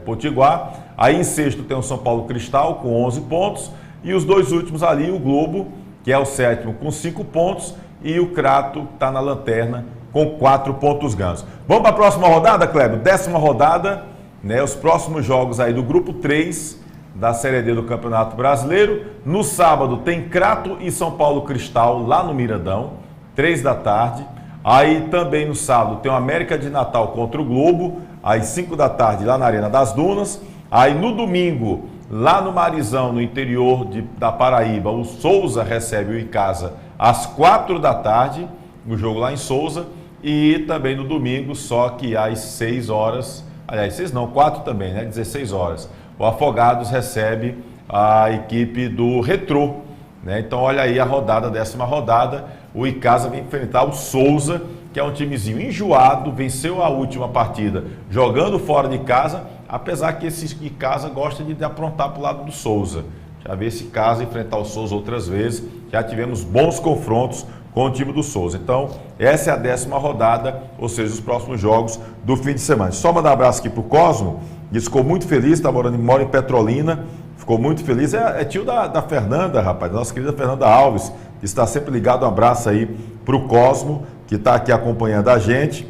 Potiguar. Aí em sexto tem o São Paulo Cristal com 11 pontos e os 2 últimos ali, o Globo, que é o 7º com 5 pontos e o Crato está na lanterna com 4 pontos ganhos. Vamos para a próxima rodada, Kleber? 10ª rodada, né? Os próximos jogos aí do grupo 3 da Série D do Campeonato Brasileiro. No sábado tem Crato e São Paulo Cristal lá no Miradão, 3 da tarde. Aí também no sábado tem o América de Natal contra o Globo, às 5 da tarde lá na Arena das Dunas. Aí no domingo, lá no Marizão, no interior da Paraíba, o Souza recebe o Icasa às 4 da tarde, o jogo lá em Souza. E também no domingo, só que às 6 horas, aliás, 6 não, 4 também, né? 16 horas. O Afogados recebe a equipe do Retrô, né? Então olha aí a rodada, 10ª rodada. O Icasa vai enfrentar o Souza, que é um timezinho enjoado, venceu a última partida jogando fora de casa, apesar que esse Icasa gosta de aprontar para o lado do Souza. Já vi esse Icasa enfrentar o Souza outras vezes, já tivemos bons confrontos com o time do Souza. Então, essa é a 10ª rodada, ou seja, os próximos jogos do fim de semana. Só mandar um abraço aqui para o Cosmo, ele ficou muito feliz, mora em Petrolina, ficou muito feliz. É tio da Fernanda, rapaz, nossa querida Fernanda Alves, que está sempre ligado. Um abraço aí para o Cosmo, que está aqui acompanhando a gente.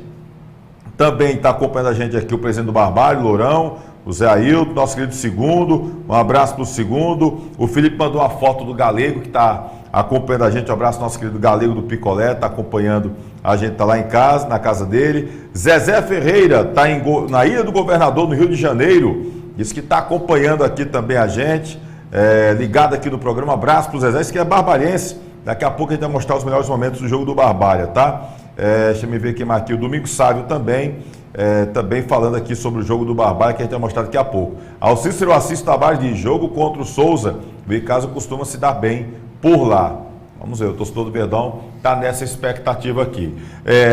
Também está acompanhando a gente aqui o presidente do Barbalho, Lourão, o Zé Ailton, nosso querido Segundo, um abraço para o Segundo. O Felipe mandou uma foto do Galego, que está acompanhando a gente. Um abraço ao nosso querido Galego do Picolé, está acompanhando a gente, está lá em casa, na casa dele. Zezé Ferreira está na Ilha do Governador, no Rio de Janeiro, diz que está acompanhando aqui também a gente, ligado aqui no programa. Um abraço para o Zezé, isso que é barbarense. Daqui a pouco a gente vai mostrar os melhores momentos do jogo do Barbalha, tá? Deixa eu ver quem mais aqui. O Domingos Sávio também, também falando aqui sobre o jogo do Barbalha, que a gente vai mostrar daqui a pouco. Ao Cícero Assis Tavares de jogo contra o Souza, o Icasa costuma se dar bem por lá. Vamos ver, o torcedor do Verdão está nessa expectativa aqui.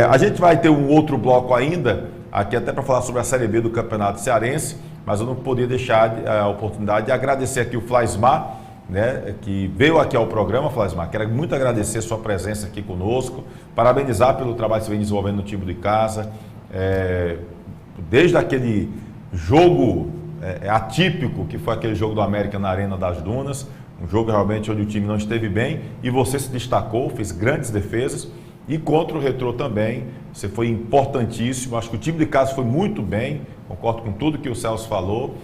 A gente vai ter um outro bloco ainda, aqui até para falar sobre a Série B do Campeonato Cearense, mas eu não podia deixar a oportunidade de agradecer aqui o Flaismar, né, que veio aqui ao programa. Flaismar, quero muito agradecer a sua presença aqui conosco, parabenizar pelo trabalho que você vem desenvolvendo no time de casa, desde aquele jogo atípico que foi aquele jogo do América na Arena das Dunas, um jogo realmente onde o time não esteve bem e você se destacou, fez grandes defesas. E contra o Retrô também, você foi importantíssimo. Acho que o time de casa foi muito bem, concordo com tudo que o Celso falou,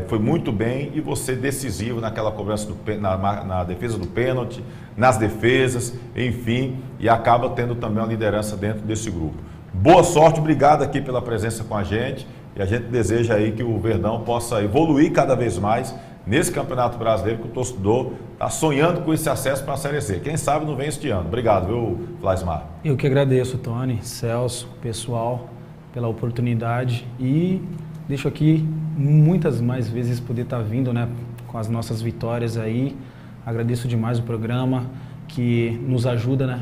foi muito bem, e você decisivo naquela cobrança na defesa do pênalti, nas defesas, enfim, e acaba tendo também uma liderança dentro desse grupo. Boa sorte, obrigado aqui pela presença com a gente, e a gente deseja aí que o Verdão possa evoluir cada vez mais nesse Campeonato Brasileiro, que o torcedor está sonhando com esse acesso para a Série C. Quem sabe não vem este ano. Obrigado, viu, Flaismar? Eu que agradeço, Tony, Celso, pessoal, pela oportunidade, e deixo aqui muitas mais vezes poder estar vindo, né, com as nossas vitórias aí. Agradeço demais o programa, que nos ajuda, né,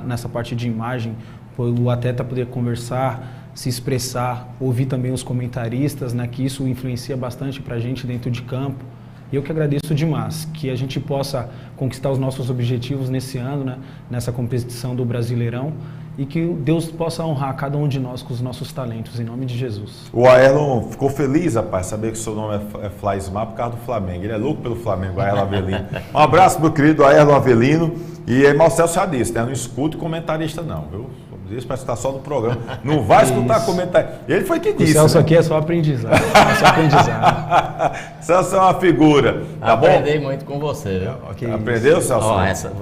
nessa parte de imagem, o atleta poder conversar, se expressar, ouvir também os comentaristas, né, que isso influencia bastante para a gente dentro de campo. Eu que agradeço demais, que a gente possa conquistar os nossos objetivos nesse ano, né, nessa competição do Brasileirão, e que Deus possa honrar cada um de nós com os nossos talentos, em nome de Jesus. O Aerlon ficou feliz, rapaz, saber que o seu nome é Flaismar por causa do Flamengo. Ele é louco pelo Flamengo, o Aerlon Avelino. Um abraço pro querido Aerlon Avelino. E Marcelo já disse, né? Não escuto comentarista não, viu? Isso para estar só no programa. Não vai escutar comentário. Ele foi que disse. O Celso, né? Aqui é só aprendizado. É só aprendizado. Celso é uma figura. Tá Aprendi bom? muito com você, viu? Okay. Aprendeu, Celso?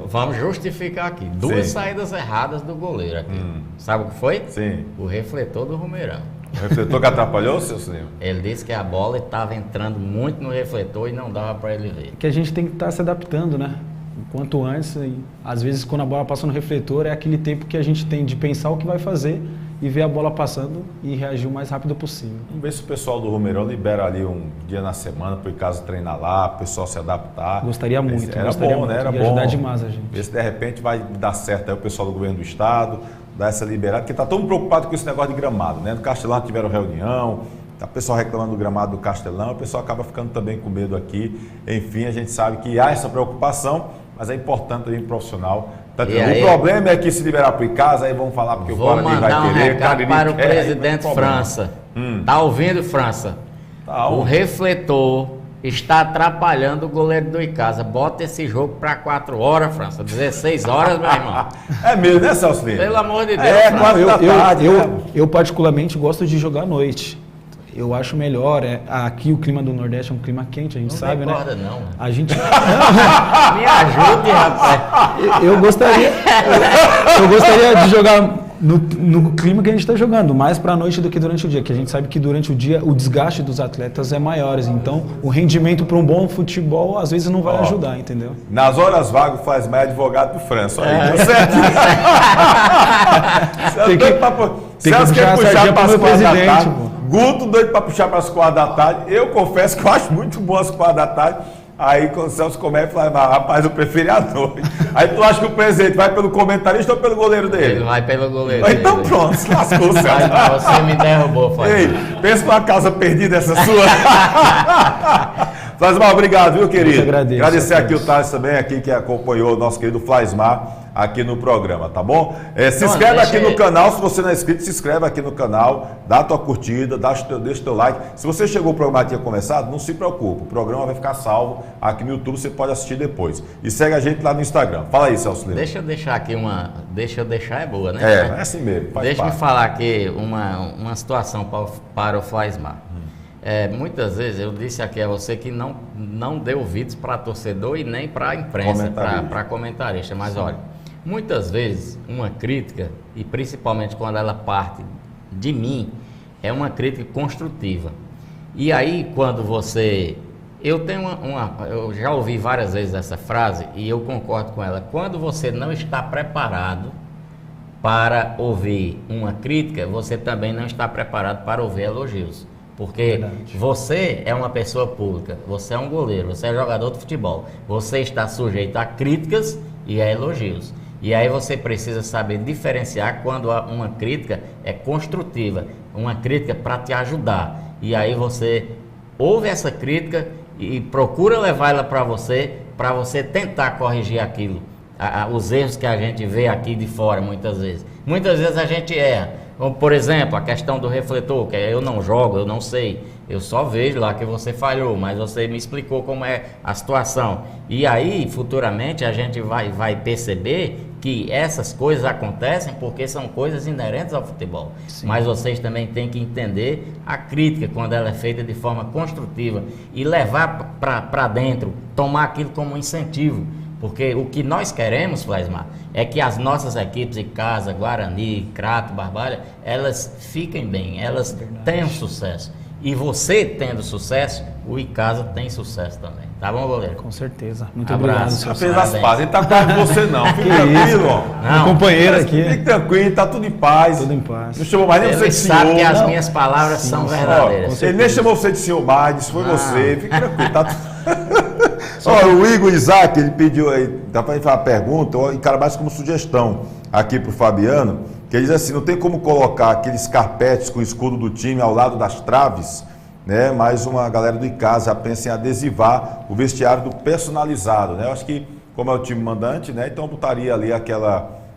Vamos justificar aqui. Duas saídas erradas do goleiro aqui. Sabe o que foi? Sim. O refletor do Romeirão. O refletor que atrapalhou, seu cinema? Ele disse que a bola estava entrando muito no refletor e não dava para ele ver. Que a gente tem que estar se adaptando, né? Quanto antes, e às vezes quando a bola passa no refletor é aquele tempo que a gente tem de pensar o que vai fazer e ver a bola passando e reagir o mais rápido possível. Vamos ver se o pessoal do Romeirão libera ali um dia na semana para o Icasa treinar lá, o pessoal se adaptar. Gostaria muito. Era gostaria bom, muito, né? Era ia bom. ajudar demais a gente. Ver se de repente vai dar certo aí o pessoal do governo do estado, dar essa liberada, porque está todo mundo preocupado com esse negócio de gramado, né? No Castelão tiveram reunião, tá o pessoal reclamando do gramado do Castelão, o pessoal acaba ficando também com medo aqui. Enfim, a gente sabe que há essa preocupação, mas é importante também profissional. Aí, o problema é que se liberar para o Icasa, aí vamos falar porque o Guarani vai querer. Vou mandar um recado para o presidente aí, França. Tá ouvindo, França? Tá, o refletor está atrapalhando o goleiro do Icasa. Bota esse jogo para 4 horas, França. 16 horas, meu irmão. É mesmo, né, Celso Lima? Pelo amor de Deus, França. Eu particularmente gosto de jogar à noite. Eu acho melhor, aqui o clima do Nordeste é um clima quente, a gente sabe, né? Não recorda não. A gente... Me ajude, rapaz. Eu gostaria de jogar no clima que a gente está jogando, mais para a noite do que durante o dia, que a gente sabe que durante o dia o desgaste dos atletas é maior, então o rendimento para um bom futebol às vezes não vai ajudar, entendeu? Nas horas vagas faz mais advogado do França, olha aí, deu certo. Tem que puxar a sardinha para o meu presidente, pô. Guto doido para puxar para as 4 da tarde. Eu confesso que eu acho muito bom as 4 da tarde. Aí quando o Celso começa, fala, rapaz, eu prefiro a noite. Aí tu acha que o presidente vai pelo comentarista ou pelo goleiro dele? Ele vai pelo goleiro. Então pronto, se lascou, Celso. Você me derrubou, Fábio. Ei, pensa numa casa perdida essa sua. Flaismar, obrigado, viu, querido? Eu agradeço. Agradecer aqui o Thales também, aqui que acompanhou o nosso querido Flaismar aqui no programa, tá bom? Se inscreve aqui no canal, se você não é inscrito, se inscreve aqui no canal, dá a tua curtida, deixa o teu like. Se você chegou o programa tinha começado, não se preocupe, o programa vai ficar salvo aqui no YouTube, você pode assistir depois. E segue a gente lá no Instagram. Fala aí, Celso Lima. Deixa eu deixar aqui deixa eu deixar é boa, né? É assim mesmo. Deixa eu falar aqui uma situação para o Flaismar. Muitas vezes eu disse aqui a você que não deu ouvidos para torcedor e nem para a imprensa, para comentarista, mas olha, muitas vezes uma crítica, e principalmente quando ela parte de mim, é uma crítica construtiva. E aí quando você... Eu já ouvi várias vezes essa frase e eu concordo com ela. Quando você não está preparado para ouvir uma crítica, você também não está preparado para ouvir elogios. Porque você é uma pessoa pública, você é um goleiro, você é jogador de futebol. Você está sujeito a críticas e a elogios. E aí você precisa saber diferenciar quando uma crítica é construtiva, uma crítica para te ajudar. E aí você ouve essa crítica e procura levar ela para você tentar corrigir aquilo. Os erros que a gente vê aqui de fora muitas vezes. Muitas vezes a gente erra. Como, por exemplo, a questão do refletor, que eu não jogo, eu não sei. Eu só vejo lá que você falhou, mas você me explicou como é a situação. E aí, futuramente, a gente vai perceber que essas coisas acontecem porque são coisas inerentes ao futebol. Sim. Mas vocês também têm que entender a crítica quando ela é feita de forma construtiva e levar para dentro, tomar aquilo como um incentivo. Porque o que nós queremos, Flaismar, é que as nossas equipes de Casa, Guarani, Crato, Barbalha, elas fiquem bem, elas tenham sucesso. E você tendo sucesso, o Icasa tem sucesso também. Tá bom, goleiro? Com certeza. Muito abraço. obrigado. Fez as pazes, ele tá perto de você não. Fique tranquilo, ó. Meu companheiro aqui. Fique tranquilo, tá tudo em paz. Tudo em paz. Não chamou mais nem você de senhor. Ele sabe que as minhas palavras são verdadeiras. Ele nem chamou você de senhor mais, foi você. Fique tranquilo, tá tudo... O Igor Isaac, ele pediu aí, dá para fazer uma pergunta, eu encaro mais como sugestão aqui para o Fabiano, que ele diz assim, não tem como colocar aqueles carpetes com o escudo do time ao lado das traves, né? Mas uma galera do Icasa já pensa em adesivar o vestiário do personalizado, né? Eu acho que, como é o time mandante, né? Então botaria ali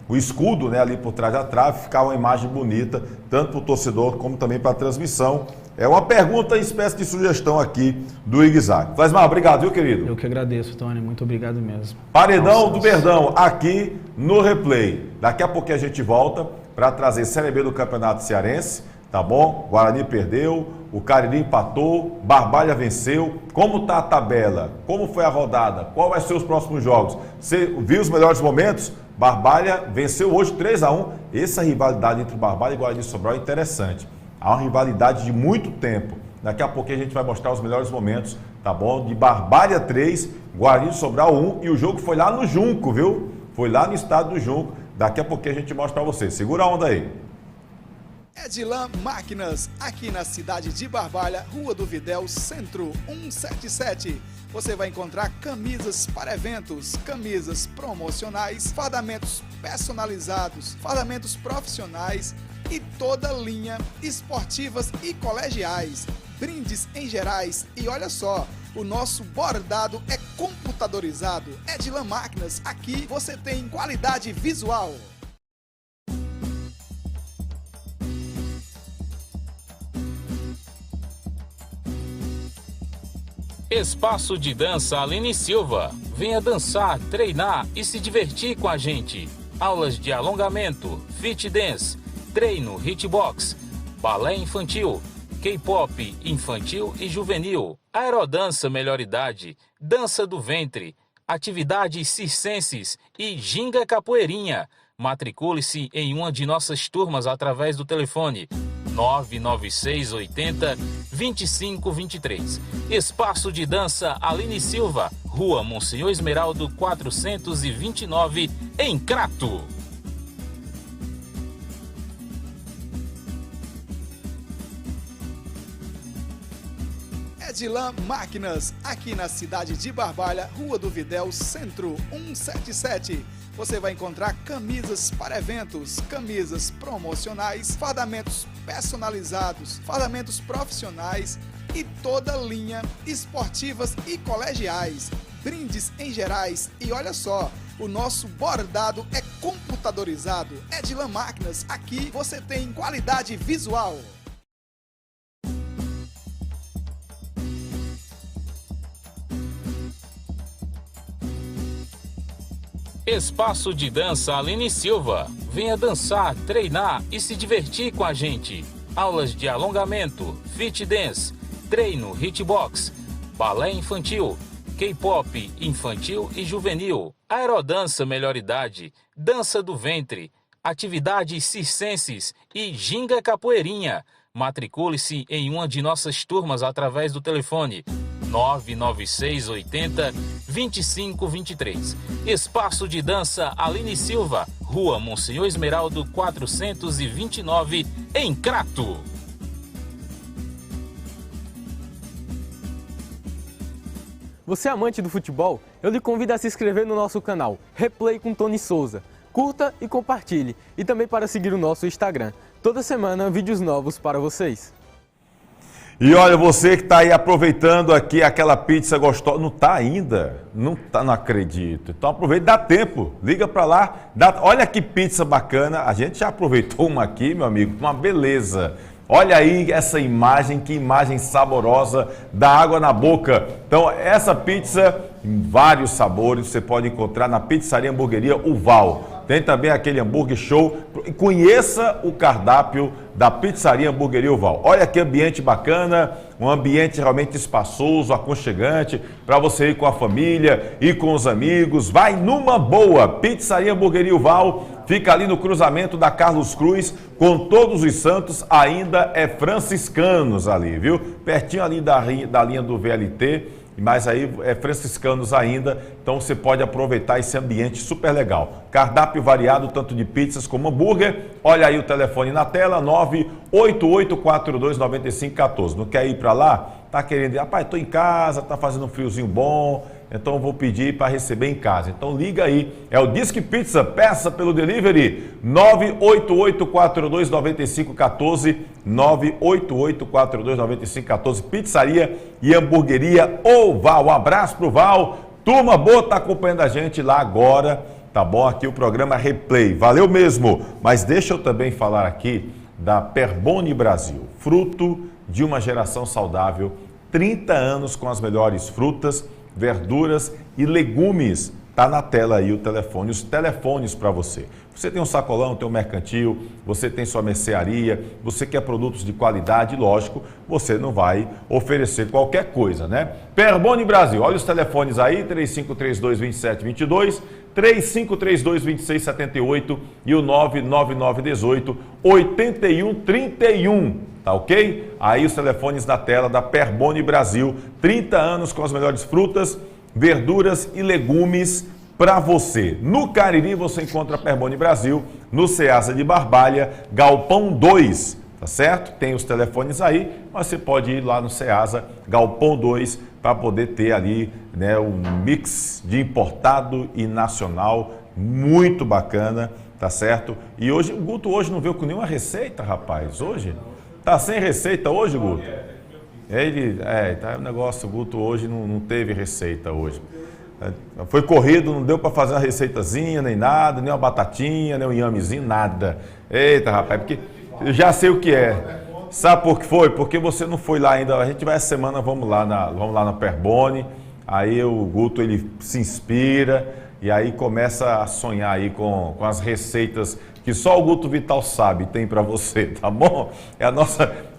o escudo, né, ali por trás da trave, ficar uma imagem bonita, tanto para o torcedor como também para a transmissão. É uma pergunta, espécie de sugestão aqui do Igzag. Flaismar, obrigado, viu, querido? Eu que agradeço, Tony, muito obrigado mesmo. Paredão do Verdão, aqui no Replay. Daqui a pouquinho a gente volta para trazer Série B do Campeonato Cearense, tá bom? Guarani perdeu, o Cariri empatou, Barbalha venceu. Como está a tabela? Como foi a rodada? Qual vai ser os próximos jogos? Você viu os melhores momentos? Barbalha venceu hoje 3-1. Essa rivalidade entre Barbalha e Guarani de Sobral é interessante. Há uma rivalidade de muito tempo. Daqui a pouquinho a gente vai mostrar os melhores momentos, tá bom? De Barbalha 3, Guarani do Sobral 1, e o jogo foi lá no Junco, viu? Foi lá no estado do Junco. Daqui a pouquinho a gente mostra para vocês. Segura a onda aí. Edilan Máquinas, aqui na cidade de Barbalha, Rua do Videl, Centro 177. Você vai encontrar camisas para eventos, camisas promocionais, fardamentos personalizados, fardamentos profissionais e toda linha esportivas e colegiais, brindes em gerais. E olha só, o nosso bordado é computadorizado. Edilan Máquinas, aqui você tem qualidade visual. Espaço de Dança Aline Silva. Venha dançar, treinar e se divertir com a gente. Aulas de alongamento, fit dance, treino, hitbox, balé infantil, K-pop infantil e juvenil, aerodança melhor idade, dança do ventre, atividades circenses e ginga capoeirinha. Matricule-se em uma de nossas turmas através do telefone 996 80 2523. Espaço de Dança Aline Silva, Rua Monsenhor Esmeraldo 429, em Crato. Edilan Máquinas, aqui na cidade de Barbalha, Rua do Videl, Centro 177. Você vai encontrar camisas para eventos, camisas promocionais, fardamentos personalizados, fardamentos profissionais e toda linha esportivas e colegiais, brindes em gerais. E olha só, o nosso bordado é computadorizado. Edilan Máquinas, aqui você tem qualidade visual. Espaço de Dança Aline Silva. Venha dançar, treinar e se divertir com a gente. Aulas de alongamento, fit dance, treino, hitbox, balé infantil, K-pop infantil e juvenil, aerodança melhor idade, dança do ventre, atividades circenses e ginga capoeirinha. Matricule-se em uma de nossas turmas através do telefone 996 80 2523. Espaço de Dança Aline Silva, Rua Monsenhor Esmeraldo 429, em Crato. Você é amante do futebol? Eu lhe convido a se inscrever no nosso canal Replay com Tony Souza. Curta e compartilhe. E também para seguir o nosso Instagram. Toda semana, vídeos novos para vocês. E olha, você que está aí aproveitando aqui aquela pizza gostosa, não está ainda? Não acredito. Então aproveita, dá tempo, liga para lá, olha que pizza bacana, a gente já aproveitou uma aqui, meu amigo, uma beleza. Olha aí essa imagem, que imagem saborosa, dá água na boca. Então essa pizza, em vários sabores, você pode encontrar na Pizzaria Hamburgueria Uval. Tem também aquele hambúrguer show. Conheça o cardápio da Pizzaria Hamburgueria Uval. Olha que ambiente bacana, um ambiente realmente espaçoso, aconchegante, para você ir com a família, ir com os amigos. Vai numa boa. Pizzaria Hamburgueria Uval fica ali no cruzamento da Carlos Cruz com Todos os Santos, ainda é franciscanos ali, viu? Pertinho ali da linha do VLT. Mas aí é franciscanos ainda, então você pode aproveitar esse ambiente super legal. Cardápio variado, tanto de pizzas como hambúrguer. Olha aí o telefone na tela, 988429514. Não quer ir para lá? Tá querendo ir? Rapaz, estou em casa, tá fazendo um friozinho bom, então eu vou pedir para receber em casa. Então liga aí, é o Disque Pizza, peça pelo delivery, 988429514, 988429514, Pizzaria e Hamburgueria Oval. Um abraço pro Val, turma boa, tá acompanhando a gente lá agora, tá bom? Aqui o programa Replay, valeu mesmo. Mas deixa eu também falar aqui da Perboni Brasil, fruto de uma geração saudável, 30 anos com as melhores frutas, verduras e legumes. Tá na tela aí o telefone, os telefones para você. Você tem um sacolão, tem um mercantil, você tem sua mercearia, você quer produtos de qualidade, lógico, você não vai oferecer qualquer coisa, né? Perboni Brasil, olha os telefones aí, 3532-2722, 3532-2678 e o 99918-8131. tá ok? Aí os telefones na tela da Perboni Brasil, 30 anos com as melhores frutas, verduras e legumes para você. No Cariri você encontra a Perboni Brasil, no Ceasa de Barbalha, Galpão 2, tá certo? Tem os telefones aí, mas você pode ir lá no Ceasa, Galpão 2, para poder ter ali, né, um mix de importado e nacional, muito bacana, tá certo? E hoje, o Guto hoje não veio com nenhuma receita, rapaz, hoje? Tá sem receita hoje, Guto? Tá um negócio, o Guto hoje não teve receita hoje. Foi corrido, não deu para fazer uma receitazinha, nem nada, nem uma batatinha, nem um inhamezinho, nada. Eita, rapaz, porque eu já sei o que é. Sabe por que foi? Porque você não foi lá ainda. A gente vai essa semana, vamos lá na Perboni. Aí o Guto ele se inspira e aí começa a sonhar aí com as receitas que só o Guto Vital sabe, tem para você, tá bom?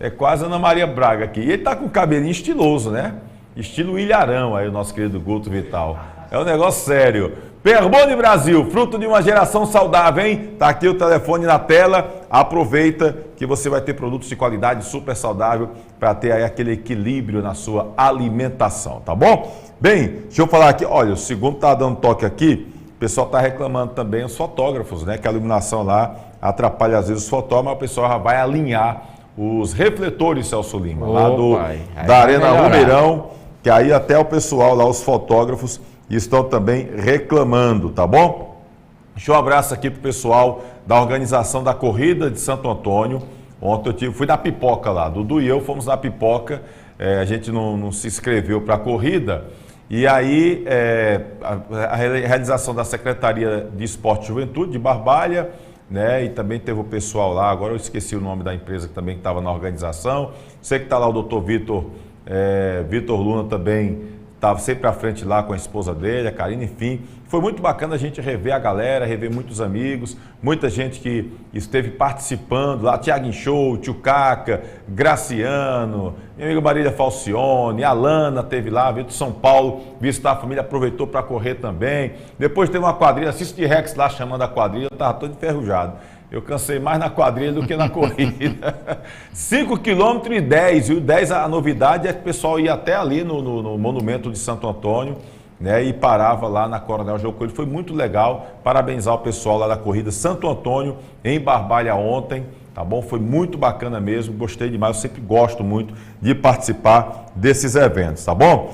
É quase Ana Maria Braga aqui. E ele tá com o cabelinho estiloso, né? Estilo Ilharão aí o nosso querido Guto Vital. É um negócio sério. Perboni Brasil, fruto de uma geração saudável, hein? Tá aqui o telefone na tela. Aproveita que você vai ter produtos de qualidade super saudável para ter aí aquele equilíbrio na sua alimentação, tá bom? Bem, deixa eu falar aqui, olha, o segundo tá dando toque aqui, o pessoal tá reclamando também, os fotógrafos, né? Que a iluminação lá atrapalha às vezes os fotógrafos, mas o pessoal já vai alinhar os refletores, Celso Lima, lá da Arena Rumeirão, que aí até o pessoal lá, os fotógrafos, estão também reclamando, tá bom? Deixa eu um abraço aqui pro pessoal da organização da Corrida de Santo Antônio. Ontem eu fui na pipoca lá, Dudu e eu fomos na pipoca, a gente não se inscreveu para a corrida, e aí a realização da Secretaria de Esporte e Juventude de Barbalha, né? E também teve o pessoal lá, agora eu esqueci o nome da empresa que também estava na organização. Sei que está lá o doutor Vitor Luna também, estava sempre à frente lá com a esposa dele, a Karine, enfim. Foi muito bacana a gente rever a galera, rever muitos amigos, muita gente que esteve participando lá, Thiago Inchou, Tio Caca, Graciano, minha amiga Marília Falcione, a Lana esteve lá, veio de São Paulo, visitar a família, aproveitou para correr também. Depois teve uma quadrilha, Cício de Rex lá chamando a quadrilha, eu estava todo enferrujado. Eu cansei mais na quadrilha do que na corrida. 5 km e 10, e o 10 a novidade é que o pessoal ia até ali no Monumento de Santo Antônio, né, e parava lá na Coronel João Coelho. Foi muito legal, parabenizar o pessoal lá da corrida Santo Antônio, em Barbalha ontem, tá bom? Foi muito bacana mesmo, gostei demais, eu sempre gosto muito de participar desses eventos, tá bom?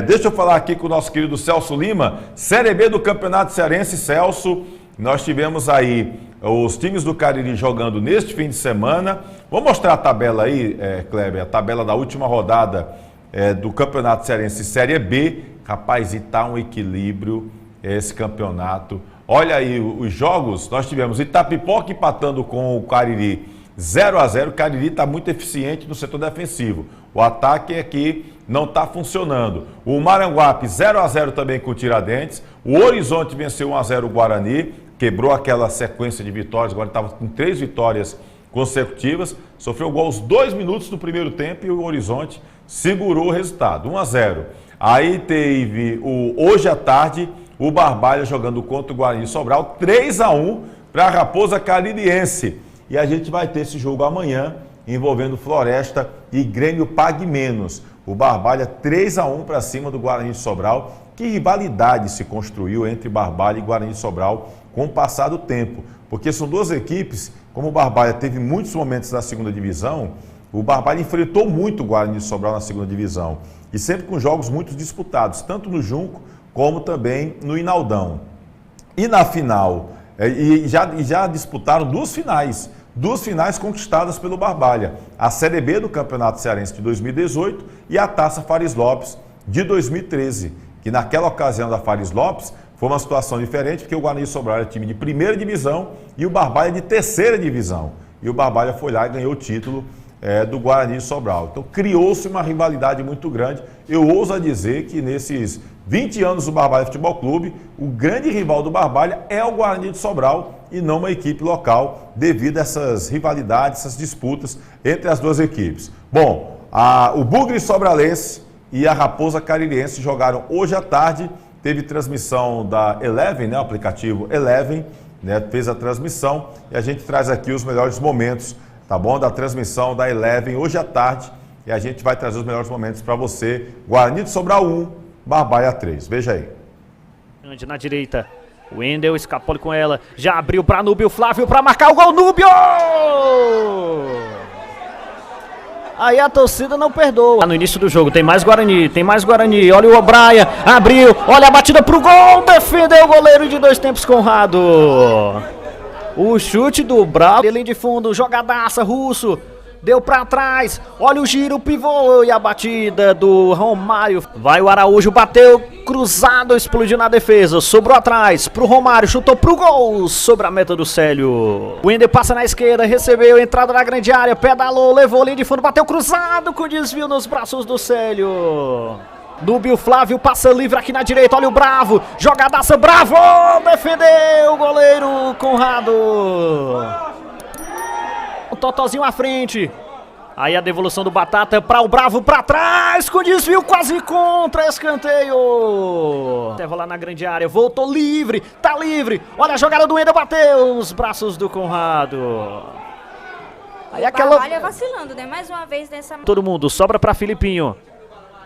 Deixa eu falar aqui com o nosso querido Celso Lima, Série B do Campeonato Cearense. Celso, nós tivemos aí os times do Cariri jogando neste fim de semana. Vou mostrar a tabela aí, Kleber, a tabela da última rodada do Campeonato Cearense Série B. Rapaz, e tá um equilíbrio esse campeonato. Olha aí os jogos, nós tivemos Itapipoca empatando com o Cariri 0-0. O Cariri está muito eficiente no setor defensivo. O ataque aqui não está funcionando. O Maranguape 0-0 também com o Tiradentes. O Horizonte venceu 1-0 o Guarani. Quebrou aquela sequência de vitórias, agora estava com 3 vitórias consecutivas, sofreu gol aos 2 minutos do primeiro tempo e o Horizonte segurou o resultado, 1-0. Aí teve hoje à tarde o Barbalha jogando contra o Guarani Sobral, 3-1 para a Raposa Caririense. E a gente vai ter esse jogo amanhã, envolvendo Floresta e Grêmio Pague Menos. O Barbalha 3-1 para cima do Guarani de Sobral. Que rivalidade se construiu entre Barbalha e Guarani de Sobral com o passar do tempo, porque são duas equipes, como o Barbalha teve muitos momentos na segunda divisão, o Barbalha enfrentou muito o Guarani de Sobral na segunda divisão, e sempre com jogos muito disputados, tanto no Junco como também no Inaldão. E na final, já disputaram duas finais conquistadas pelo Barbalha, a Série B do Campeonato Cearense de 2018 e a Taça Fares Lopes de 2013, que naquela ocasião da Fares Lopes foi uma situação diferente, porque o Guarani de Sobral era time de primeira divisão e o Barbalha de terceira divisão. E o Barbalha foi lá e ganhou o título do Guarani de Sobral. Então criou-se uma rivalidade muito grande. Eu ouso dizer que nesses 20 anos do Barbalha Futebol Clube, o grande rival do Barbalha é o Guarani de Sobral e não uma equipe local, devido a essas rivalidades, essas disputas entre as duas equipes. Bom, o Bugre Sobralense e a Raposa Caririense jogaram hoje à tarde. Teve transmissão da Eleven, né, o aplicativo Eleven, né, fez a transmissão e a gente traz aqui os melhores momentos tá bom? Da transmissão da Eleven hoje à tarde e a gente vai trazer os melhores momentos para você. Guarani de Sobral 1, Barbalha 3. Veja aí. Na direita, o Wendel escapou com ela, já abriu para Núbio Flávio para marcar o gol, Núbio! Aí a torcida não perdoa. No início do jogo tem mais Guarani, olha o O'Brien, abriu, olha a batida pro gol, defendeu o goleiro de 2 tempos, Conrado. O chute do Brau, linha de fundo, jogadaça, Russo, deu pra trás, olha o giro, o pivô e a batida do Romário. Vai o Araújo, bateu, cruzado, explodiu na defesa, sobrou atrás pro Romário, chutou pro gol, sobre a meta do Célio. O Wendel passa na esquerda, recebeu, entrada na grande área, pedalou, levou linha de fundo, bateu cruzado com desvio nos braços do Célio. Núbio Flávio passa livre aqui na direita, olha o Bravo, jogadaça, Bravo, defendeu o goleiro Conrado. O Totozinho à frente. Aí a devolução do Batata para o Bravo, para trás, com desvio quase contra, escanteio. Leva lá na grande área, voltou livre, tá livre. Olha a jogada do Wendel, bateu nos braços do Conrado. Aí aquela... Barbalha vacilando, né? Mais uma vez nessa... Todo mundo, sobra para Filipinho.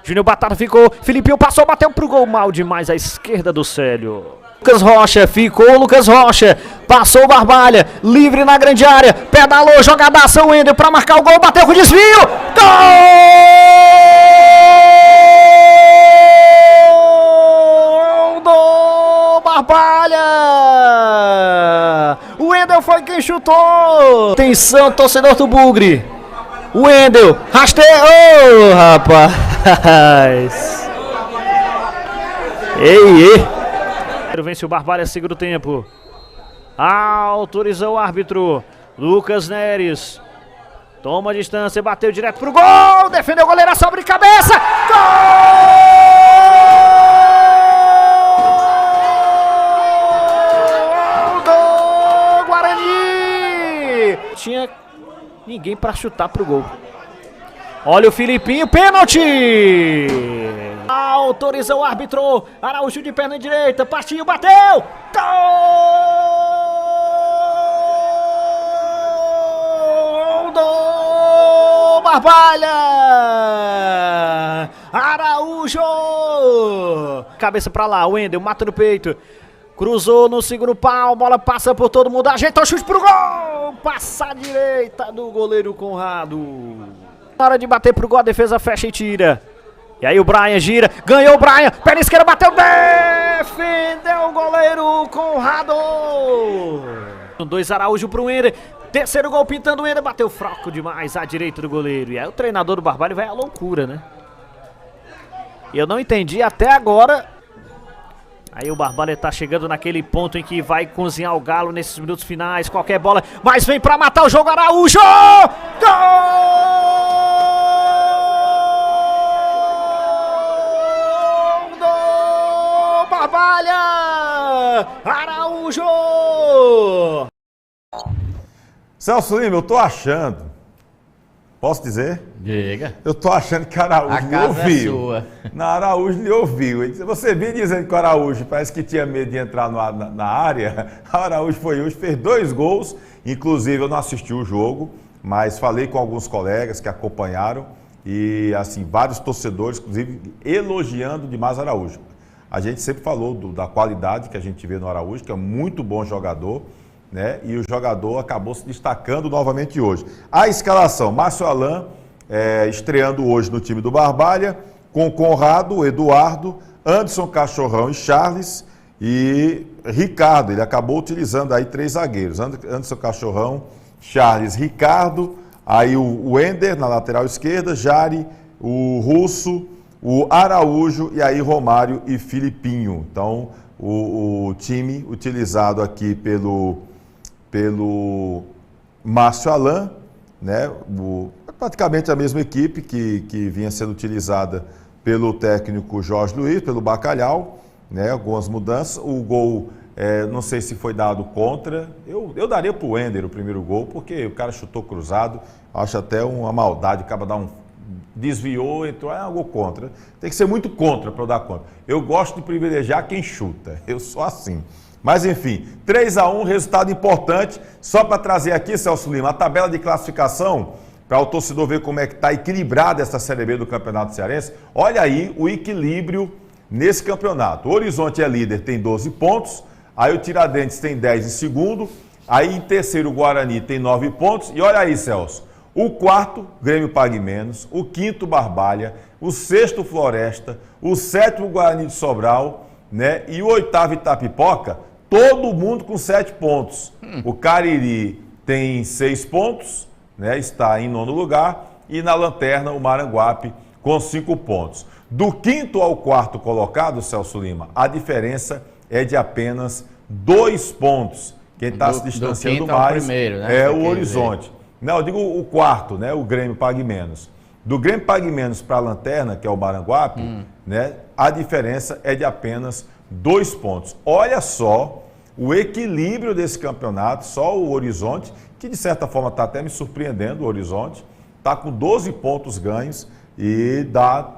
Júnior Batata ficou, Filipinho passou, bateu pro gol, mal demais à esquerda do Célio. Lucas Rocha, ficou Lucas Rocha, passou o Barbalha, livre na grande área, pedalou, jogadaça, o Wendel pra marcar o gol, bateu com desvio, gol do Barbalha, o Wendel foi quem chutou. Atenção, torcedor do Bugre, o Wendel, rasteou, rapaz, ei. Vence o Barbalha, segundo tempo. Autorizou o árbitro. Lucas Neres. Toma a distância, bateu direto pro gol. Defendeu o goleiro, sobre cabeça. Gol do Guarani. Tinha ninguém para chutar pro gol. Olha o Filipinho, pênalti. Autoriza o árbitro, Araújo de perna direita, partiu, bateu, gol do Barbalha, Araújo, cabeça pra lá, Wendel, mata no peito, cruzou no segundo pau, bola passa por todo mundo, ajeita o chute pro gol, passa a direita do goleiro Conrado, na hora de bater pro gol, a defesa fecha e tira. E aí o Brian gira, ganhou o Brian, perna esquerda, bateu, defendeu o goleiro Conrado. 2 Araújo pro Wendel, terceiro gol pintando o Wendel, bateu fraco demais à direita do goleiro. E aí o treinador do Barbalha vai à loucura, né? E eu não entendi até agora. Aí o Barbalha tá chegando naquele ponto em que vai cozinhar o galo nesses minutos finais, qualquer bola, mas vem pra matar o jogo, Araújo! Gol! Barbalha! Araújo! Celso Lima, eu tô achando, posso dizer? Diga. Eu tô achando que Araújo lhe ouviu. Sua. Na Araújo lhe ouviu. Você vinha dizendo que o Araújo parece que tinha medo de entrar na área. A Araújo foi hoje, fez 2 gols. Inclusive, eu não assisti o jogo, mas falei com alguns colegas que acompanharam e, assim, vários torcedores, inclusive, elogiando demais Araújo. A gente sempre falou da qualidade que a gente vê no Araújo, que é um muito bom jogador, né? E o jogador acabou se destacando novamente hoje. A escalação, Márcio Alain, estreando hoje no time do Barbalha, com Conrado, Eduardo, Anderson Cachorrão e Charles e Ricardo. Ele acabou utilizando aí 3 zagueiros, Anderson Cachorrão, Charles, Ricardo, aí o Wender na lateral esquerda, Jari, o Russo, o Araújo e aí Romário e Filipinho. Então, o time utilizado aqui pelo Márcio Alain, né? Praticamente a mesma equipe que vinha sendo utilizada pelo técnico Jorge Luiz, pelo Bacalhau, né? Algumas mudanças. O gol, não sei se foi dado contra. Eu daria para o Wender o primeiro gol, porque o cara chutou cruzado. Acho até uma maldade, acaba dar um desviou, entrou, gol contra. Tem que ser muito contra para eu dar conta. Eu gosto de privilegiar quem chuta, eu sou assim. Mas enfim, 3-1, resultado importante. Só para trazer aqui, Celso Lima, a tabela de classificação, para o torcedor ver como é que está equilibrada essa Série B do Campeonato Cearense. Olha aí o equilíbrio nesse campeonato. O Horizonte é líder, tem 12 pontos. Aí o Tiradentes tem 10 em segundo. Aí em terceiro o Guarani tem 9 pontos. E olha aí, Celso. O quarto, Grêmio Pague Menos. O quinto, Barbalha. O sexto, Floresta. O sétimo, Guarani de Sobral. Né? E o oitavo, Itapipoca. Todo mundo com 7 pontos. O Cariri tem 6 pontos. Né? Está em nono lugar. E na lanterna, o Maranguape com 5 pontos. Do quinto ao quarto colocado, Celso Lima, a diferença é de apenas 2 pontos. Quem está se distanciando mais primeiro, né? é o Horizonte. Não, eu digo o quarto, né? O Grêmio Pague Menos. Do Grêmio Pague Menos para a lanterna, que é o Maranguape, né? A diferença é de apenas 2 pontos. Olha só o equilíbrio desse campeonato, só o Horizonte, que de certa forma está até me surpreendendo, o Horizonte, está com 12 pontos ganhos e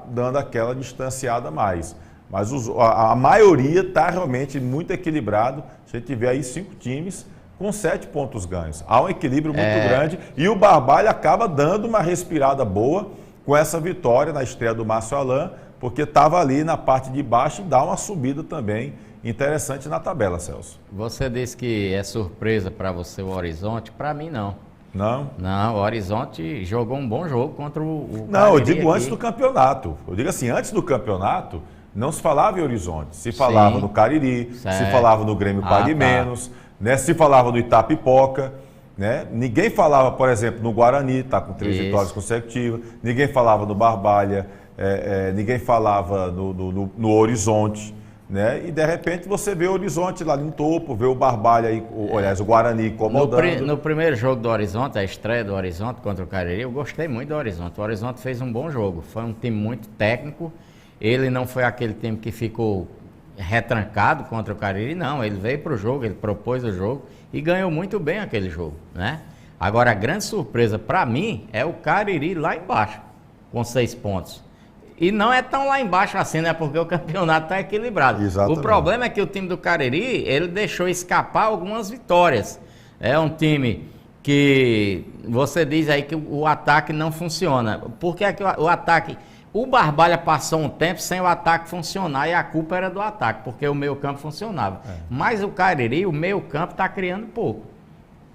dando aquela distanciada a mais. Mas a maioria está realmente muito equilibrado. A gente vê aí 5 times com 7 pontos ganhos. Há um equilíbrio muito grande e o Barbalha acaba dando uma respirada boa com essa vitória na estreia do Márcio Alain, porque estava ali na parte de baixo e dá uma subida também interessante na tabela, Celso. Você disse que é surpresa para você o Horizonte, para mim não. Não? Não, o Horizonte jogou um bom jogo contra o Não, eu digo aqui. Antes do campeonato. Eu digo assim, antes do campeonato, não se falava em Horizonte. Se falava no Cariri, se falava no Grêmio Pague Menos, né? Se falava no Itapipoca. Né? Ninguém falava, por exemplo, no Guarani, está com 3 vitórias consecutivas. Ninguém falava no Barbalha, ninguém falava no Horizonte. Né? E de repente você vê o Horizonte lá no topo, vê o Barbalha, aliás, o Guarani incomodando. No primeiro jogo do Horizonte, a estreia do Horizonte contra o Cariri, eu gostei muito do Horizonte. O Horizonte fez um bom jogo, foi um time muito técnico. Ele não foi aquele time que ficou retrancado contra o Cariri, não. Ele veio para o jogo, ele propôs o jogo e ganhou muito bem aquele jogo, né? Agora, a grande surpresa para mim é o Cariri lá embaixo, com 6 pontos. E não é tão lá embaixo assim, né? Porque o campeonato está equilibrado. Exatamente. O problema é que o time do Cariri, ele deixou escapar algumas vitórias. É um time que você diz aí que o ataque não funciona. Por que é que o ataque... O Barbalha passou um tempo sem o ataque funcionar e a culpa era do ataque, porque o meio-campo funcionava. Mas o Cariri, o meio-campo está criando pouco.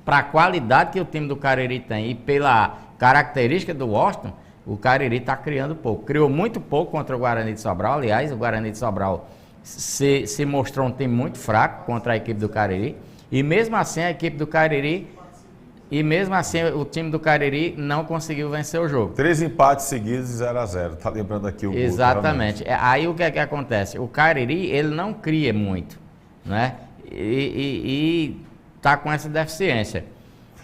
Para a qualidade que o time do Cariri tem e pela característica do Washington, o Cariri está criando pouco. Criou muito pouco contra o Guarani de Sobral. Aliás, o Guarani de Sobral se mostrou um time muito fraco contra a equipe do Cariri. E mesmo assim, a equipe do Cariri... E mesmo assim, o time do Cariri não conseguiu vencer o jogo. 3 empates seguidos e 0-0. Tá lembrando aqui o gol. Exatamente. Aí o que é que acontece? O Cariri, ele não cria muito, né? E tá com essa deficiência.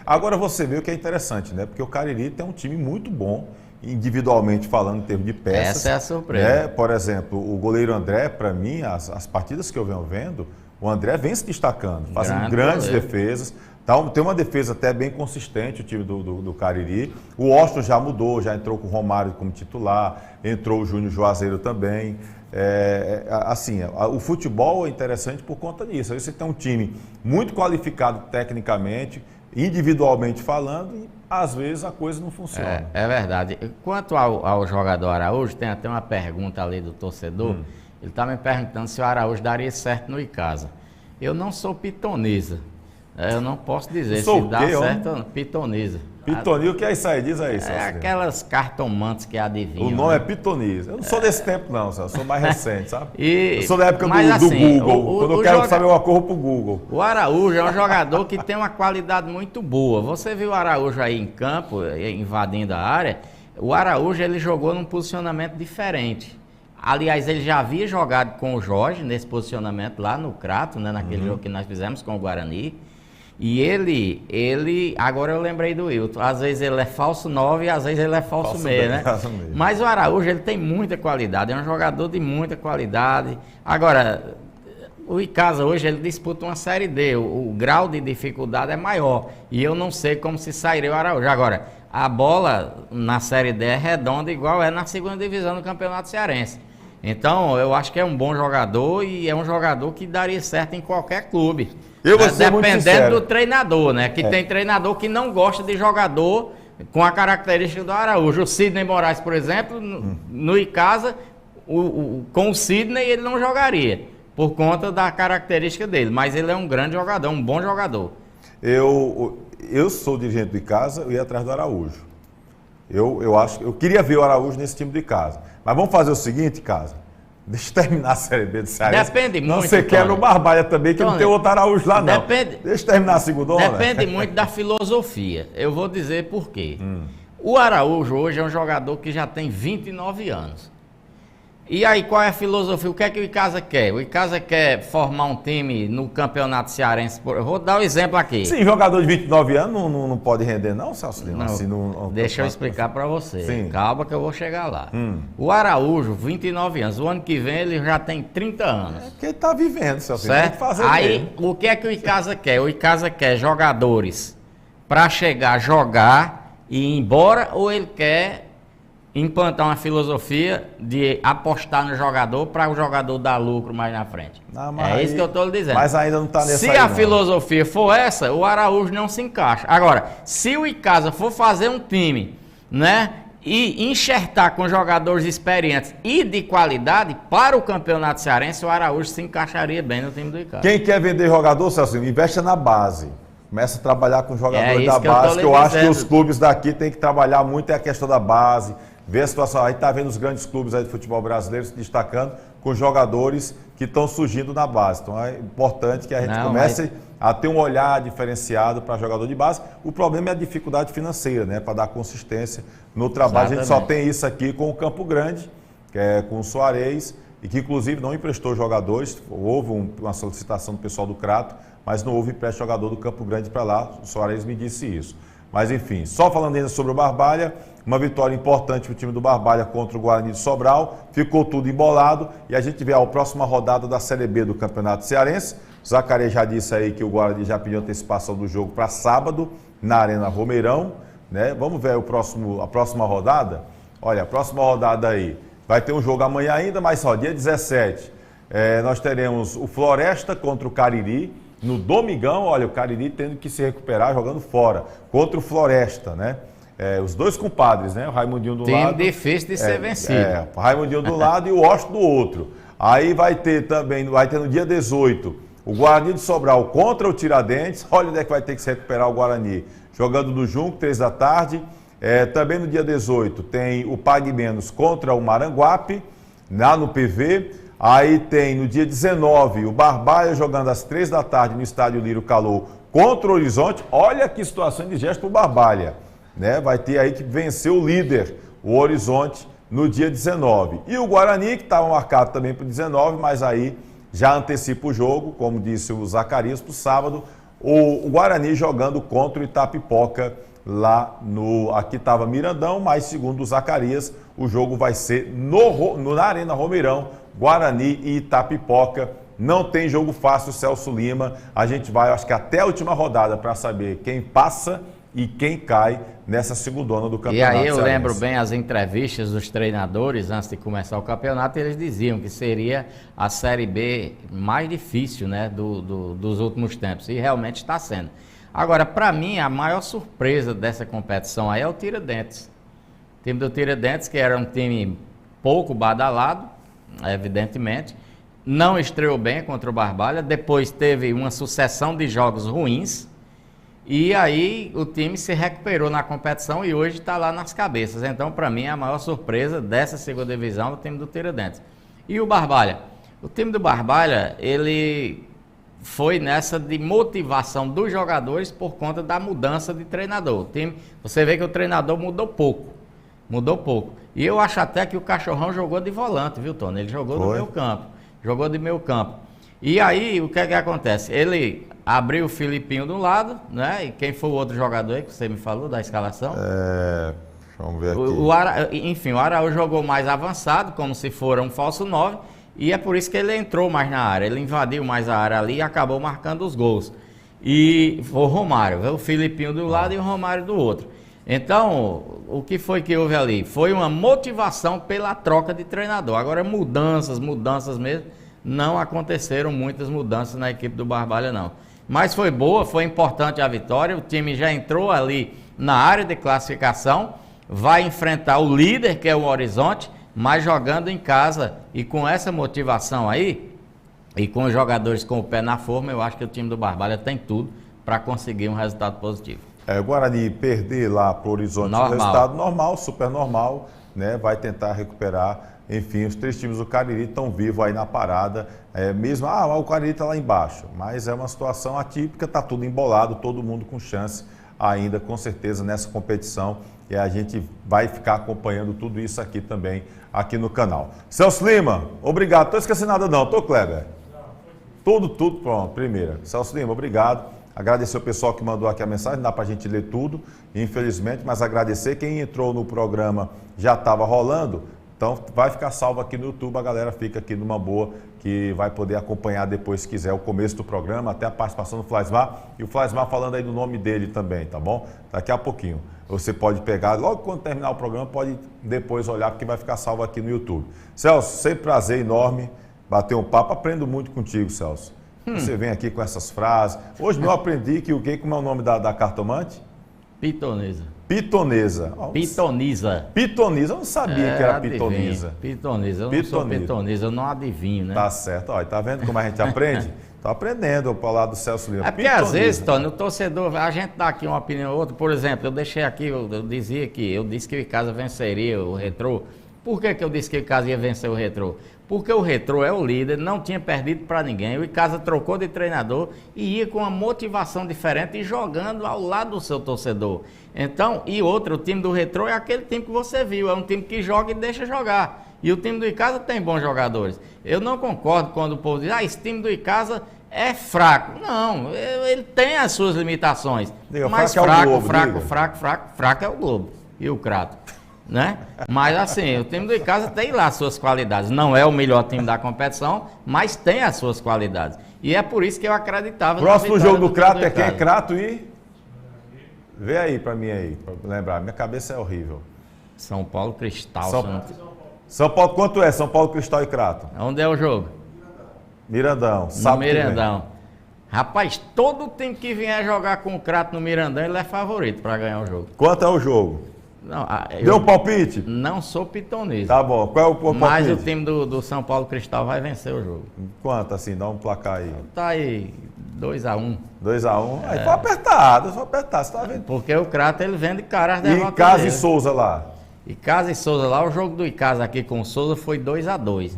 Agora você vê o que é interessante, né? Porque o Cariri tem um time muito bom, individualmente falando, em termos de peças. Essa é a surpresa. Né? Por exemplo, o goleiro André, para mim, as partidas que eu venho vendo, o André vem se destacando, fazendo grandes defesas. Então, tem uma defesa até bem consistente o time do Cariri. O Washington já mudou, já entrou com o Romário como titular, entrou o Júnior Juazeiro também. O futebol é interessante por conta disso. Aí você tem um time muito qualificado tecnicamente, individualmente falando, e às vezes a coisa não funciona. É verdade. Quanto ao jogador Araújo, tem até uma pergunta ali do torcedor. Ele está me perguntando se o Araújo daria certo no Icasa. Eu não sou pitonisa. Eu não posso dizer se dá certo ou não. Pitonisa. Pitonisa, o que é isso aí? Diz aí, Celso. É aquelas cartomantes que adivinham. O nome né? É pitonisa. Eu não sou desse tempo não, Celso. Eu sou mais recente, sabe? Eu sou da época do Google. Quando eu quero saber, eu corro pro Google. O Araújo é um jogador que tem uma qualidade muito boa. Você viu o Araújo aí em campo, invadindo a área. O Araújo, ele jogou num posicionamento diferente. Aliás, ele já havia jogado com o Jorge nesse posicionamento lá no Crato, né? Naquele jogo que nós fizemos com o Guarani. E ele, agora eu lembrei do Wilton, às vezes ele é falso 9 e às vezes ele é falso meia, né? Mas o Araújo, ele tem muita qualidade, é um jogador de muita qualidade. Agora, O Icasa hoje ele disputa uma Série D, o grau de dificuldade é maior. E eu não sei como se sairia o Araújo. Agora, a bola na Série D é redonda igual é na segunda divisão do Campeonato Cearense. Então, eu acho que é um bom jogador e é um jogador que daria certo em qualquer clube. Dependendo do treinador, né? Que tem treinador que não gosta de jogador com a característica do Araújo. O Sidney Moraes, por exemplo, no Icasa, com o Sidney ele não jogaria, por conta da característica dele. Mas ele é um grande jogador, um bom jogador. Eu sou dirigente do Icasa, eu ia atrás do Araújo. Eu queria ver o Araújo nesse time do Icasa. Mas vamos fazer o seguinte, Icasa. Deixa eu terminar a Série B do Cearense. Depende muito, você quebra o Barbalha também, que não tem outro Araújo lá, não. Deixa eu terminar a segunda. Depende muito da filosofia. Eu vou dizer por quê. O Araújo hoje é um jogador que já tem 29 anos. E aí, qual é a filosofia? O que é que o Icasa quer? O Icasa quer formar um time no Campeonato Cearense. Eu vou dar um exemplo aqui. Sim, jogador de 29 anos não pode render, não, Celso Lima? Deixa eu explicar para você. Sim. Calma que eu vou chegar lá. O Araújo, 29 anos. O ano que vem ele já tem 30 anos. É porque ele está vivendo, Celso Lima. Certo? Tem que fazer aí, mesmo. o que é que o Icasa quer? O Icasa quer jogadores para chegar, jogar e ir embora, ou ele quer implantar uma filosofia de apostar no jogador para o jogador dar lucro mais na frente? É isso que eu estou lhe dizendo. Mas ainda não está nessa. Se a filosofia for essa, o Araújo não se encaixa. Agora, se o Icasa for fazer um time, né, e enxertar com jogadores experientes e de qualidade para o Campeonato Cearense, o Araújo se encaixaria bem no time do Icasa. Quem quer vender jogador, Celso, investe na base. Começa a trabalhar com jogadores da que base, que eu acho que os clubes daqui têm que trabalhar muito a questão da base. Ver a situação, aí está vendo os grandes clubes aí de futebol brasileiro se destacando com jogadores que estão surgindo na base. Então é importante que a gente comece a ter um olhar diferenciado para jogador de base. O problema é a dificuldade financeira, né? Para dar consistência no trabalho. Exatamente. A gente só tem isso aqui com o Campo Grande, que é com o Soares, e que inclusive não emprestou jogadores. Houve uma solicitação do pessoal do Crato, mas não houve empréstimo de jogador do Campo Grande para lá. O Soares me disse isso. Mas enfim, só falando ainda sobre o Barbalha, uma vitória importante para o time do Barbalha contra o Guarani de Sobral. Ficou tudo embolado e a gente vê a próxima rodada da Série B do Campeonato Cearense. O Zacarias já disse aí que o Guarani já pediu antecipação do jogo para sábado, na Arena Romeirão. Né? Vamos ver a próxima rodada? Olha, a próxima rodada aí vai ter um jogo amanhã ainda, mas só dia 17. Nós teremos o Floresta contra o Cariri. No domingão, olha, o Cariri tendo que se recuperar jogando fora, contra o Floresta, né? Os dois compadres, né? O Raimundinho do lado. Time difícil de ser vencido. O Raimundinho do lado e o Washington do outro. Aí vai ter no dia 18, o Guarani de Sobral contra o Tiradentes. Olha onde é que vai ter que se recuperar o Guarani. Jogando no Junco, 3 da tarde. Também no dia 18 tem o Pague Menos contra o Maranguape, lá no PV. Aí tem no dia 19 o Barbalha jogando às 3 da tarde no estádio Lírio Calou contra o Horizonte. Olha que situação de gesto para o Barbalha, né? Vai ter aí que vencer o líder, o Horizonte, no dia 19. E o Guarani, que estava marcado também para o 19, mas aí já antecipa o jogo, como disse o Zacarias, para o sábado. O Guarani jogando contra o Itapipoca lá no... Aqui estava Mirandão, mas segundo o Zacarias, o jogo vai ser na Arena Romeirão, Guarani e Itapipoca. Não tem jogo fácil, Celso Lima. A gente vai, acho que até a última rodada para saber quem passa e quem cai nessa segundona do campeonato. E aí eu cearense. lembro bem as entrevistas dos treinadores antes de começar o campeonato, eles diziam que seria a Série B mais difícil, né, dos últimos tempos, e realmente está sendo. Agora, para mim, a maior surpresa dessa competição aí é o Tiradentes. O time do Tiradentes, que era um time pouco badalado, evidentemente, não estreou bem contra o Barbalha, depois teve uma sucessão de jogos ruins, e aí o time se recuperou na competição e hoje está lá nas cabeças. Então, para mim, a maior surpresa dessa segunda divisão é o time do Tiradentes. E o Barbalha? O time do Barbalha, ele foi nessa de motivação dos jogadores por conta da mudança de treinador. O time, você vê que o treinador mudou pouco. E eu acho até que o Cachorrão jogou de volante, viu, Tony? Ele jogou no meio campo. Jogou de meio campo. E aí, o que é que acontece? Ele abriu o Filipinho do lado, né? E quem foi o outro jogador aí que você me falou da escalação? Vamos ver aqui. Enfim, o Araújo jogou mais avançado, como se for um falso 9. E é por isso que ele entrou mais na área, ele invadiu mais a área ali e acabou marcando os gols. E foi o Romário, viu? O Filipinho do lado e o Romário do outro. Então, o que foi que houve ali? Foi uma motivação pela troca de treinador. Agora, mudanças mesmo, não aconteceram muitas mudanças na equipe do Barbalha, não. Mas foi boa, foi importante a vitória, o time já entrou ali na área de classificação, vai enfrentar o líder, que é o Horizonte, mas jogando em casa e com essa motivação aí, e com os jogadores com o pé na forma, eu acho que o time do Barbalha tem tudo para conseguir um resultado positivo. O Guarani perder lá para o Horizonte, um resultado normal, super normal, né? Vai tentar recuperar. Enfim, os 3 times do Cariri estão vivos aí na parada. Mesmo, o Cariri está lá embaixo, mas é uma situação atípica, está tudo embolado, todo mundo com chance ainda, com certeza, nessa competição. E a gente vai ficar acompanhando tudo isso aqui também, aqui no canal. Celso Lima, obrigado. Estou esquecendo nada não, tô, Kleber? Tudo pronto, primeira. Celso Lima, obrigado. Agradecer o pessoal que mandou aqui a mensagem, não dá para a gente ler tudo, infelizmente, mas agradecer. Quem entrou no programa já estava rolando, então vai ficar salvo aqui no YouTube, a galera fica aqui numa boa, que vai poder acompanhar depois, se quiser, o começo do programa, até a participação do Flaismar, e o Flaismar falando aí do nome dele também, tá bom? Daqui a pouquinho. Você pode pegar, logo quando terminar o programa, pode depois olhar, porque vai ficar salvo aqui no YouTube. Celso, sempre prazer enorme bater um papo, aprendo muito contigo, Celso. Você vem aqui com essas frases. Hoje eu aprendi que como é o nome da cartomante? Pitonisa. Pitonesa. Pitonisa. Pitonisa, eu não sabia que era pitonisa. Pitonisa, eu não sou pitonisa, eu não adivinho, né? Tá certo, olha, tá vendo como a gente aprende? Tô aprendendo para falar do Celso Lima. É porque às vezes, Tony, o torcedor, a gente dá aqui uma opinião ou outra, por exemplo, eu deixei aqui, eu disse que o Icasa venceria o Retrô. Por que eu disse que o Icasa ia vencer o Retrô? Porque o Retrô é o líder, não tinha perdido para ninguém. O Icasa trocou de treinador e ia com uma motivação diferente e jogando ao lado do seu torcedor. Então, e outro, o time do Retrô é aquele time que você viu, é um time que joga e deixa jogar. E o time do Icasa tem bons jogadores. Eu não concordo quando o povo diz, esse time do Icasa é fraco. Não, ele tem as suas limitações. Mas fraco é o Globo e o Crato. Né? Mas assim, o time do Icasa tem lá suas qualidades. Não é o melhor time da competição, mas tem as suas qualidades. E é por isso que eu acreditava. Próximo jogo do Crato é quem? Crato e... Vê aí pra mim aí, pra lembrar. Minha cabeça é horrível. São Paulo Cristal. São Paulo, quanto é? São Paulo Cristal e Crato? Onde é o jogo? Mirandão. No Mirandão. Rapaz, todo time que vier jogar com o Crato no Mirandão, ele é favorito pra ganhar o jogo. Quanto é o jogo? Não, deu um palpite? Não sou pitonista. Tá bom, qual é o palpite? Mas o time do São Paulo Cristal vai vencer o jogo. Quanto assim? Dá um placar aí. Tá aí, 2-1. 2-1? Aí foi apertado, você tá vendo? Porque o Crato, ele vende cara as derrotas. E Icasa e Souza lá? Icasa e Souza lá, o jogo do Icasa aqui com o Souza foi 2-2.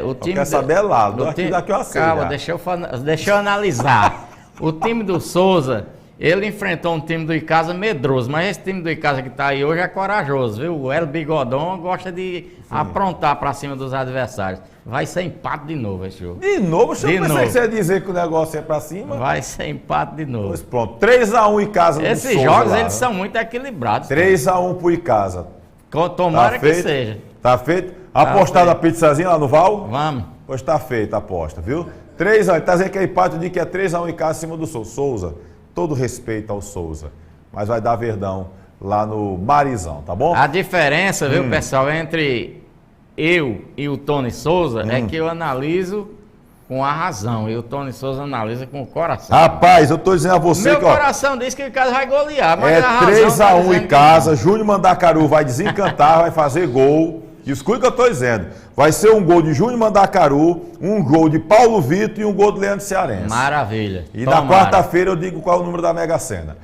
O time quer saber lá, daqui eu sei. Calma, deixa eu analisar. O time do Souza... Ele enfrentou um time do Icasa medroso, mas esse time do Icasa que tá aí hoje é corajoso, viu? O El Bigodon gosta de aprontar pra cima dos adversários. Vai ser empate de novo esse jogo. De novo? Eu pensei que você ia dizer que o negócio é pra cima. Vai ser empate de novo. Pois pronto, 3-1 Icasa do Souza. Esses jogos, eles são muito equilibrados. 3-1 pro Icasa. Tomara que seja. Tá feito? Apostar na pizzazinha lá no Val? Vamos. Pois tá feita a aposta, viu? 3-1, tá dizendo que é empate, eu digo que é 3-1 Icasa acima do Souza. Todo respeito ao Souza, mas vai dar Verdão lá no Marizão, tá bom? A diferença, viu, pessoal, entre eu e o Tony Souza é que eu analiso com a razão e o Tony Souza analisa com o coração. Rapaz, eu tô dizendo a você Meu que... coração diz que o Icasa vai golear, mas é a razão 3-1 em casa, Júnior Mandacaru vai desencantar, vai fazer gol. Escuta o que eu estou dizendo. Vai ser um gol de Júnior Mandacaru, um gol de Paulo Vitor e um gol de Leandro Cearense. Maravilha. E na quarta-feira eu digo qual é o número da Mega Sena.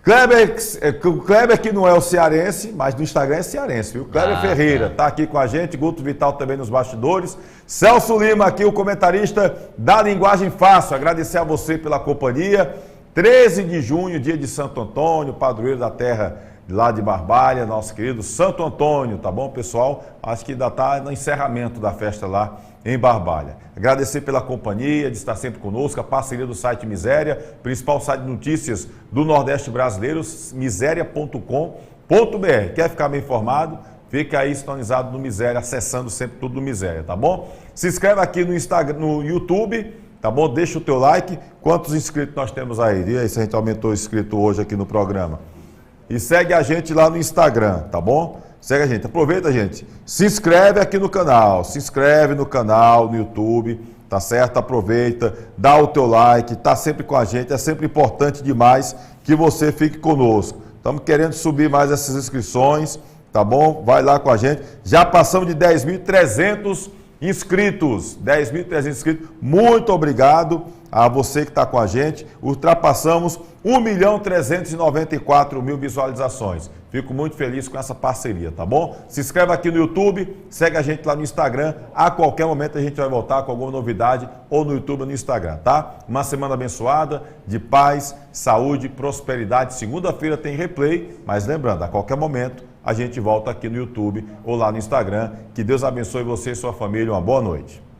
Kleber que não é o cearense, mas no Instagram é cearense, viu? Kleber Ferreira tá aqui com a gente, Guto Vital também nos bastidores. Celso Lima aqui, o comentarista da Linguagem Fácil. Agradecer a você pela companhia. 13 de junho, dia de Santo Antônio, padroeiro da terra lá de Barbalha, nosso querido Santo Antônio, tá bom, pessoal? Acho que ainda está no encerramento da festa lá em Barbalha. Agradecer pela companhia, de estar sempre conosco, a parceria do site Miséria, principal site de notícias do Nordeste brasileiro, miséria.com.br. Quer ficar bem informado? fica aí sintonizado no Miséria, acessando sempre tudo do Miséria, tá bom? Se inscreve aqui no Instagram, no YouTube, tá bom? Deixa o teu like. Quantos inscritos nós temos aí? E aí se a gente aumentou o inscrito hoje aqui no programa. E segue a gente lá no Instagram, tá bom? Segue a gente. Aproveita, gente. Se inscreve aqui no canal. Se inscreve no canal, no YouTube, tá certo? Aproveita, dá o teu like, tá sempre com a gente. É sempre importante demais que você fique conosco. Estamos querendo subir mais essas inscrições, tá bom? Vai lá com a gente. Já passamos de 10.300 inscritos. 10.300 inscritos. Muito obrigado a você que está com a gente. Ultrapassamos 1.394.000 visualizações. Fico muito feliz com essa parceria, tá bom? Se inscreve aqui no YouTube, segue a gente lá no Instagram. A qualquer momento a gente vai voltar com alguma novidade ou no YouTube ou no Instagram, tá? Uma semana abençoada, de paz, saúde, prosperidade. Segunda-feira tem replay, mas lembrando, a qualquer momento a gente volta aqui no YouTube ou lá no Instagram. Que Deus abençoe você e sua família. Uma boa noite.